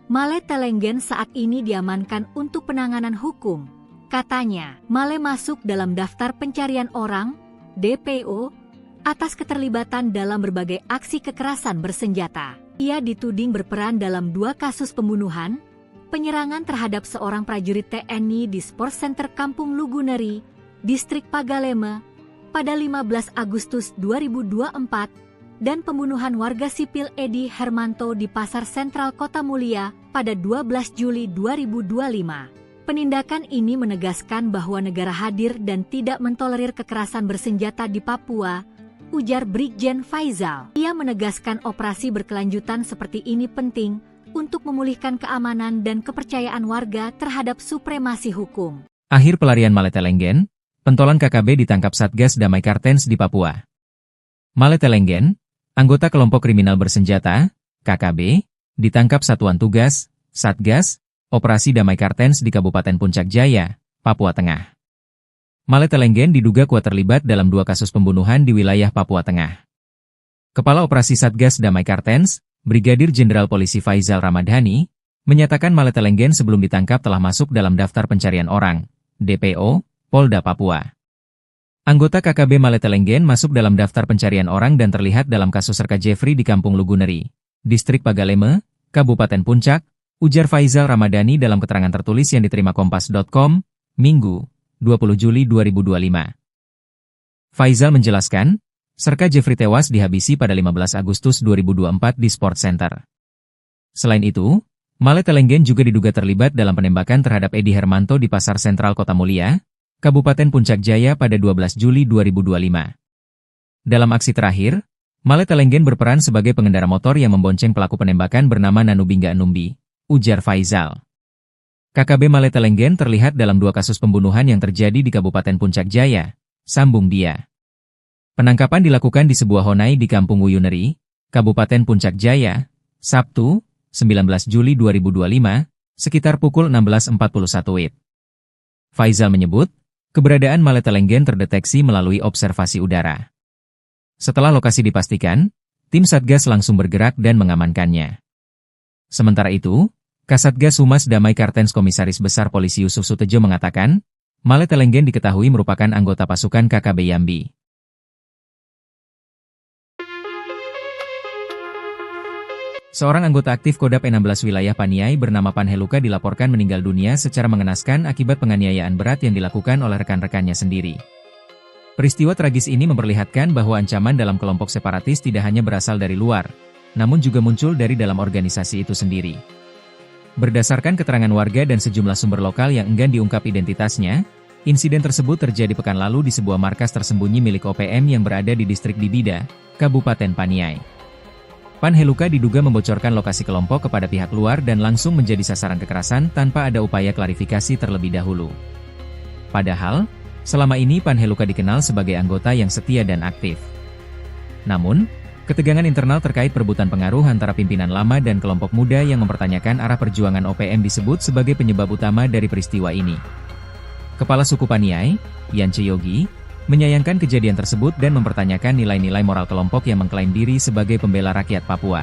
Maletelenggen saat ini diamankan untuk penanganan hukum. Katanya, Male masuk dalam daftar pencarian orang, DPO, atas keterlibatan dalam berbagai aksi kekerasan bersenjata. Ia dituding berperan dalam 2 kasus pembunuhan, penyerangan terhadap seorang prajurit TNI di Sport Center Kampung Luguneri, Distrik Pagaleme, pada 15 Agustus 2024, dan pembunuhan warga sipil Edi Hermanto di Pasar Sentral Kota Mulia pada 12 Juli 2025. Penindakan ini menegaskan bahwa negara hadir dan tidak mentolerir kekerasan bersenjata di Papua, ujar Brigjen Faizal. Ia menegaskan operasi berkelanjutan seperti ini penting untuk memulihkan keamanan dan kepercayaan warga terhadap supremasi hukum. Akhir pelarian Maletelenggen, pentolan KKB ditangkap Satgas Damai Kartens di Papua. Maletelenggen, anggota kelompok kriminal bersenjata, KKB, ditangkap Satuan Tugas, Satgas, Operasi Damai Kartens di Kabupaten Puncak Jaya, Papua Tengah. Maletelenggen diduga kuat terlibat dalam 2 kasus pembunuhan di wilayah Papua Tengah. Kepala Operasi Satgas Damai Kartens, Brigadir Jenderal Polisi Faizal Ramadhani, menyatakan Maletelenggen sebelum ditangkap telah masuk dalam daftar pencarian orang, DPO, Polda Papua. Anggota KKB Maletelenggen masuk dalam daftar pencarian orang dan terlihat dalam kasus Serka Jeffrey di Kampung Luguneri, Distrik Pagaleme, Kabupaten Puncak, ujar Faizal Ramadhani dalam keterangan tertulis yang diterima Kompas.com, Minggu, 20 Juli 2025. Faizal menjelaskan, Serka Jeffrey tewas dihabisi pada 15 Agustus 2024 di Sport Center. Selain itu, Maletelenggen juga diduga terlibat dalam penembakan terhadap Edi Hermanto di Pasar Sentral Kota Mulia, Kabupaten Puncak Jaya pada 12 Juli 2025. Dalam aksi terakhir, Maletelenggen berperan sebagai pengendara motor yang membonceng pelaku penembakan bernama Nanubingga Numbi, ujar Faizal. KKB Maletelenggen terlihat dalam 2 kasus pembunuhan yang terjadi di Kabupaten Puncak Jaya, sambung dia. Penangkapan dilakukan di sebuah honai di Kampung Wuyuneri, Kabupaten Puncak Jaya, Sabtu, 19 Juli 2025, sekitar pukul 16.41 WIB. Faizal menyebut, keberadaan Maletelenggen terdeteksi melalui observasi udara. Setelah lokasi dipastikan, tim Satgas langsung bergerak dan mengamankannya. Sementara itu, Kasatgas Humas Damai Kartens Komisaris Besar Polisi Yusuf Sutejo mengatakan, Maletelenggen diketahui merupakan anggota pasukan KKB Yambi. Seorang anggota aktif Kodap 16 wilayah Paniai bernama Panheluka dilaporkan meninggal dunia secara mengenaskan akibat penganiayaan berat yang dilakukan oleh rekan-rekannya sendiri. Peristiwa tragis ini memperlihatkan bahwa ancaman dalam kelompok separatis tidak hanya berasal dari luar, namun juga muncul dari dalam organisasi itu sendiri. Berdasarkan keterangan warga dan sejumlah sumber lokal yang enggan diungkap identitasnya, insiden tersebut terjadi pekan lalu di sebuah markas tersembunyi milik OPM yang berada di distrik Dibida, Kabupaten Paniai. Panheluka diduga membocorkan lokasi kelompok kepada pihak luar dan langsung menjadi sasaran kekerasan tanpa ada upaya klarifikasi terlebih dahulu. Padahal, selama ini Panheluka dikenal sebagai anggota yang setia dan aktif. Namun, ketegangan internal terkait perebutan pengaruh antara pimpinan lama dan kelompok muda yang mempertanyakan arah perjuangan OPM disebut sebagai penyebab utama dari peristiwa ini. Kepala suku Paniai, Yance Yogi, menyayangkan kejadian tersebut dan mempertanyakan nilai-nilai moral kelompok yang mengklaim diri sebagai pembela rakyat Papua.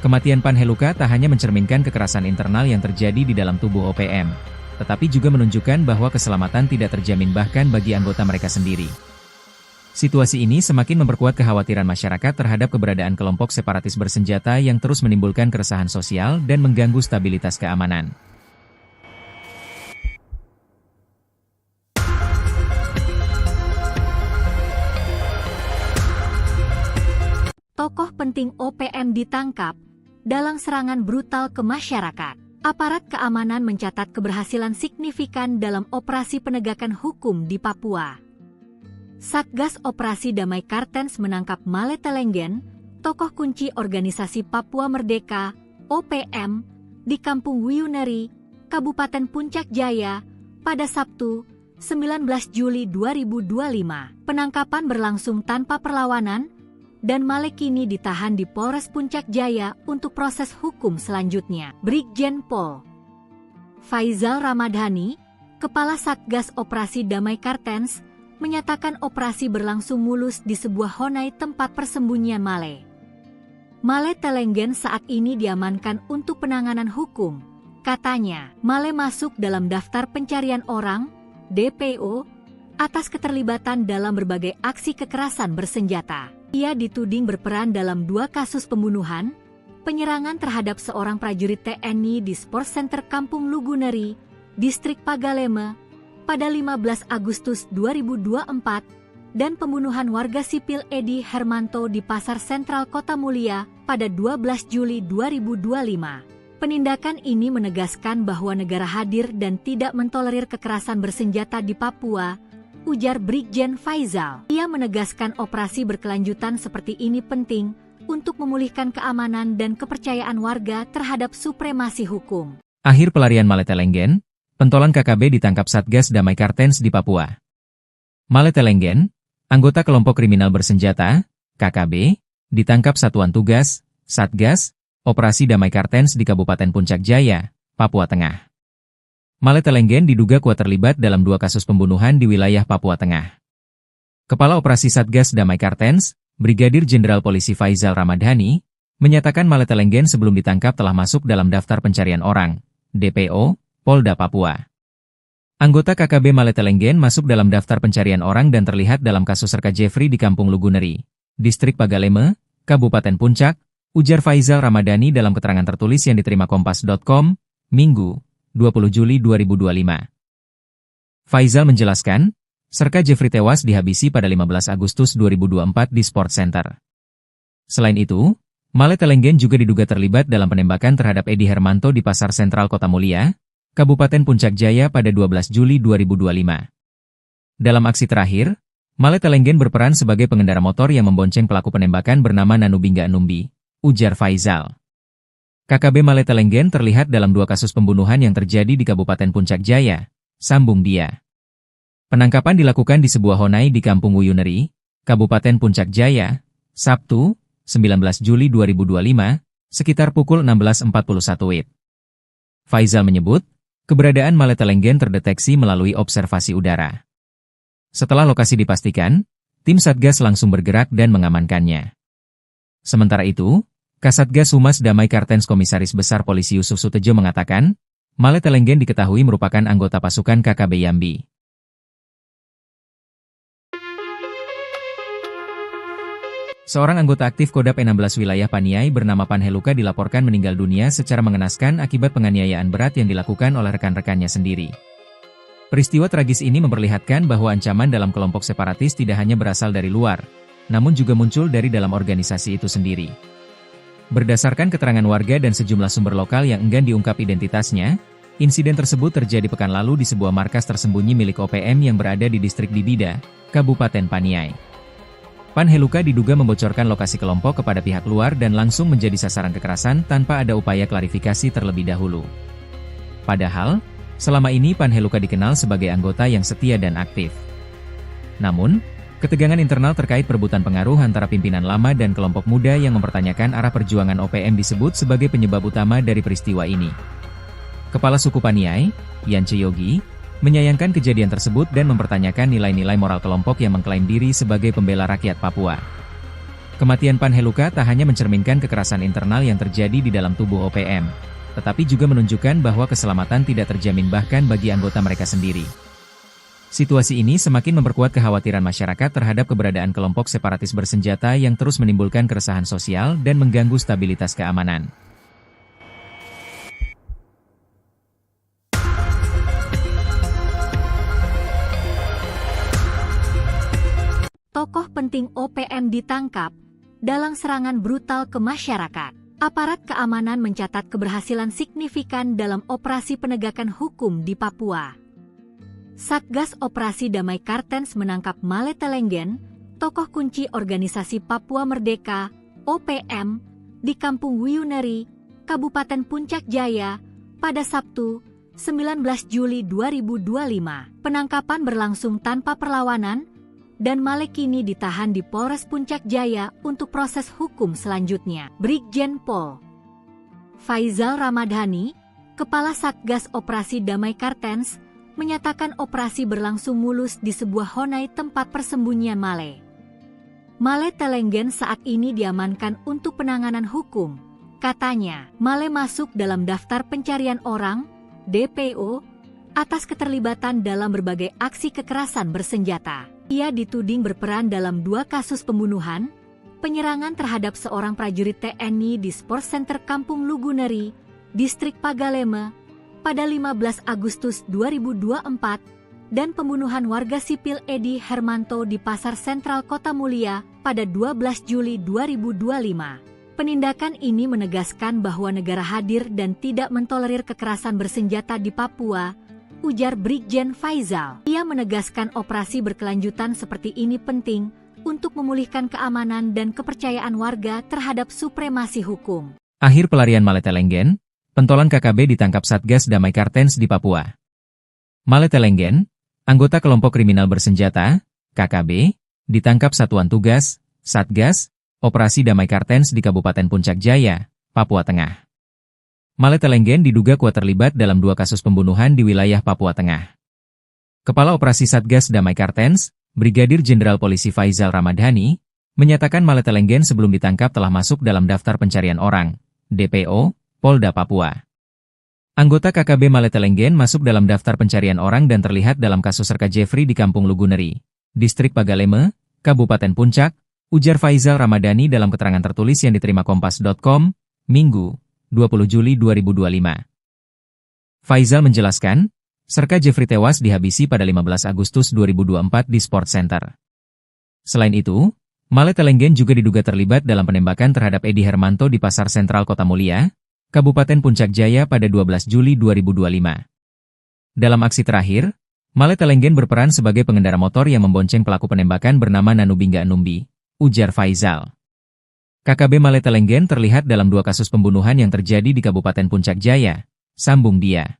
Kematian Panheluka tak hanya mencerminkan kekerasan internal yang terjadi di dalam tubuh OPM, tetapi juga menunjukkan bahwa keselamatan tidak terjamin bahkan bagi anggota mereka sendiri. Situasi ini semakin memperkuat kekhawatiran masyarakat terhadap keberadaan kelompok separatis bersenjata yang terus menimbulkan keresahan sosial dan mengganggu stabilitas keamanan. Tokoh penting OPM ditangkap dalam serangan brutal ke masyarakat. Aparat keamanan mencatat keberhasilan signifikan dalam operasi penegakan hukum di Papua. Satgas Operasi Damai Kartens menangkap Maletelenggen, tokoh kunci organisasi Papua Merdeka, OPM, di Kampung Wuyuneri, Kabupaten Puncak Jaya, pada Sabtu, 19 Juli 2025. Penangkapan berlangsung tanpa perlawanan, dan Male kini ditahan di Polres Puncak Jaya untuk proses hukum selanjutnya. Brigjen Pol Faizal Ramadhani, Kepala Satgas Operasi Damai Kartens, menyatakan operasi berlangsung mulus di sebuah honai tempat persembunyian Male. Maletelenggen saat ini diamankan untuk penanganan hukum. Katanya, Male masuk dalam daftar pencarian orang, DPO, atas keterlibatan dalam berbagai aksi kekerasan bersenjata. Ia dituding berperan dalam 2 kasus pembunuhan, penyerangan terhadap seorang prajurit TNI di Sport Center Kampung Luguneri, Distrik Pagaleme, pada 15 Agustus 2024, dan pembunuhan warga sipil Edi Hermanto di Pasar Sentral Kota Mulia pada 12 Juli 2025. Penindakan ini menegaskan bahwa negara hadir dan tidak mentolerir kekerasan bersenjata di Papua, ujar Brigjen Faizal. Ia menegaskan operasi berkelanjutan seperti ini penting untuk memulihkan keamanan dan kepercayaan warga terhadap supremasi hukum. Akhir pelarian Maletelenggen, pentolan KKB ditangkap Satgas Damai Kartens di Papua. Maletelenggen, anggota kelompok kriminal bersenjata, KKB, ditangkap Satuan Tugas, Satgas, Operasi Damai Kartens di Kabupaten Puncak Jaya, Papua Tengah. Maletelenggen diduga kuat terlibat dalam 2 kasus pembunuhan di wilayah Papua Tengah. Kepala Operasi Satgas Damai Kartens, Brigadir Jenderal Polisi Faizal Ramadhani, menyatakan Maletelenggen sebelum ditangkap telah masuk dalam daftar pencarian orang, DPO, Polda Papua. Anggota KKB Maletelenggen masuk dalam daftar pencarian orang dan terlihat dalam kasus Serka Jeffrey di Kampung Luguneri, Distrik Pagaleme, Kabupaten Puncak, ujar Faizal Ramadhani dalam keterangan tertulis yang diterima Kompas.com, Minggu, 20 Juli 2025. Faizal menjelaskan, Serka Jeffrey tewas dihabisi pada 15 Agustus 2024 di Sport Center. Selain itu, Maletelenggen juga diduga terlibat dalam penembakan terhadap Edi Hermanto di Pasar Sentral Kota Mulia, Kabupaten Puncak Jaya pada 12 Juli 2025. Dalam aksi terakhir, Maletelenggen berperan sebagai pengendara motor yang membonceng pelaku penembakan bernama Nanubingga Numbi, ujar Faizal. KKB Maletelenggen terlihat dalam 2 kasus pembunuhan yang terjadi di Kabupaten Puncak Jaya, sambung dia. Penangkapan dilakukan di sebuah honai di Kampung Wuyuneri, Kabupaten Puncak Jaya, Sabtu, 19 Juli 2025, sekitar pukul 16.41 WIB. Faizal menyebut, keberadaan Maletelenggen terdeteksi melalui observasi udara. Setelah lokasi dipastikan, tim Satgas langsung bergerak dan mengamankannya. Sementara itu, Kasatgas Humas Damai Kartens Komisaris Besar Polisi Yusuf Sutejo mengatakan, Maletelenggen diketahui merupakan anggota pasukan KKB Yambi. Seorang anggota aktif Kodap E16 wilayah Paniai bernama Panheluka dilaporkan meninggal dunia secara mengenaskan akibat penganiayaan berat yang dilakukan oleh rekan-rekannya sendiri. Peristiwa tragis ini memperlihatkan bahwa ancaman dalam kelompok separatis tidak hanya berasal dari luar, namun juga muncul dari dalam organisasi itu sendiri. Berdasarkan keterangan warga dan sejumlah sumber lokal yang enggan diungkap identitasnya, insiden tersebut terjadi pekan lalu di sebuah markas tersembunyi milik OPM yang berada di distrik Dibida, Kabupaten Paniai. Panheluka diduga membocorkan lokasi kelompok kepada pihak luar dan langsung menjadi sasaran kekerasan tanpa ada upaya klarifikasi terlebih dahulu. Padahal, selama ini Panheluka dikenal sebagai anggota yang setia dan aktif. Namun, ketegangan internal terkait perebutan pengaruh antara pimpinan lama dan kelompok muda yang mempertanyakan arah perjuangan OPM disebut sebagai penyebab utama dari peristiwa ini. Kepala suku Paniai, Yance Yogi, menyayangkan kejadian tersebut dan mempertanyakan nilai-nilai moral kelompok yang mengklaim diri sebagai pembela rakyat Papua. Kematian Panheluka tak hanya mencerminkan kekerasan internal yang terjadi di dalam tubuh OPM, tetapi juga menunjukkan bahwa keselamatan tidak terjamin bahkan bagi anggota mereka sendiri. Situasi ini semakin memperkuat kekhawatiran masyarakat terhadap keberadaan kelompok separatis bersenjata yang terus menimbulkan keresahan sosial dan mengganggu stabilitas keamanan. Tokoh penting OPM ditangkap dalam serangan brutal ke masyarakat. Aparat keamanan mencatat keberhasilan signifikan dalam operasi penegakan hukum di Papua. Satgas Operasi Damai Kartens menangkap Maletelenggen, tokoh kunci organisasi Papua Merdeka, OPM, di Kampung Wuyuneri, Kabupaten Puncak Jaya, pada Sabtu, 19 Juli 2025. Penangkapan berlangsung tanpa perlawanan, dan Male kini ditahan di Polres Puncak Jaya untuk proses hukum selanjutnya. Brigjen Pol Faizal Ramadhani, Kepala Satgas Operasi Damai Kartens, menyatakan operasi berlangsung mulus di sebuah honai tempat persembunyian Male. Maletelenggen saat ini diamankan untuk penanganan hukum. Katanya, Male masuk dalam daftar pencarian orang, DPO, atas keterlibatan dalam berbagai aksi kekerasan bersenjata. Ia dituding berperan dalam 2 kasus pembunuhan, penyerangan terhadap seorang prajurit TNI di Sport Center Kampung Luguneri, Distrik Pagaleme, pada 15 Agustus 2024, dan pembunuhan warga sipil Edi Hermanto di Pasar Sentral Kota Mulia pada 12 Juli 2025. Penindakan ini menegaskan bahwa negara hadir dan tidak mentolerir kekerasan bersenjata di Papua, ujar Brigjen Faizal. Ia menegaskan operasi berkelanjutan seperti ini penting untuk memulihkan keamanan dan kepercayaan warga terhadap supremasi hukum. Akhir pelarian Maletelenggen, pentolan KKB ditangkap Satgas Damai Kartens di Papua. Maletelenggen, anggota kelompok kriminal bersenjata, KKB, ditangkap Satuan Tugas, Satgas, Operasi Damai Kartens di Kabupaten Puncak Jaya, Papua Tengah. Maletelenggen diduga kuat terlibat dalam 2 kasus pembunuhan di wilayah Papua Tengah. Kepala Operasi Satgas Damai Kartens, Brigadir Jenderal Polisi Faizal Ramadhani, menyatakan Maletelenggen sebelum ditangkap telah masuk dalam daftar pencarian orang, DPO, Polda Papua. Anggota KKB Maletelenggen masuk dalam daftar pencarian orang dan terlihat dalam kasus Serka Jeffrey di Kampung Luguneri, Distrik Pagaleme, Kabupaten Puncak, ujar Faizal Ramadhani dalam keterangan tertulis yang diterima Kompas.com, Minggu, 20 Juli 2025. Faizal menjelaskan, Serka Jeffrey tewas dihabisi pada 15 Agustus 2024 di Sport Center. Selain itu, Maletelenggen juga diduga terlibat dalam penembakan terhadap Edi Hermanto di Pasar Sentral Kota Mulia, Kabupaten Puncak Jaya pada 12 Juli 2025. Dalam aksi terakhir, Maletelenggen berperan sebagai pengendara motor yang membonceng pelaku penembakan bernama Nanubingga Numbi, ujar Faizal. KKB Maletelenggen terlihat dalam 2 kasus pembunuhan yang terjadi di Kabupaten Puncak Jaya, sambung dia.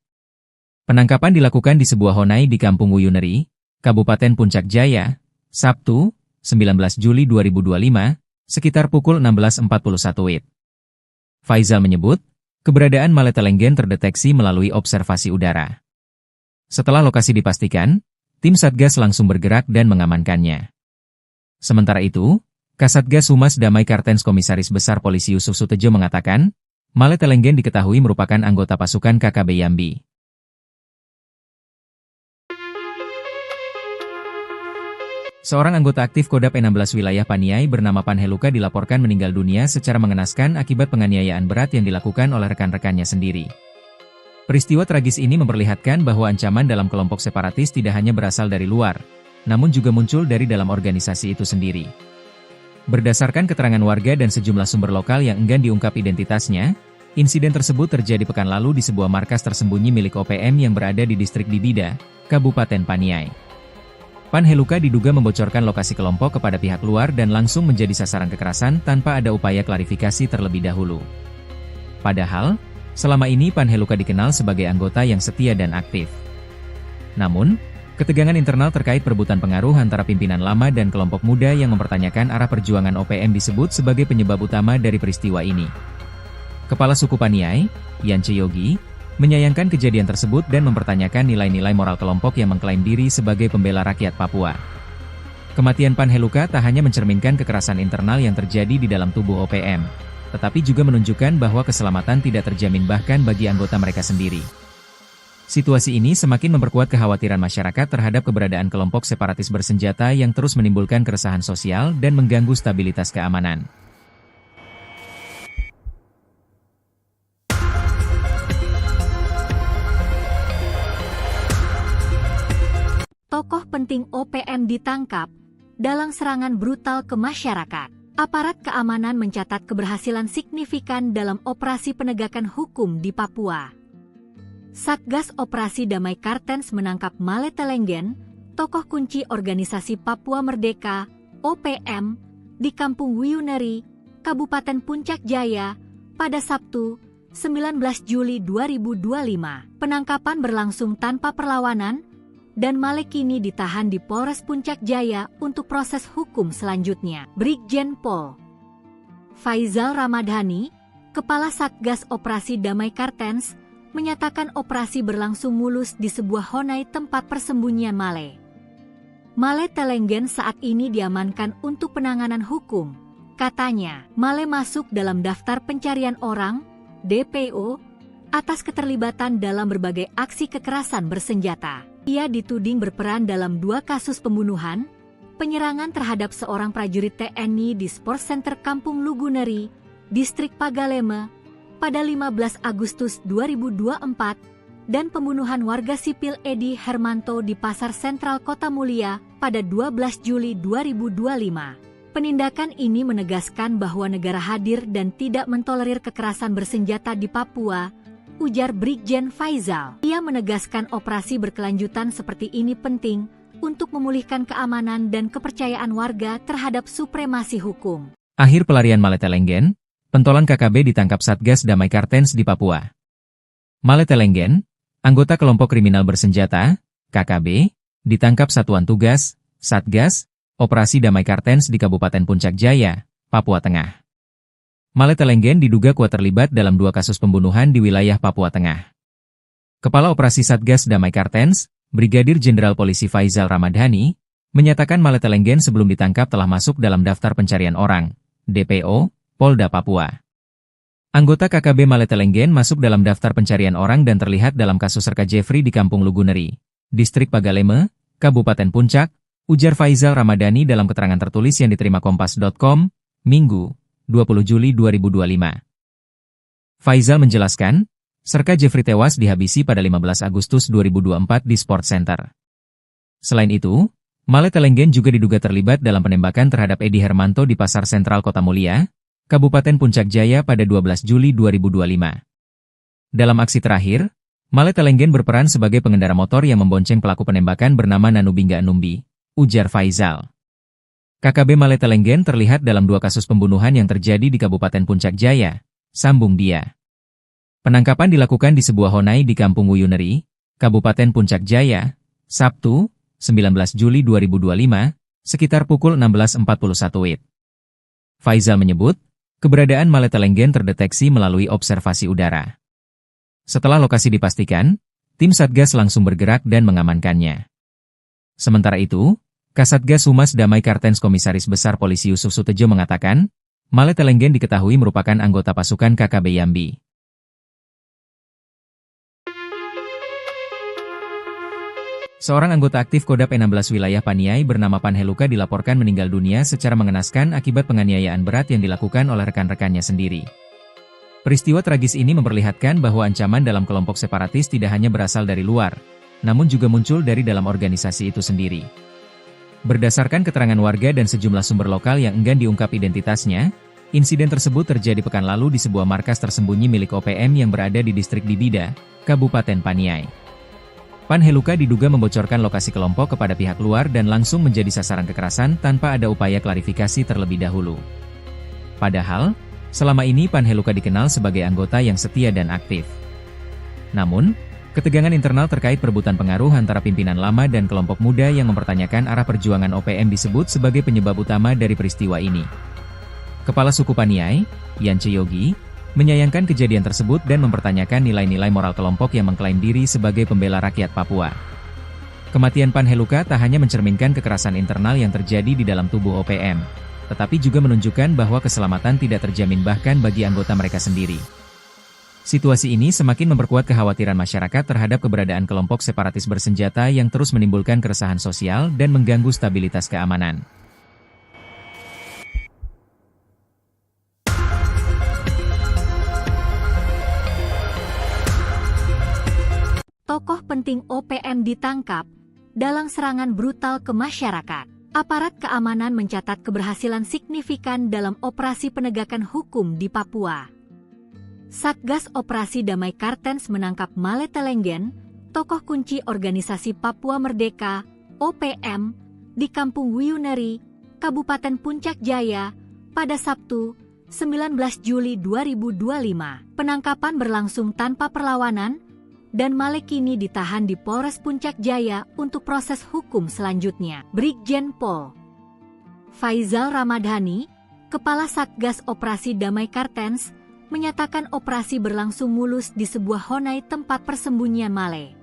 Penangkapan dilakukan di sebuah honai di Kampung Wuyuneri, Kabupaten Puncak Jaya, Sabtu, 19 Juli 2025, sekitar pukul 16.41 WIB. Faizal menyebut, keberadaan Maletelenggen terdeteksi melalui observasi udara. Setelah lokasi dipastikan, tim Satgas langsung bergerak dan mengamankannya. Sementara itu, Kasatgas Humas Damai Kartens Komisaris Besar Polisi Yusuf Sutejo mengatakan, Maletelenggen diketahui merupakan anggota pasukan KKB Yambi. Seorang anggota aktif Kodap 16 wilayah Paniai bernama Panheluka dilaporkan meninggal dunia secara mengenaskan akibat penganiayaan berat yang dilakukan oleh rekan-rekannya sendiri. Peristiwa tragis ini memperlihatkan bahwa ancaman dalam kelompok separatis tidak hanya berasal dari luar, namun juga muncul dari dalam organisasi itu sendiri. Berdasarkan keterangan warga dan sejumlah sumber lokal yang enggan diungkap identitasnya, insiden tersebut terjadi pekan lalu di sebuah markas tersembunyi milik OPM yang berada di distrik Bibida, Kabupaten Paniai. Panheluka diduga membocorkan lokasi kelompok kepada pihak luar dan langsung menjadi sasaran kekerasan tanpa ada upaya klarifikasi terlebih dahulu. Padahal, selama ini Panheluka dikenal sebagai anggota yang setia dan aktif. Namun, ketegangan internal terkait perebutan pengaruh antara pimpinan lama dan kelompok muda yang mempertanyakan arah perjuangan OPM disebut sebagai penyebab utama dari peristiwa ini. Kepala suku Paniai, Yance Yogi, menyayangkan kejadian tersebut dan mempertanyakan nilai-nilai moral kelompok yang mengklaim diri sebagai pembela rakyat Papua. Kematian Panheluka tak hanya mencerminkan kekerasan internal yang terjadi di dalam tubuh OPM, tetapi juga menunjukkan bahwa keselamatan tidak terjamin bahkan bagi anggota mereka sendiri. Situasi ini semakin memperkuat kekhawatiran masyarakat terhadap keberadaan kelompok separatis bersenjata yang terus menimbulkan keresahan sosial dan mengganggu stabilitas keamanan. Tokoh penting OPM ditangkap dalam serangan brutal ke masyarakat. Aparat keamanan mencatat keberhasilan signifikan dalam operasi penegakan hukum di Papua. Satgas Operasi Damai Kartens menangkap Maletelenggen, tokoh kunci organisasi Papua Merdeka, OPM, di Kampung Wuyuneri, Kabupaten Puncak Jaya, pada Sabtu, 19 Juli 2025. Penangkapan berlangsung tanpa perlawanan, dan Male kini ditahan di Polres Puncak Jaya untuk proses hukum selanjutnya. Brigjen Pol Faizal Ramadhani, Kepala Satgas Operasi Damai Kartens, menyatakan operasi berlangsung mulus di sebuah honai tempat persembunyian Male. Maletelenggen saat ini diamankan untuk penanganan hukum. Katanya, Male masuk dalam daftar pencarian orang, DPO, atas keterlibatan dalam berbagai aksi kekerasan bersenjata. Ia dituding berperan dalam 2 kasus pembunuhan, penyerangan terhadap seorang prajurit TNI di Sport Center Kampung Luguneri, Distrik Pagaleme, pada 15 Agustus 2024, dan pembunuhan warga sipil Edi Hermanto di Pasar Sentral Kota Mulia pada 12 Juli 2025. Penindakan ini menegaskan bahwa negara hadir dan tidak mentolerir kekerasan bersenjata di Papua, ujar Brigjen Faizal. Ia menegaskan operasi berkelanjutan seperti ini penting untuk memulihkan keamanan dan kepercayaan warga terhadap supremasi hukum. Akhir pelarian Maletelenggen, pentolan KKB ditangkap Satgas Damai Kartens di Papua. Maletelenggen, anggota kelompok kriminal bersenjata, KKB, ditangkap Satuan Tugas, Satgas, Operasi Damai Kartens di Kabupaten Puncak Jaya, Papua Tengah. Maletelenggen diduga kuat terlibat dalam 2 kasus pembunuhan di wilayah Papua Tengah. Kepala Operasi Satgas Damai Kartens, Brigadir Jenderal Polisi Faizal Ramadhani, menyatakan Maletelenggen sebelum ditangkap telah masuk dalam daftar pencarian orang, DPO, Polda Papua. Anggota KKB Maletelenggen masuk dalam daftar pencarian orang dan terlihat dalam kasus Serka Jeffrey di Kampung Luguneri, Distrik Pagaleme, Kabupaten Puncak, ujar Faizal Ramadhani dalam keterangan tertulis yang diterima Kompas.com, Minggu, 20 Juli 2025. Faizal menjelaskan, Serka Jeffrey tewas dihabisi pada 15 Agustus 2024 di Sport Center. Selain itu, Maletelenggen juga diduga terlibat dalam penembakan terhadap Edi Hermanto di Pasar Sentral Kota Mulia, Kabupaten Puncak Jaya pada 12 Juli 2025. Dalam aksi terakhir, Maletelenggen berperan sebagai pengendara motor yang membonceng pelaku penembakan bernama Nanubingga Numbi, ujar Faizal. KKB Maletelenggen terlihat dalam 2 kasus pembunuhan yang terjadi di Kabupaten Puncak Jaya, sambung dia. Penangkapan dilakukan di sebuah honai di Kampung Wuyuneri, Kabupaten Puncak Jaya, Sabtu, 19 Juli 2025, sekitar pukul 16.41 WIB. Faizal menyebut, keberadaan Maletelenggen terdeteksi melalui observasi udara. Setelah lokasi dipastikan, tim Satgas langsung bergerak dan mengamankannya. Sementara itu, Kasatgas Humas Damai Kartens Komisaris Besar Polisi Yusuf Sutejo mengatakan, Maletelenggen diketahui merupakan anggota pasukan KKB Yambi. Seorang anggota aktif Kodap 16 wilayah Paniai bernama Panheluka dilaporkan meninggal dunia secara mengenaskan akibat penganiayaan berat yang dilakukan oleh rekan-rekannya sendiri. Peristiwa tragis ini memperlihatkan bahwa ancaman dalam kelompok separatis tidak hanya berasal dari luar, namun juga muncul dari dalam organisasi itu sendiri. Berdasarkan keterangan warga dan sejumlah sumber lokal yang enggan diungkap identitasnya, insiden tersebut terjadi pekan lalu di sebuah markas tersembunyi milik OPM yang berada di distrik Dibida, Kabupaten Paniai. Panheluka diduga membocorkan lokasi kelompok kepada pihak luar dan langsung menjadi sasaran kekerasan tanpa ada upaya klarifikasi terlebih dahulu. Padahal, selama ini Panheluka dikenal sebagai anggota yang setia dan aktif. Namun, ketegangan internal terkait perebutan pengaruh antara pimpinan lama dan kelompok muda yang mempertanyakan arah perjuangan OPM disebut sebagai penyebab utama dari peristiwa ini. Kepala suku Paniai, Yance Yogi, menyayangkan kejadian tersebut dan mempertanyakan nilai-nilai moral kelompok yang mengklaim diri sebagai pembela rakyat Papua. Kematian Panheluka tak hanya mencerminkan kekerasan internal yang terjadi di dalam tubuh OPM, tetapi juga menunjukkan bahwa keselamatan tidak terjamin bahkan bagi anggota mereka sendiri. Situasi ini semakin memperkuat kekhawatiran masyarakat terhadap keberadaan kelompok separatis bersenjata yang terus menimbulkan keresahan sosial dan mengganggu stabilitas keamanan. Tokoh penting OPM ditangkap dalam serangan brutal ke masyarakat. Aparat keamanan mencatat keberhasilan signifikan dalam operasi penegakan hukum di Papua. Satgas Operasi Damai Kartens menangkap Maletelenggen, tokoh kunci organisasi Papua Merdeka, OPM, di Kampung Wuyuneri, Kabupaten Puncak Jaya, pada Sabtu, 19 Juli 2025. Penangkapan berlangsung tanpa perlawanan, dan Male kini ditahan di Polres Puncak Jaya untuk proses hukum selanjutnya. Brigjen Pol Faizal Ramadhani, Kepala Satgas Operasi Damai Kartens, menyatakan operasi berlangsung mulus di sebuah honai tempat persembunyian Male.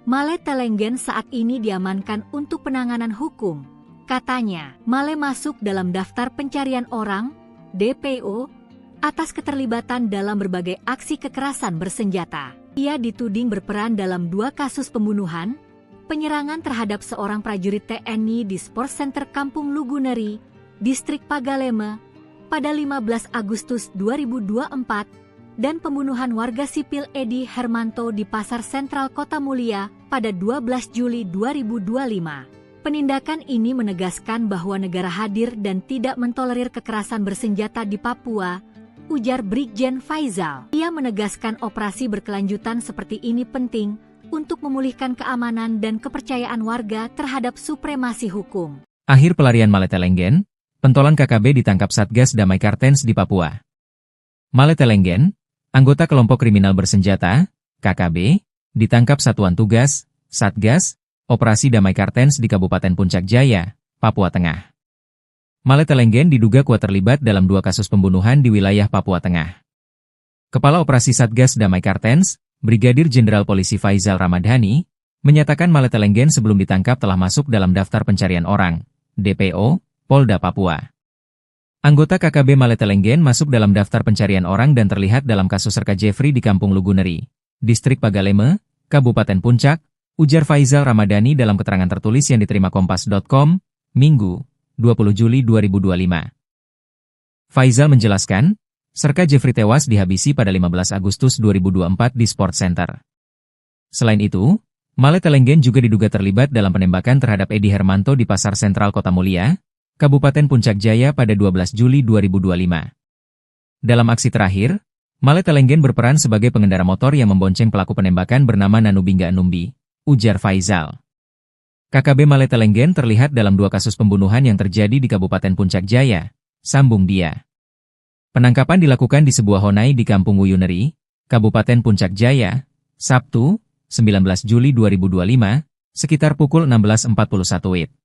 Maletelenggen saat ini diamankan untuk penanganan hukum. Katanya, Male masuk dalam daftar pencarian orang, DPO, atas keterlibatan dalam berbagai aksi kekerasan bersenjata. Ia dituding berperan dalam 2 kasus pembunuhan, penyerangan terhadap seorang prajurit TNI di Sport Center Kampung Luguneri, Distrik Pagaleme, pada 15 Agustus 2024, dan pembunuhan warga sipil Edi Hermanto di Pasar Sentral Kota Mulia pada 12 Juli 2025. Penindakan ini menegaskan bahwa negara hadir dan tidak mentolerir kekerasan bersenjata di Papua, ujar Brigjen Faizal. Ia menegaskan operasi berkelanjutan seperti ini penting untuk memulihkan keamanan dan kepercayaan warga terhadap supremasi hukum. Akhir pelarian Maletelenggen, pentolan KKB ditangkap Satgas Damai Kartens di Papua. Maletelenggen, anggota kelompok kriminal bersenjata, KKB, ditangkap Satuan Tugas, Satgas, Operasi Damai Kartens di Kabupaten Puncak Jaya, Papua Tengah. Maletelenggen diduga kuat terlibat dalam 2 kasus pembunuhan di wilayah Papua Tengah. Kepala Operasi Satgas Damai Kartens, Brigadir Jenderal Polisi Faizal Ramadhani, menyatakan Maletelenggen sebelum ditangkap telah masuk dalam daftar pencarian orang, DPO, Polda Papua. Anggota KKB Maletelenggen masuk dalam daftar pencarian orang dan terlihat dalam kasus Serka Jeffrey di Kampung Luguneri, Distrik Pagaleme, Kabupaten Puncak, ujar Faizal Ramadhani dalam keterangan tertulis yang diterima Kompas.com, Minggu, 20 Juli 2025. Faizal menjelaskan, Serka Jeffrey tewas dihabisi pada 15 Agustus 2024 di Sport Center. Selain itu, Maletelenggen juga diduga terlibat dalam penembakan terhadap Edi Hermanto di Pasar Sentral Kota Mulia, Kabupaten Puncak Jaya pada 12 Juli 2025. Dalam aksi terakhir, Maletelenggen berperan sebagai pengendara motor yang membonceng pelaku penembakan bernama Nanubingga Numbi, ujar Faizal. KKB Maletelenggen terlihat dalam 2 kasus pembunuhan yang terjadi di Kabupaten Puncak Jaya, sambung dia. Penangkapan dilakukan di sebuah honai di Kampung Wuyuneri, Kabupaten Puncak Jaya, Sabtu, 19 Juli 2025, sekitar pukul 16.41 WIB.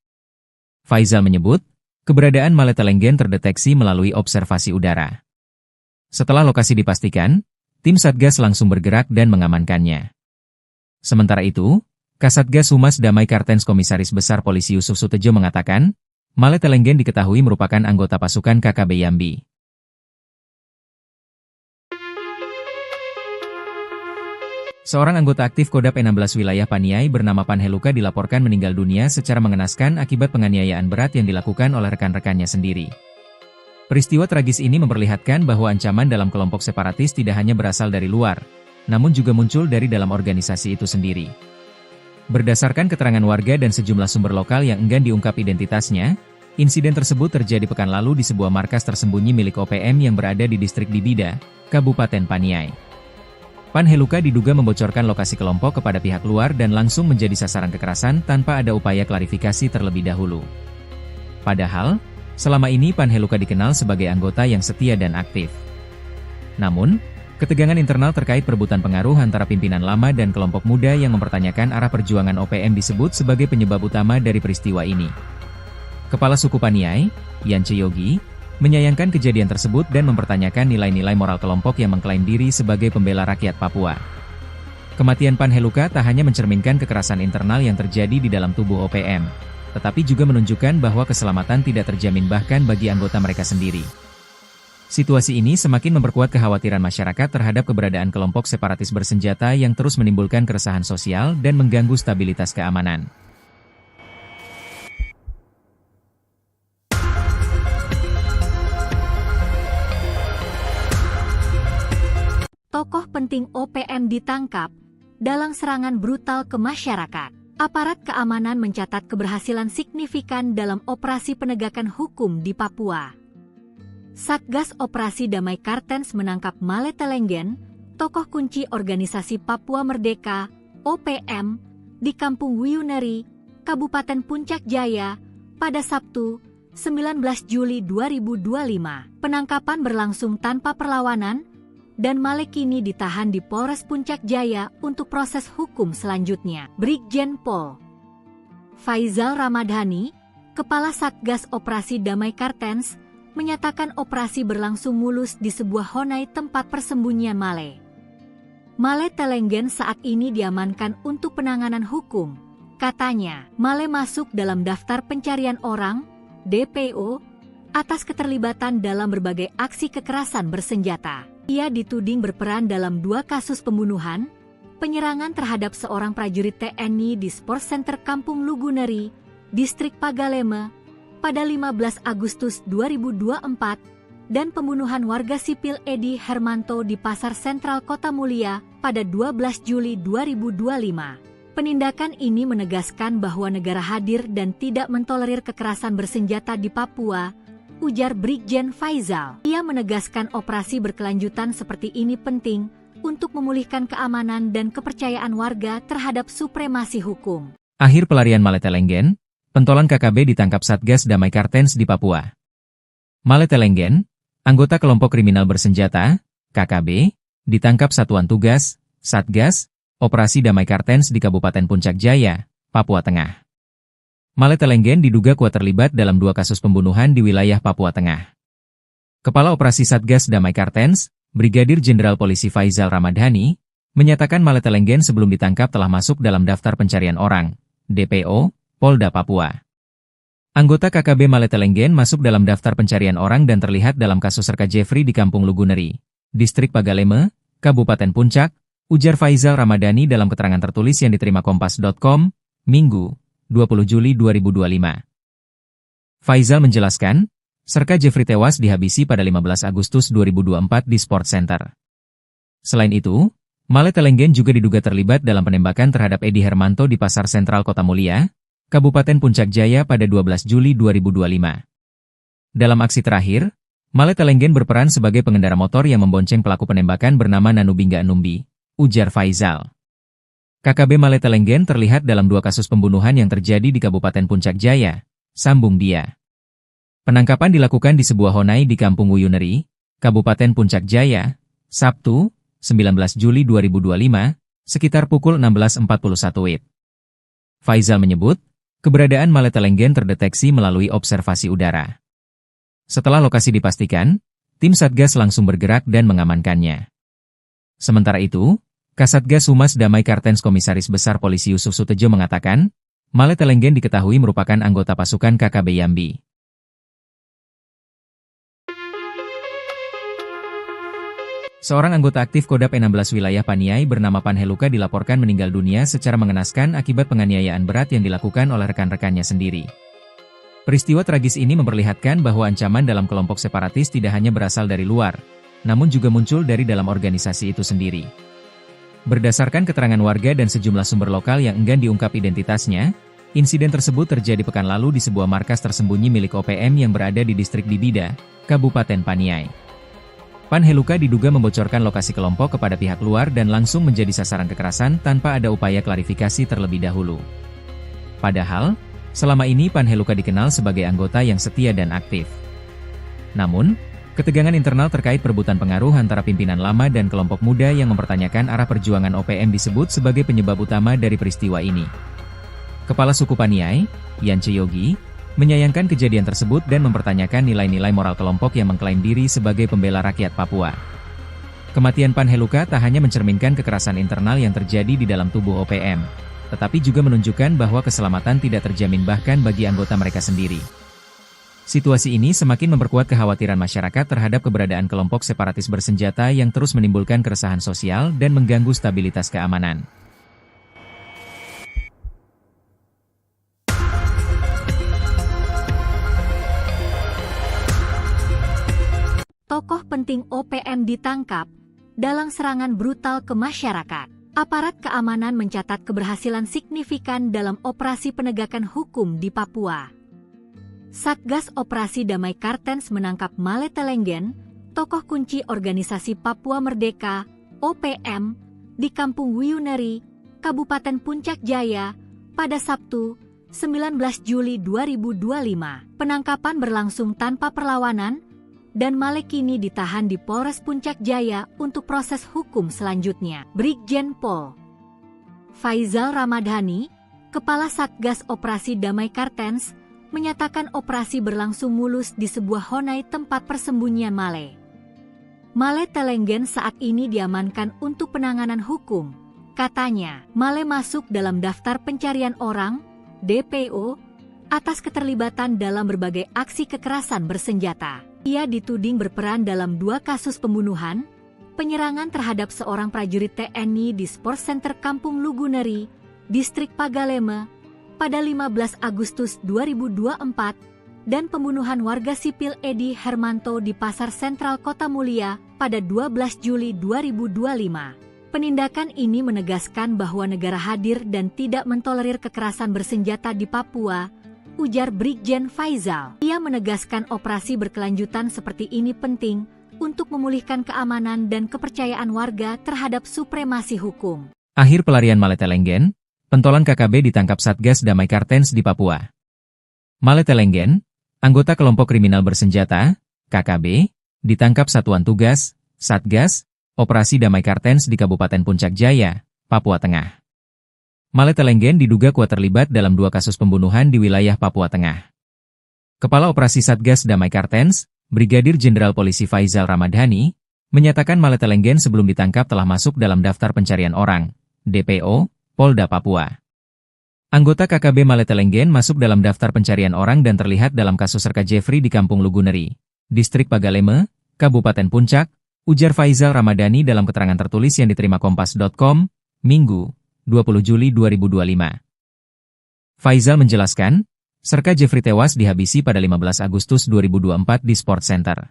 Faizal menyebut, keberadaan Maletelenggen terdeteksi melalui observasi udara. Setelah lokasi dipastikan, tim Satgas langsung bergerak dan mengamankannya. Sementara itu, Kasatgas Humas Damai Kartens Komisaris Besar Polisi Yusuf Sutejo mengatakan, Maletelenggen diketahui merupakan anggota pasukan KKB Yambi. Seorang anggota aktif Kodap E16 wilayah Paniai bernama Panheluka dilaporkan meninggal dunia secara mengenaskan akibat penganiayaan berat yang dilakukan oleh rekan-rekannya sendiri. Peristiwa tragis ini memperlihatkan bahwa ancaman dalam kelompok separatis tidak hanya berasal dari luar, namun juga muncul dari dalam organisasi itu sendiri. Berdasarkan keterangan warga dan sejumlah sumber lokal yang enggan diungkap identitasnya, insiden tersebut terjadi pekan lalu di sebuah markas tersembunyi milik OPM yang berada di distrik Dibida, Kabupaten Paniai. Panheluka diduga membocorkan lokasi kelompok kepada pihak luar dan langsung menjadi sasaran kekerasan tanpa ada upaya klarifikasi terlebih dahulu. Padahal, selama ini Panheluka dikenal sebagai anggota yang setia dan aktif. Namun, ketegangan internal terkait perebutan pengaruh antara pimpinan lama dan kelompok muda yang mempertanyakan arah perjuangan OPM disebut sebagai penyebab utama dari peristiwa ini. Kepala suku Paniai, Yance Yogi, menyayangkan kejadian tersebut dan mempertanyakan nilai-nilai moral kelompok yang mengklaim diri sebagai pembela rakyat Papua. Kematian Panheluka tak hanya mencerminkan kekerasan internal yang terjadi di dalam tubuh OPM, tetapi juga menunjukkan bahwa keselamatan tidak terjamin bahkan bagi anggota mereka sendiri. Situasi ini semakin memperkuat kekhawatiran masyarakat terhadap keberadaan kelompok separatis bersenjata yang terus menimbulkan keresahan sosial dan mengganggu stabilitas keamanan. Tokoh penting OPM ditangkap dalam serangan brutal ke masyarakat. Aparat keamanan mencatat keberhasilan signifikan dalam operasi penegakan hukum di Papua. Satgas Operasi Damai Kartens menangkap Maletelenggen, tokoh kunci organisasi Papua Merdeka, OPM, di Kampung Wuyuneri, Kabupaten Puncak Jaya, pada Sabtu, 19 Juli 2025. Penangkapan berlangsung tanpa perlawanan, dan Male kini ditahan di Polres Puncak Jaya untuk proses hukum selanjutnya. Brigjen Pol Faizal Ramadhani, Kepala Satgas Operasi Damai Kartens, menyatakan operasi berlangsung mulus di sebuah honai tempat persembunyian Male. Maletelenggen saat ini diamankan untuk penanganan hukum. Katanya, Male masuk dalam daftar pencarian orang, DPO, atas keterlibatan dalam berbagai aksi kekerasan bersenjata. Ia dituding berperan dalam 2 kasus pembunuhan, penyerangan terhadap seorang prajurit TNI di Sport Center Kampung Luguneri, Distrik Pagaleme, pada 15 Agustus 2024, dan pembunuhan warga sipil Edi Hermanto di Pasar Sentral Kota Mulia pada 12 Juli 2025. Penindakan ini menegaskan bahwa negara hadir dan tidak mentolerir kekerasan bersenjata di Papua, ujar Brigjen Faizal. Ia menegaskan operasi berkelanjutan seperti ini penting untuk memulihkan keamanan dan kepercayaan warga terhadap supremasi hukum. Akhir pelarian Maletelenggen, pentolan KKB ditangkap Satgas Damai Kartens di Papua. Maletelenggen, anggota kelompok kriminal bersenjata, KKB, ditangkap Satuan Tugas, Satgas, Operasi Damai Kartens di Kabupaten Puncak Jaya, Papua Tengah. Maletelenggen diduga kuat terlibat dalam 2 kasus pembunuhan di wilayah Papua Tengah. Kepala Operasi Satgas Damai Kartens, Brigadir Jenderal Polisi Faizal Ramadhani, menyatakan Maletelenggen sebelum ditangkap telah masuk dalam daftar pencarian orang, DPO, Polda Papua. Anggota KKB Maletelenggen masuk dalam daftar pencarian orang dan terlihat dalam kasus Serka Jeffrey di Kampung Luguneri, Distrik Pagaleme, Kabupaten Puncak, ujar Faizal Ramadhani dalam keterangan tertulis yang diterima Kompas.com, Minggu, 20 Juli 2025. Faizal menjelaskan, Serka Jeffrey tewas dihabisi pada 15 Agustus 2024 di Sport Center. Selain itu, Maletelenggen juga diduga terlibat dalam penembakan terhadap Edi Hermanto di Pasar Sentral Kota Mulia, Kabupaten Puncak Jaya pada 12 Juli 2025. Dalam aksi terakhir, Maletelenggen berperan sebagai pengendara motor yang membonceng pelaku penembakan bernama Nanubingga Numbi, ujar Faizal. KKB Maletelenggen terlihat dalam 2 kasus pembunuhan yang terjadi di Kabupaten Puncak Jaya, sambung dia. Penangkapan dilakukan di sebuah honai di Kampung Wuyuneri, Kabupaten Puncak Jaya, Sabtu, 19 Juli 2025, sekitar pukul 16.41 WIB. Faizal menyebut, keberadaan Maletelenggen terdeteksi melalui observasi udara. Setelah lokasi dipastikan, tim Satgas langsung bergerak dan mengamankannya. Sementara itu, Kasatgas Humas Damai Kartens Komisaris Besar Polisi Yusuf Sutejo mengatakan, Maletelenggen diketahui merupakan anggota pasukan KKB Yambi. Seorang anggota aktif Kodap 16 wilayah Paniai bernama Panheluka dilaporkan meninggal dunia secara mengenaskan akibat penganiayaan berat yang dilakukan oleh rekan-rekannya sendiri. Peristiwa tragis ini memperlihatkan bahwa ancaman dalam kelompok separatis tidak hanya berasal dari luar, namun juga muncul dari dalam organisasi itu sendiri. Berdasarkan keterangan warga dan sejumlah sumber lokal yang enggan diungkap identitasnya, insiden tersebut terjadi pekan lalu di sebuah markas tersembunyi milik OPM yang berada di distrik Bibida, Kabupaten Paniai. Panheluka diduga membocorkan lokasi kelompok kepada pihak luar dan langsung menjadi sasaran kekerasan tanpa ada upaya klarifikasi terlebih dahulu. Padahal, selama ini Panheluka dikenal sebagai anggota yang setia dan aktif. Namun, ketegangan internal terkait perebutan pengaruh antara pimpinan lama dan kelompok muda yang mempertanyakan arah perjuangan OPM disebut sebagai penyebab utama dari peristiwa ini. Kepala suku Paniai, Yance Yogi, menyayangkan kejadian tersebut dan mempertanyakan nilai-nilai moral kelompok yang mengklaim diri sebagai pembela rakyat Papua. Kematian Panheluka tak hanya mencerminkan kekerasan internal yang terjadi di dalam tubuh OPM, tetapi juga menunjukkan bahwa keselamatan tidak terjamin bahkan bagi anggota mereka sendiri. Situasi ini semakin memperkuat kekhawatiran masyarakat terhadap keberadaan kelompok separatis bersenjata yang terus menimbulkan keresahan sosial dan mengganggu stabilitas keamanan. Tokoh penting OPM ditangkap dalam serangan brutal ke masyarakat. Aparat keamanan mencatat keberhasilan signifikan dalam operasi penegakan hukum di Papua. Satgas Operasi Damai Kartens menangkap Maletelenggen, tokoh kunci organisasi Papua Merdeka, OPM, di Kampung Wuyuneri, Kabupaten Puncak Jaya, pada Sabtu, 19 Juli 2025. Penangkapan berlangsung tanpa perlawanan, dan Male kini ditahan di Polres Puncak Jaya untuk proses hukum selanjutnya. Brigjen Pol Faizal Ramadhani, Kepala Satgas Operasi Damai Kartens, menyatakan operasi berlangsung mulus di sebuah honai tempat persembunyian Male. Maletelenggen saat ini diamankan untuk penanganan hukum. Katanya, Male masuk dalam daftar pencarian orang, DPO, atas keterlibatan dalam berbagai aksi kekerasan bersenjata. Ia dituding berperan dalam 2 kasus pembunuhan, penyerangan terhadap seorang prajurit TNI di Sport Center Kampung Luguneri, Distrik Pagaleme, pada 15 Agustus 2024, dan pembunuhan warga sipil Edi Hermanto di Pasar Sentral Kota Mulia pada 12 Juli 2025. Penindakan ini menegaskan bahwa negara hadir dan tidak mentolerir kekerasan bersenjata di Papua, ujar Brigjen Faizal. Ia menegaskan operasi berkelanjutan seperti ini penting untuk memulihkan keamanan dan kepercayaan warga terhadap supremasi hukum. Akhir pelarian Maletelenggen, pentolan KKB ditangkap Satgas Damai Kartens di Papua. Maletelenggen, anggota kelompok kriminal bersenjata, KKB, ditangkap Satuan Tugas, Satgas, Operasi Damai Kartens di Kabupaten Puncak Jaya, Papua Tengah. Maletelenggen diduga kuat terlibat dalam 2 kasus pembunuhan di wilayah Papua Tengah. Kepala Operasi Satgas Damai Kartens, Brigadir Jenderal Polisi Faizal Ramadhani, menyatakan Maletelenggen sebelum ditangkap telah masuk dalam daftar pencarian orang, DPO, Polda Papua. Anggota KKB Maletelenggen masuk dalam daftar pencarian orang dan terlihat dalam kasus Serka Jeffrey di Kampung Luguneri, Distrik Pagaleme, Kabupaten Puncak, ujar Faizal Ramadhani dalam keterangan tertulis yang diterima Kompas.com, Minggu, 20 Juli 2025. Faizal menjelaskan, Serka Jeffrey tewas dihabisi pada 15 Agustus 2024 di Sport Center.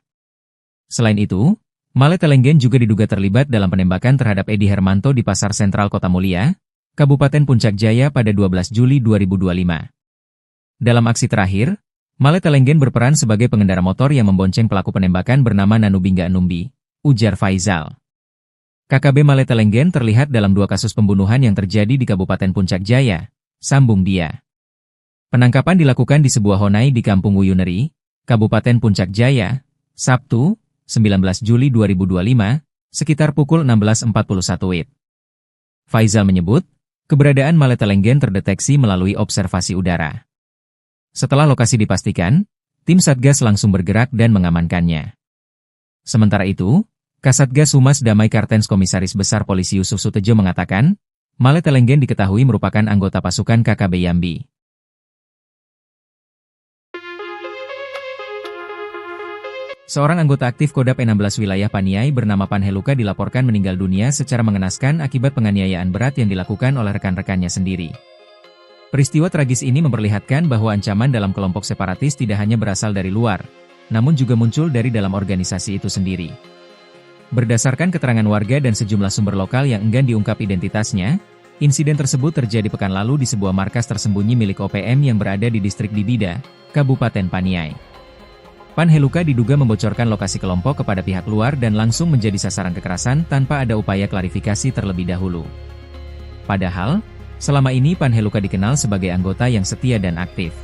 Selain itu, Maletelenggen juga diduga terlibat dalam penembakan terhadap Edi Hermanto di Pasar Sentral Kota Mulia, Kabupaten Puncak Jaya pada 12 Juli 2025. Dalam aksi terakhir, Maletelenggen berperan sebagai pengendara motor yang membonceng pelaku penembakan bernama Nanubingga Numbi, ujar Faizal. KKB Maletelenggen terlihat dalam 2 kasus pembunuhan yang terjadi di Kabupaten Puncak Jaya, sambung dia. Penangkapan dilakukan di sebuah honai di Kampung Wuyuneri, Kabupaten Puncak Jaya, Sabtu, 19 Juli 2025, sekitar pukul 16.41 WIB. Faizal menyebut, keberadaan Maletelenggen terdeteksi melalui observasi udara. Setelah lokasi dipastikan, tim Satgas langsung bergerak dan mengamankannya. Sementara itu, Kasatgas Humas Damai Kartens Komisaris Besar Polisi Yusuf Sutejo mengatakan, Maletelenggen diketahui merupakan anggota pasukan KKB Yambi. Seorang anggota aktif Kodap 16 wilayah Paniai bernama Panheluka dilaporkan meninggal dunia secara mengenaskan akibat penganiayaan berat yang dilakukan oleh rekan-rekannya sendiri. Peristiwa tragis ini memperlihatkan bahwa ancaman dalam kelompok separatis tidak hanya berasal dari luar, namun juga muncul dari dalam organisasi itu sendiri. Berdasarkan keterangan warga dan sejumlah sumber lokal yang enggan diungkap identitasnya, insiden tersebut terjadi pekan lalu di sebuah markas tersembunyi milik OPM yang berada di distrik Dibida, Kabupaten Paniai. Panheluka diduga membocorkan lokasi kelompok kepada pihak luar dan langsung menjadi sasaran kekerasan tanpa ada upaya klarifikasi terlebih dahulu. Padahal, selama ini Panheluka dikenal sebagai anggota yang setia dan aktif.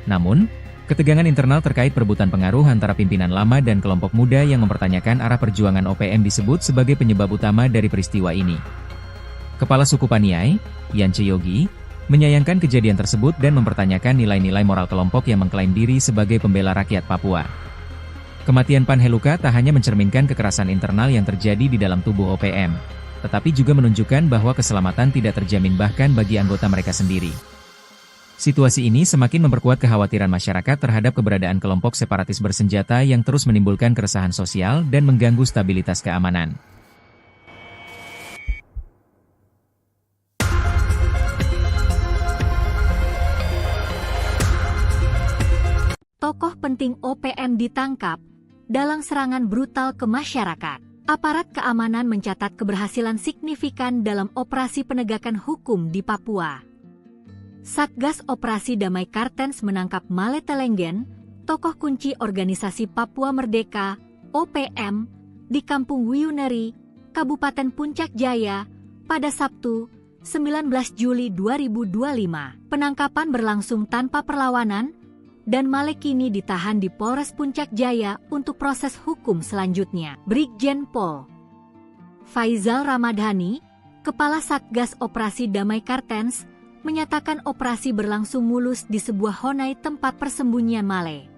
Namun, ketegangan internal terkait perebutan pengaruh antara pimpinan lama dan kelompok muda yang mempertanyakan arah perjuangan OPM disebut sebagai penyebab utama dari peristiwa ini. Kepala Suku Paniai, Yance Yogi, menyayangkan kejadian tersebut dan mempertanyakan nilai-nilai moral kelompok yang mengklaim diri sebagai pembela rakyat Papua. Kematian Panheluka tak hanya mencerminkan kekerasan internal yang terjadi di dalam tubuh OPM, tetapi juga menunjukkan bahwa keselamatan tidak terjamin bahkan bagi anggota mereka sendiri. Situasi ini semakin memperkuat kekhawatiran masyarakat terhadap keberadaan kelompok separatis bersenjata yang terus menimbulkan keresahan sosial dan mengganggu stabilitas keamanan. Tokoh penting OPM ditangkap dalam serangan brutal ke masyarakat. Aparat keamanan mencatat keberhasilan signifikan dalam operasi penegakan hukum di Papua. Satgas Operasi Damai Kartens menangkap Maletelenggen, tokoh kunci organisasi Papua Merdeka, OPM, di Kampung Wuyuneri, Kabupaten Puncak Jaya, pada Sabtu, 19 Juli 2025. Penangkapan berlangsung tanpa perlawanan, dan Male kini ditahan di Polres Puncak Jaya untuk proses hukum selanjutnya. Brigjen Pol Faizal Ramadhani, Kepala Satgas Operasi Damai Kartens, menyatakan operasi berlangsung mulus di sebuah honai tempat persembunyian Male.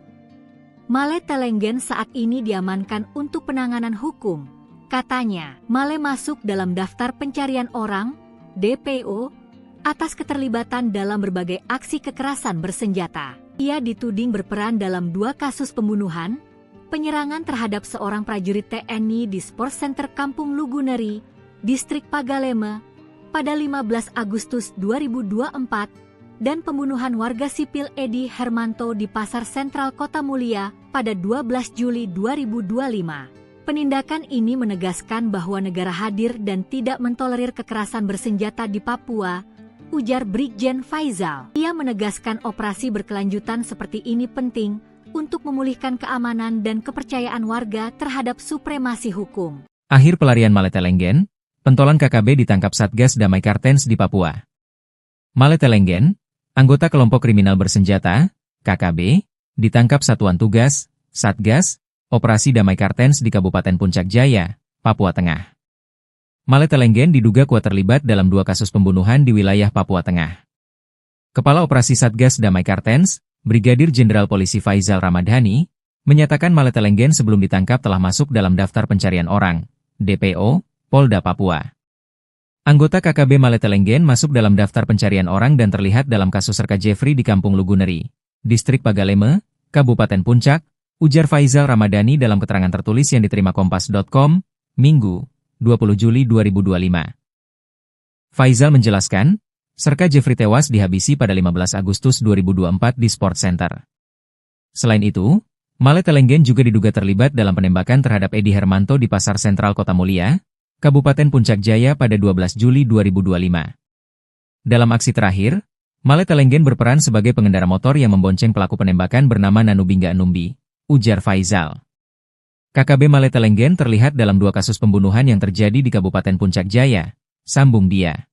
Maletelenggen saat ini diamankan untuk penanganan hukum. Katanya, Male masuk dalam daftar pencarian orang, DPO, atas keterlibatan dalam berbagai aksi kekerasan bersenjata. Ia dituding berperan dalam 2 kasus pembunuhan, penyerangan terhadap seorang prajurit TNI di Sport Center Kampung Luguneri, Distrik Pagaleme, pada 15 Agustus 2024, dan pembunuhan warga sipil Edi Hermanto di Pasar Sentral Kota Mulia pada 12 Juli 2025. Penindakan ini menegaskan bahwa negara hadir dan tidak mentolerir kekerasan bersenjata di Papua, ujar Brigjen Faizal. Ia menegaskan operasi berkelanjutan seperti ini penting untuk memulihkan keamanan dan kepercayaan warga terhadap supremasi hukum. Akhir pelarian Maletelenggen, pentolan KKB ditangkap Satgas Damai Kartens di Papua. Maletelenggen, anggota kelompok kriminal bersenjata, KKB, ditangkap Satuan Tugas, Satgas, Operasi Damai Kartens di Kabupaten Puncak Jaya, Papua Tengah. Maletelenggen diduga kuat terlibat dalam 2 kasus pembunuhan di wilayah Papua Tengah. Kepala Operasi Satgas Damai Kartens, Brigadir Jenderal Polisi Faizal Ramadhani, menyatakan Maletelenggen sebelum ditangkap telah masuk dalam daftar pencarian orang, DPO, Polda Papua. Anggota KKB Maletelenggen masuk dalam daftar pencarian orang dan terlihat dalam kasus Serka Jeffrey di Kampung Luguneri, Distrik Pagaleme, Kabupaten Puncak, ujar Faizal Ramadhani dalam keterangan tertulis yang diterima Kompas.com, Minggu, 20 Juli 2025. Faizal menjelaskan, Serka Jeffrey tewas dihabisi pada 15 Agustus 2024 di Sport Center. Selain itu, Maletelenggen juga diduga terlibat dalam penembakan terhadap Edi Hermanto di Pasar Sentral Kota Mulia, Kabupaten Puncak Jaya pada 12 Juli 2025. Dalam aksi terakhir, Maletelenggen berperan sebagai pengendara motor yang membonceng pelaku penembakan bernama Nanubingga Numbi, ujar Faizal. KKB Maletelenggen terlihat dalam 2 kasus pembunuhan yang terjadi di Kabupaten Puncak Jaya, sambung dia.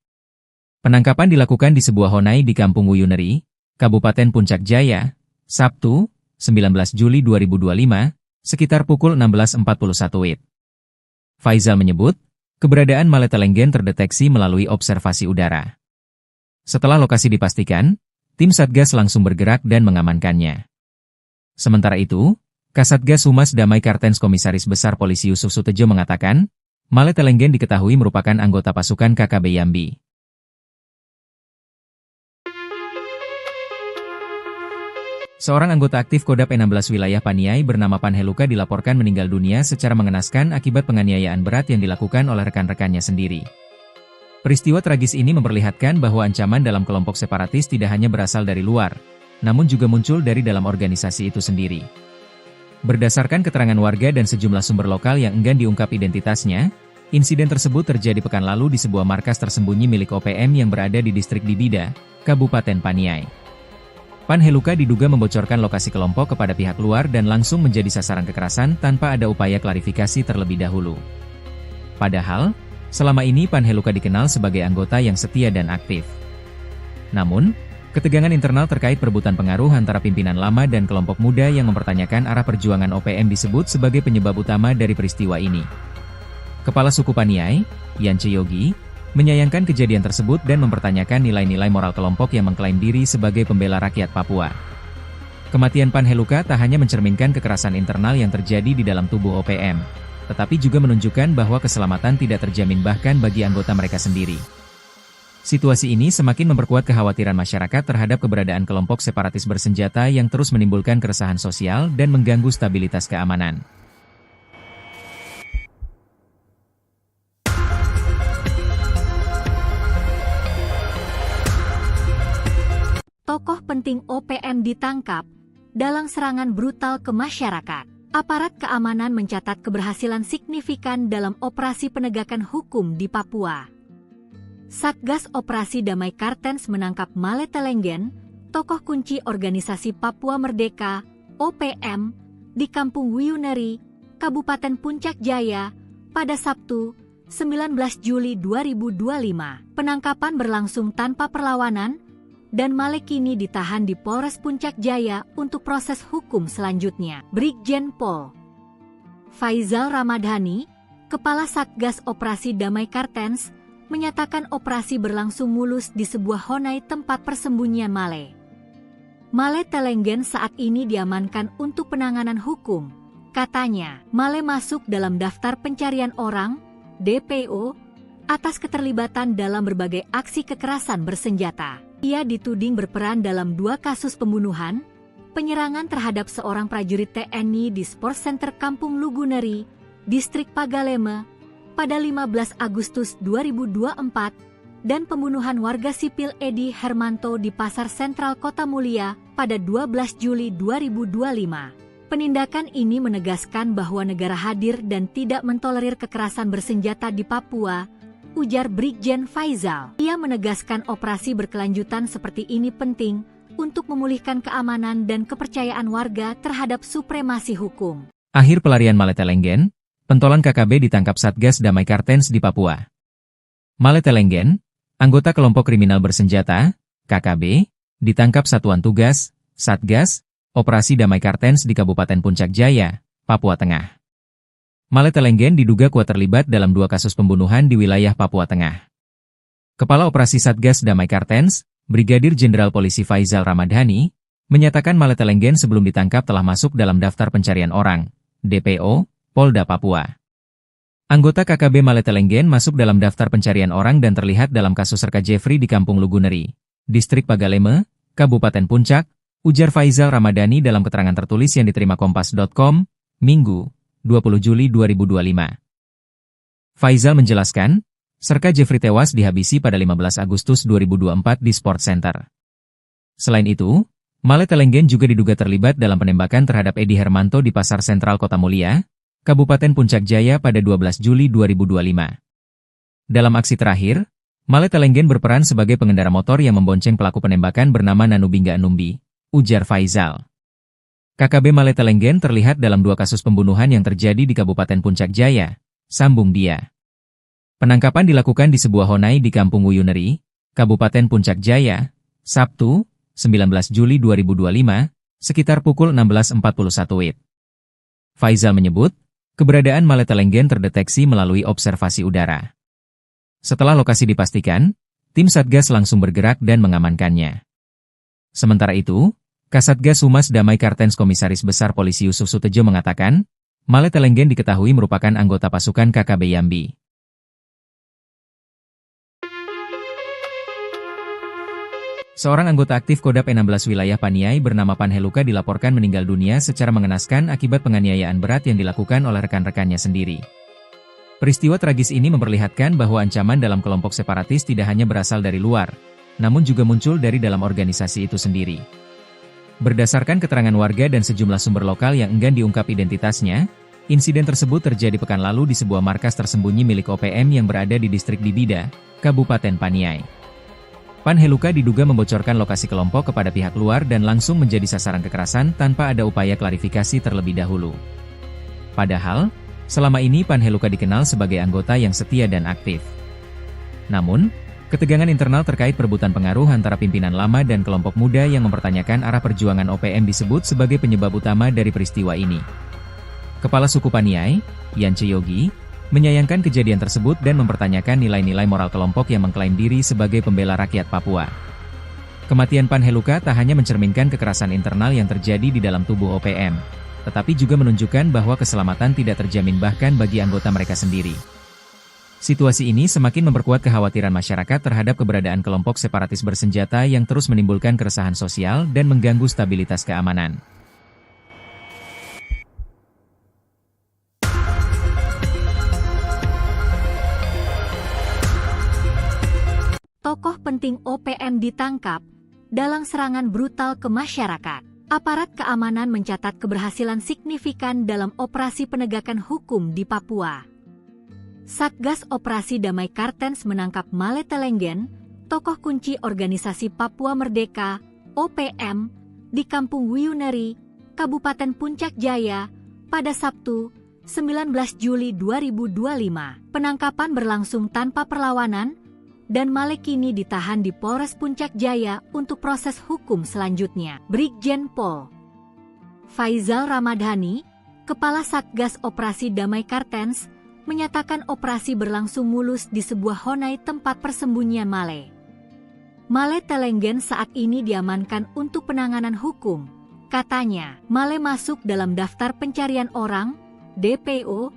Penangkapan dilakukan di sebuah honai di Kampung Wuyuneri, Kabupaten Puncak Jaya, Sabtu, 19 Juli 2025, sekitar pukul 16.41 WIB. Faizal menyebut, keberadaan Maletelenggen terdeteksi melalui observasi udara. Setelah lokasi dipastikan, tim Satgas langsung bergerak dan mengamankannya. Sementara itu, Kasatgas Humas Damai Kartens Komisaris Besar Polisi Yusuf Sutejo mengatakan, Maletelenggen diketahui merupakan anggota pasukan KKB Yambi. Seorang anggota aktif Kodap 16 wilayah Paniai bernama Panheluka dilaporkan meninggal dunia secara mengenaskan akibat penganiayaan berat yang dilakukan oleh rekan-rekannya sendiri. Peristiwa tragis ini memperlihatkan bahwa ancaman dalam kelompok separatis tidak hanya berasal dari luar, namun juga muncul dari dalam organisasi itu sendiri. Berdasarkan keterangan warga dan sejumlah sumber lokal yang enggan diungkap identitasnya, insiden tersebut terjadi pekan lalu di sebuah markas tersembunyi milik OPM yang berada di distrik Dibida, Kabupaten Paniai. Panheluka diduga membocorkan lokasi kelompok kepada pihak luar dan langsung menjadi sasaran kekerasan tanpa ada upaya klarifikasi terlebih dahulu. Padahal, selama ini Panheluka dikenal sebagai anggota yang setia dan aktif. Namun, ketegangan internal terkait perebutan pengaruh antara pimpinan lama dan kelompok muda yang mempertanyakan arah perjuangan OPM disebut sebagai penyebab utama dari peristiwa ini. Kepala suku Paniai, Yance Yogi, menyayangkan kejadian tersebut dan mempertanyakan nilai-nilai moral kelompok yang mengklaim diri sebagai pembela rakyat Papua. Kematian Panheluka tak hanya mencerminkan kekerasan internal yang terjadi di dalam tubuh OPM, tetapi juga menunjukkan bahwa keselamatan tidak terjamin bahkan bagi anggota mereka sendiri. Situasi ini semakin memperkuat kekhawatiran masyarakat terhadap keberadaan kelompok separatis bersenjata yang terus menimbulkan keresahan sosial dan mengganggu stabilitas keamanan. Tokoh penting OPM ditangkap dalam serangan brutal ke masyarakat. Aparat keamanan mencatat keberhasilan signifikan dalam operasi penegakan hukum di Papua. Satgas Operasi Damai Kartens menangkap Maletelenggen, tokoh kunci organisasi Papua Merdeka, OPM, di Kampung Wuyuneri, Kabupaten Puncak Jaya, pada Sabtu, 19 Juli 2025. Penangkapan berlangsung tanpa perlawanan, dan Male kini ditahan di Polres Puncak Jaya untuk proses hukum selanjutnya. Brigjen Pol Faizal Ramadhani, Kepala Satgas Operasi Damai Kartens, menyatakan operasi berlangsung mulus di sebuah honai tempat persembunyian Male. Maletelenggen saat ini diamankan untuk penanganan hukum. Katanya, Male masuk dalam daftar pencarian orang, DPO, atas keterlibatan dalam berbagai aksi kekerasan bersenjata. Ia dituding berperan dalam 2 kasus pembunuhan, penyerangan terhadap seorang prajurit TNI di Sport Center Kampung Luguneri, Distrik Pagaleme, pada 15 Agustus 2024, dan pembunuhan warga sipil Edi Hermanto di Pasar Sentral Kota Mulia pada 12 Juli 2025. Penindakan ini menegaskan bahwa negara hadir dan tidak mentolerir kekerasan bersenjata di Papua, ujar Brigjen Faizal. Ia menegaskan operasi berkelanjutan seperti ini penting untuk memulihkan keamanan dan kepercayaan warga terhadap supremasi hukum. Akhir pelarian Maletelenggen, pentolan KKB ditangkap Satgas Damai Kartens di Papua. Maletelenggen, anggota kelompok kriminal bersenjata, KKB, ditangkap Satuan Tugas, Satgas, Operasi Damai Kartens di Kabupaten Puncak Jaya, Papua Tengah. Maletelenggen diduga kuat terlibat dalam 2 kasus pembunuhan di wilayah Papua Tengah. Kepala Operasi Satgas Damai Kartens, Brigadir Jenderal Polisi Faizal Ramadhani, menyatakan Maletelenggen sebelum ditangkap telah masuk dalam daftar pencarian orang, DPO, Polda Papua. Anggota KKB Maletelenggen masuk dalam daftar pencarian orang dan terlihat dalam kasus Serka Jeffrey di Kampung Luguneri, Distrik Pagaleme, Kabupaten Puncak, ujar Faizal Ramadhani dalam keterangan tertulis yang diterima Kompas.com, Minggu, 20 Juli 2025. Faizal menjelaskan, Serka Jeffrey tewas dihabisi pada 15 Agustus 2024 di Sport Center. Selain itu, Maletelenggen juga diduga terlibat dalam penembakan terhadap Edi Hermanto di Pasar Sentral Kota Mulia, Kabupaten Puncak Jaya pada 12 Juli 2025. Dalam aksi terakhir, Maletelenggen berperan sebagai pengendara motor yang membonceng pelaku penembakan bernama Nanubingga Numbi, ujar Faizal. KKB Maletelenggen terlihat dalam 2 kasus pembunuhan yang terjadi di Kabupaten Puncak Jaya, sambung dia. Penangkapan dilakukan di sebuah honai di Kampung Wuyuneri, Kabupaten Puncak Jaya, Sabtu, 19 Juli 2025, sekitar pukul 16.41 WIB. Faizal menyebut, keberadaan Maletelenggen terdeteksi melalui observasi udara. Setelah lokasi dipastikan, tim Satgas langsung bergerak dan mengamankannya. Sementara itu, Kasatgas Humas Damai Kartens Komisaris Besar Polisi Yusuf Sutejo mengatakan, Maletelenggen diketahui merupakan anggota pasukan KKB Yambi. Seorang anggota aktif Kodap 16 wilayah Paniai bernama Panheluka dilaporkan meninggal dunia secara mengenaskan akibat penganiayaan berat yang dilakukan oleh rekan-rekannya sendiri. Peristiwa tragis ini memperlihatkan bahwa ancaman dalam kelompok separatis tidak hanya berasal dari luar, namun juga muncul dari dalam organisasi itu sendiri. Berdasarkan keterangan warga dan sejumlah sumber lokal yang enggan diungkap identitasnya, insiden tersebut terjadi pekan lalu di sebuah markas tersembunyi milik OPM yang berada di distrik Dibida, Kabupaten Paniai. Panheluka diduga membocorkan lokasi kelompok kepada pihak luar dan langsung menjadi sasaran kekerasan tanpa ada upaya klarifikasi terlebih dahulu. Padahal, selama ini Panheluka dikenal sebagai anggota yang setia dan aktif. Namun, ketegangan internal terkait perebutan pengaruh antara pimpinan lama dan kelompok muda yang mempertanyakan arah perjuangan OPM disebut sebagai penyebab utama dari peristiwa ini. Kepala suku Paniai, Yance Yogi, menyayangkan kejadian tersebut dan mempertanyakan nilai-nilai moral kelompok yang mengklaim diri sebagai pembela rakyat Papua. Kematian Panheluka tak hanya mencerminkan kekerasan internal yang terjadi di dalam tubuh OPM, tetapi juga menunjukkan bahwa keselamatan tidak terjamin bahkan bagi anggota mereka sendiri. Situasi ini semakin memperkuat kekhawatiran masyarakat terhadap keberadaan kelompok separatis bersenjata yang terus menimbulkan keresahan sosial dan mengganggu stabilitas keamanan. Tokoh penting OPM ditangkap dalam serangan brutal ke masyarakat. Aparat keamanan mencatat keberhasilan signifikan dalam operasi penegakan hukum di Papua. Satgas Operasi Damai Kartens menangkap Maletelenggen, tokoh kunci organisasi Papua Merdeka, OPM, di Kampung Wuyuneri, Kabupaten Puncak Jaya, pada Sabtu, 19 Juli 2025. Penangkapan berlangsung tanpa perlawanan, dan Male kini ditahan di Polres Puncak Jaya untuk proses hukum selanjutnya. Brigjen Pol Faizal Ramadhani, Kepala Satgas Operasi Damai Kartens, menyatakan operasi berlangsung mulus di sebuah honai tempat persembunyian Male. Maletelenggen saat ini diamankan untuk penanganan hukum. Katanya, Male masuk dalam daftar pencarian orang, DPO,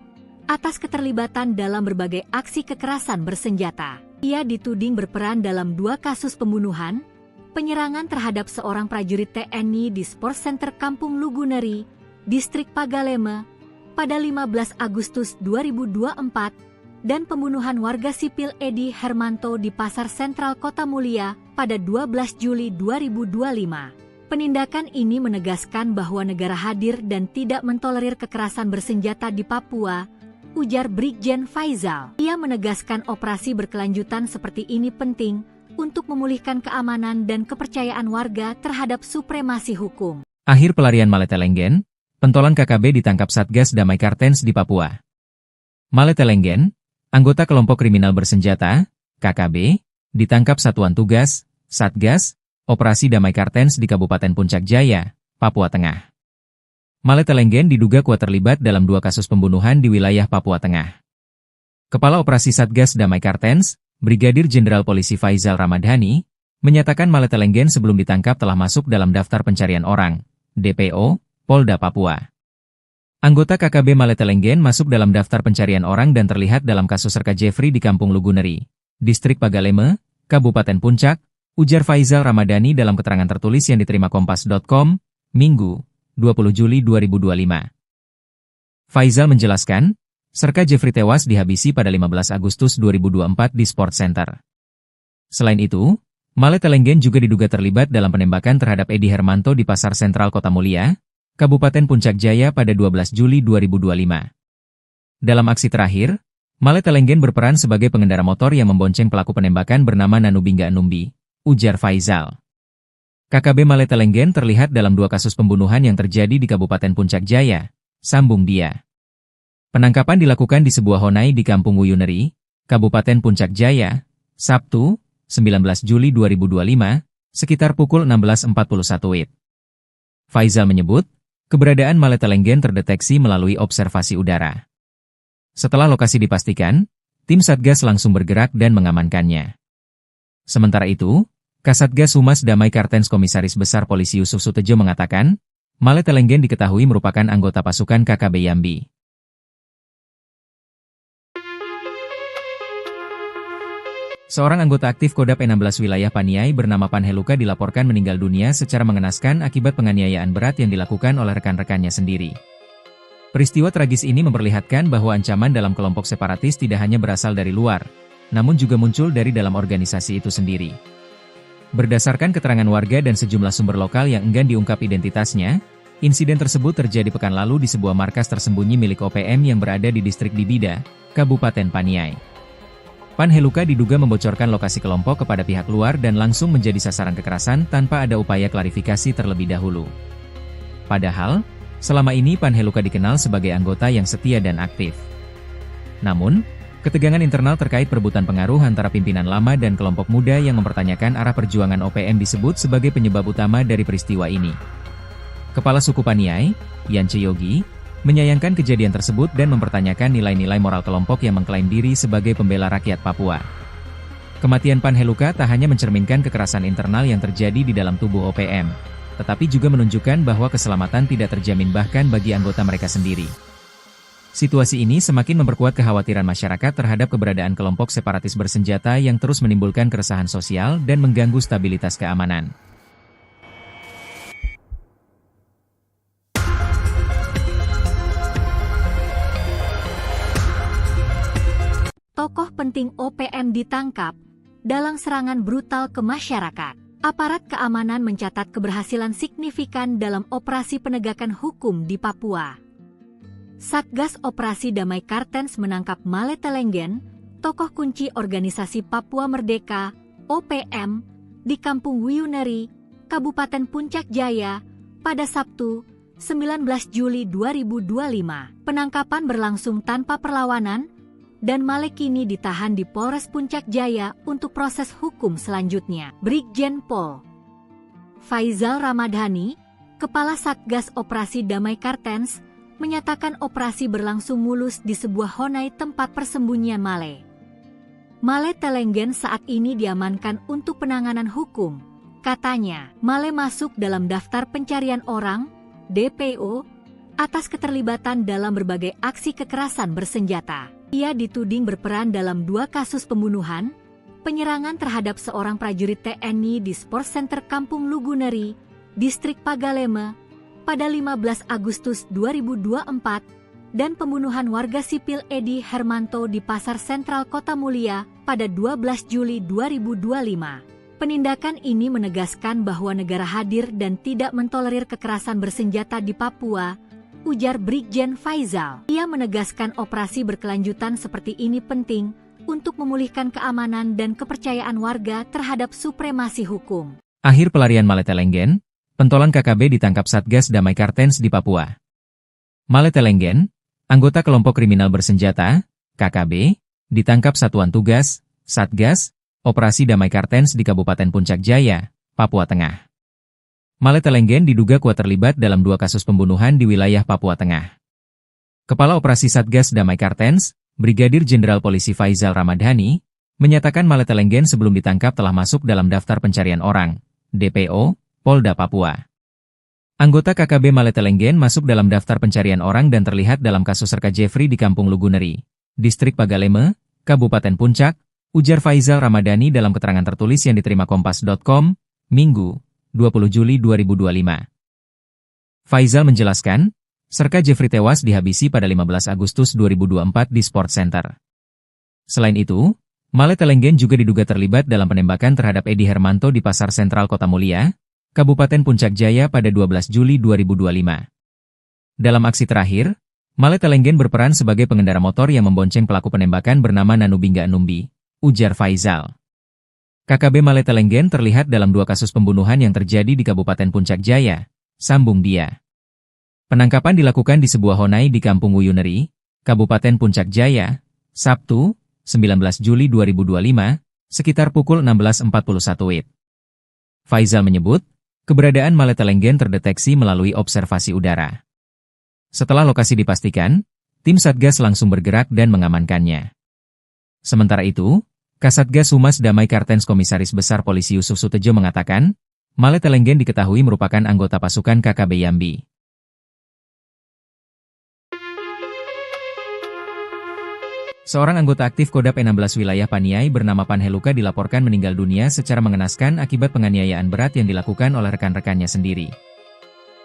atas keterlibatan dalam berbagai aksi kekerasan bersenjata. Ia dituding berperan dalam 2 kasus pembunuhan, penyerangan terhadap seorang prajurit TNI di Sport Center Kampung Luguneri, Distrik Pagaleme, pada 15 Agustus 2024, dan pembunuhan warga sipil Edi Hermanto di Pasar Sentral Kota Mulia pada 12 Juli 2025. Penindakan ini menegaskan bahwa negara hadir dan tidak mentolerir kekerasan bersenjata di Papua, ujar Brigjen Faizal. Ia menegaskan operasi berkelanjutan seperti ini penting untuk memulihkan keamanan dan kepercayaan warga terhadap supremasi hukum. Akhir pelarian Maletelenggen, pentolan KKB ditangkap Satgas Damai Kartens di Papua. Maletelenggen, anggota kelompok kriminal bersenjata, KKB, ditangkap Satuan Tugas, Satgas, Operasi Damai Kartens di Kabupaten Puncak Jaya, Papua Tengah. Maletelenggen diduga kuat terlibat dalam 2 kasus pembunuhan di wilayah Papua Tengah. Kepala Operasi Satgas Damai Kartens, Brigadir Jenderal Polisi Faizal Ramadhani, menyatakan Maletelenggen sebelum ditangkap telah masuk dalam daftar pencarian orang, DPO, Polda Papua. Anggota KKB Maletelenggen masuk dalam daftar pencarian orang dan terlihat dalam kasus Serka Jeffrey di Kampung Luguneri, Distrik Pagaleme, Kabupaten Puncak, ujar Faizal Ramadhani dalam keterangan tertulis yang diterima Kompas.com, Minggu, 20 Juli 2025. Faizal menjelaskan, Serka Jeffrey tewas dihabisi pada 15 Agustus 2024 di Sport Center. Selain itu, Maletelenggen juga diduga terlibat dalam penembakan terhadap Edi Hermanto di Pasar Sentral Kota Mulia, Kabupaten Puncak Jaya pada 12 Juli 2025. Dalam aksi terakhir, Maletelenggen berperan sebagai pengendara motor yang membonceng pelaku penembakan bernama Nanubingga Numbi, ujar Faizal. KKB Maletelenggen terlihat dalam 2 kasus pembunuhan yang terjadi di Kabupaten Puncak Jaya, sambung dia. Penangkapan dilakukan di sebuah honai di Kampung Wuyuneri, Kabupaten Puncak Jaya, Sabtu, 19 Juli 2025, sekitar pukul 16.41 WIB. Faizal menyebut, keberadaan Maletelenggen terdeteksi melalui observasi udara. Setelah lokasi dipastikan, tim Satgas langsung bergerak dan mengamankannya. Sementara itu, Kasatgas Humas Damai Kartens Komisaris Besar Polisi Yusuf Sutejo mengatakan, Maletelenggen diketahui merupakan anggota pasukan KKB Yambi. Seorang anggota aktif Kodap 16 wilayah Paniai bernama Panheluka dilaporkan meninggal dunia secara mengenaskan akibat penganiayaan berat yang dilakukan oleh rekan-rekannya sendiri. Peristiwa tragis ini memperlihatkan bahwa ancaman dalam kelompok separatis tidak hanya berasal dari luar, namun juga muncul dari dalam organisasi itu sendiri. Berdasarkan keterangan warga dan sejumlah sumber lokal yang enggan diungkap identitasnya, insiden tersebut terjadi pekan lalu di sebuah markas tersembunyi milik OPM yang berada di distrik Dibida, Kabupaten Paniai. Panheluka diduga membocorkan lokasi kelompok kepada pihak luar dan langsung menjadi sasaran kekerasan tanpa ada upaya klarifikasi terlebih dahulu. Padahal, selama ini Panheluka dikenal sebagai anggota yang setia dan aktif. Namun, ketegangan internal terkait perebutan pengaruh antara pimpinan lama dan kelompok muda yang mempertanyakan arah perjuangan OPM disebut sebagai penyebab utama dari peristiwa ini. Kepala suku Paniai, Yance Yogi, menyayangkan kejadian tersebut dan mempertanyakan nilai-nilai moral kelompok yang mengklaim diri sebagai pembela rakyat Papua. Kematian Panheluka tak hanya mencerminkan kekerasan internal yang terjadi di dalam tubuh OPM, tetapi juga menunjukkan bahwa keselamatan tidak terjamin bahkan bagi anggota mereka sendiri. Situasi ini semakin memperkuat kekhawatiran masyarakat terhadap keberadaan kelompok separatis bersenjata yang terus menimbulkan keresahan sosial dan mengganggu stabilitas keamanan. Tokoh penting OPM ditangkap dalam serangan brutal ke masyarakat. Aparat keamanan mencatat keberhasilan signifikan dalam operasi penegakan hukum di Papua. Satgas Operasi Damai Kartens menangkap Maletelenggen, tokoh kunci organisasi Papua Merdeka, OPM, di Kampung Wuyuneri, Kabupaten Puncak Jaya, pada Sabtu, 19 Juli 2025. Penangkapan berlangsung tanpa perlawanan, dan Male kini ditahan di Polres Puncak Jaya untuk proses hukum selanjutnya. Brigjen Pol Faizal Ramadhani, Kepala Satgas Operasi Damai Kartens, menyatakan operasi berlangsung mulus di sebuah honai tempat persembunyian Male. Maletelenggen saat ini diamankan untuk penanganan hukum. Katanya, Male masuk dalam daftar pencarian orang, DPO, atas keterlibatan dalam berbagai aksi kekerasan bersenjata. Ia dituding berperan dalam 2 kasus pembunuhan, penyerangan terhadap seorang prajurit TNI di Sport Center Kampung Luguneri, Distrik Pagaleme, pada 15 Agustus 2024, dan pembunuhan warga sipil Edi Hermanto di Pasar Sentral Kota Mulia pada 12 Juli 2025. Penindakan ini menegaskan bahwa negara hadir dan tidak mentolerir kekerasan bersenjata di Papua, ujar Brigjen Faizal. Ia menegaskan operasi berkelanjutan seperti ini penting untuk memulihkan keamanan dan kepercayaan warga terhadap supremasi hukum. Akhir pelarian Maletelenggen, pentolan KKB ditangkap Satgas Damai Kartens di Papua. Maletelenggen, anggota kelompok kriminal bersenjata, KKB, ditangkap Satuan Tugas, Satgas, Operasi Damai Kartens di Kabupaten Puncak Jaya, Papua Tengah. Maletelenggen diduga kuat terlibat dalam 2 kasus pembunuhan di wilayah Papua Tengah. Kepala Operasi Satgas Damai Kartens, Brigadir Jenderal Polisi Faizal Ramadhani, menyatakan Maletelenggen sebelum ditangkap telah masuk dalam daftar pencarian orang, DPO, Polda Papua. Anggota KKB Maletelenggen masuk dalam daftar pencarian orang dan terlihat dalam kasus Serka Jeffrey di Kampung Luguneri, Distrik Pagaleme, Kabupaten Puncak, ujar Faizal Ramadhani dalam keterangan tertulis yang diterima Kompas.com, Minggu, 20 Juli 2025. Faizal menjelaskan, Serka Jeffrey tewas dihabisi pada 15 Agustus 2024 di Sport Center. Selain itu, Maletelenggen juga diduga terlibat dalam penembakan terhadap Edi Hermanto di Pasar Sentral Kota Mulia, Kabupaten Puncak Jaya pada 12 Juli 2025. Dalam aksi terakhir, Maletelenggen berperan sebagai pengendara motor yang membonceng pelaku penembakan bernama Nanubingga Numbi, ujar Faizal. KKB Maletelenggen terlihat dalam 2 kasus pembunuhan yang terjadi di Kabupaten Puncak Jaya, sambung dia. Penangkapan dilakukan di sebuah honai di Kampung Wuyuneri, Kabupaten Puncak Jaya, Sabtu, 19 Juli 2025, sekitar pukul 16.41 WIB. Faizal menyebut, keberadaan Maletelenggen terdeteksi melalui observasi udara. Setelah lokasi dipastikan, tim Satgas langsung bergerak dan mengamankannya. Sementara itu, Kasatgas Humas Damai Kartens Komisaris Besar Polisi Yusuf Sutejo mengatakan, Maletelenggen diketahui merupakan anggota pasukan KKB Yambi. Seorang anggota aktif Kodap 16 wilayah Paniai bernama Panheluka dilaporkan meninggal dunia secara mengenaskan akibat penganiayaan berat yang dilakukan oleh rekan-rekannya sendiri.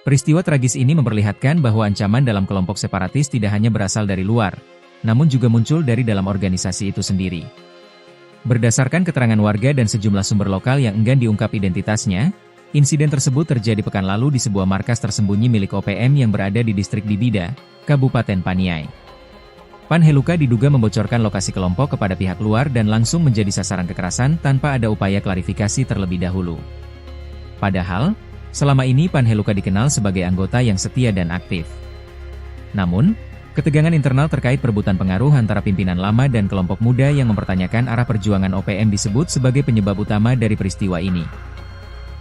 Peristiwa tragis ini memperlihatkan bahwa ancaman dalam kelompok separatis tidak hanya berasal dari luar, namun juga muncul dari dalam organisasi itu sendiri. Berdasarkan keterangan warga dan sejumlah sumber lokal yang enggan diungkap identitasnya, insiden tersebut terjadi pekan lalu di sebuah markas tersembunyi milik OPM yang berada di distrik Bibida, Kabupaten Paniai. Panheluka diduga membocorkan lokasi kelompok kepada pihak luar dan langsung menjadi sasaran kekerasan tanpa ada upaya klarifikasi terlebih dahulu. Padahal, selama ini Panheluka dikenal sebagai anggota yang setia dan aktif. Namun, ketegangan internal terkait perebutan pengaruh antara pimpinan lama dan kelompok muda yang mempertanyakan arah perjuangan OPM disebut sebagai penyebab utama dari peristiwa ini.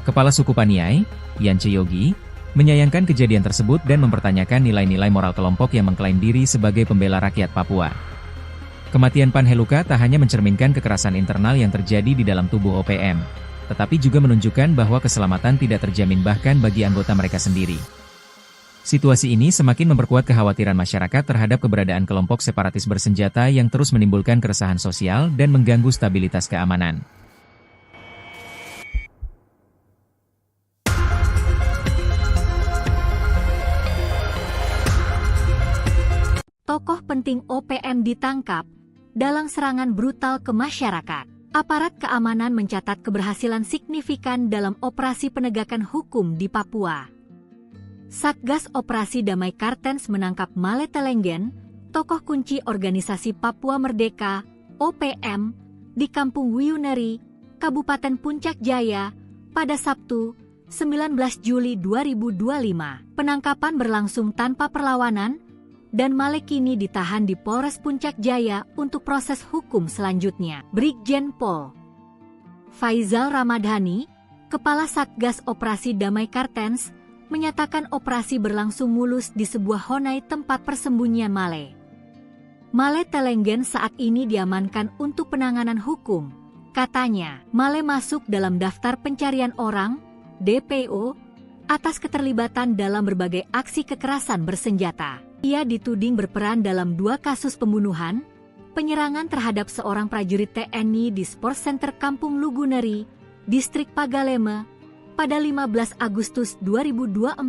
Kepala Suku Paniai, Yance Yogi, menyayangkan kejadian tersebut dan mempertanyakan nilai-nilai moral kelompok yang mengklaim diri sebagai pembela rakyat Papua. Kematian Panheluka tak hanya mencerminkan kekerasan internal yang terjadi di dalam tubuh OPM, tetapi juga menunjukkan bahwa keselamatan tidak terjamin bahkan bagi anggota mereka sendiri. Situasi ini semakin memperkuat kekhawatiran masyarakat terhadap keberadaan kelompok separatis bersenjata yang terus menimbulkan keresahan sosial dan mengganggu stabilitas keamanan. Tokoh penting OPM ditangkap dalam serangan brutal ke masyarakat. Aparat keamanan mencatat keberhasilan signifikan dalam operasi penegakan hukum di Papua. Satgas Operasi Damai Kartens menangkap Maletelenggen, tokoh kunci organisasi Papua Merdeka, OPM, di Kampung Wuyuneri, Kabupaten Puncak Jaya, pada Sabtu, 19 Juli 2025. Penangkapan berlangsung tanpa perlawanan, dan Male kini ditahan di Polres Puncak Jaya untuk proses hukum selanjutnya. Brigjen Pol Faizal Ramadhani, Kepala Satgas Operasi Damai Kartens, menyatakan operasi berlangsung mulus di sebuah honai tempat persembunyian Male. Maletelenggen saat ini diamankan untuk penanganan hukum. Katanya, Male masuk dalam daftar pencarian orang, DPO, atas keterlibatan dalam berbagai aksi kekerasan bersenjata. Ia dituding berperan dalam 2 kasus pembunuhan, penyerangan terhadap seorang prajurit TNI di Sport Center Kampung Luguneri, Distrik Pagaleme, pada 15 Agustus 2024,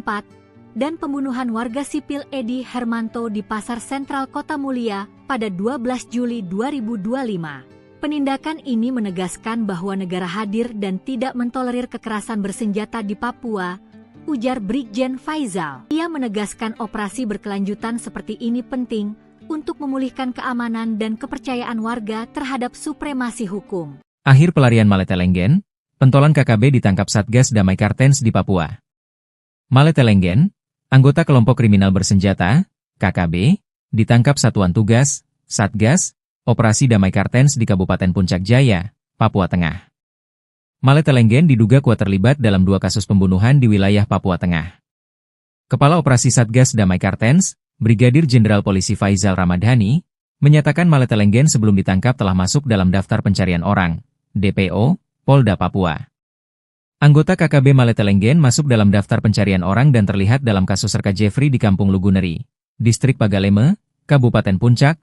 dan pembunuhan warga sipil Edi Hermanto di Pasar Sentral Kota Mulia pada 12 Juli 2025. Penindakan ini menegaskan bahwa negara hadir dan tidak mentolerir kekerasan bersenjata di Papua, ujar Brigjen Faizal. Ia menegaskan operasi berkelanjutan seperti ini penting untuk memulihkan keamanan dan kepercayaan warga terhadap supremasi hukum. Akhir pelarian Maletelenggen, pentolan KKB ditangkap Satgas Damai Kartens di Papua. Maletelenggen, anggota kelompok kriminal bersenjata, KKB, ditangkap Satuan Tugas, Satgas, Operasi Damai Kartens di Kabupaten Puncak Jaya, Papua Tengah. Maletelenggen diduga kuat terlibat dalam 2 kasus pembunuhan di wilayah Papua Tengah. Kepala Operasi Satgas Damai Kartens, Brigadir Jenderal Polisi Faizal Ramadhani, menyatakan Maletelenggen sebelum ditangkap telah masuk dalam daftar pencarian orang, DPO, Polda Papua. Anggota KKB Maletelenggen masuk dalam daftar pencarian orang dan terlihat dalam kasus Serka Jeffrey di Kampung Luguneri, Distrik Pagaleme, Kabupaten Puncak,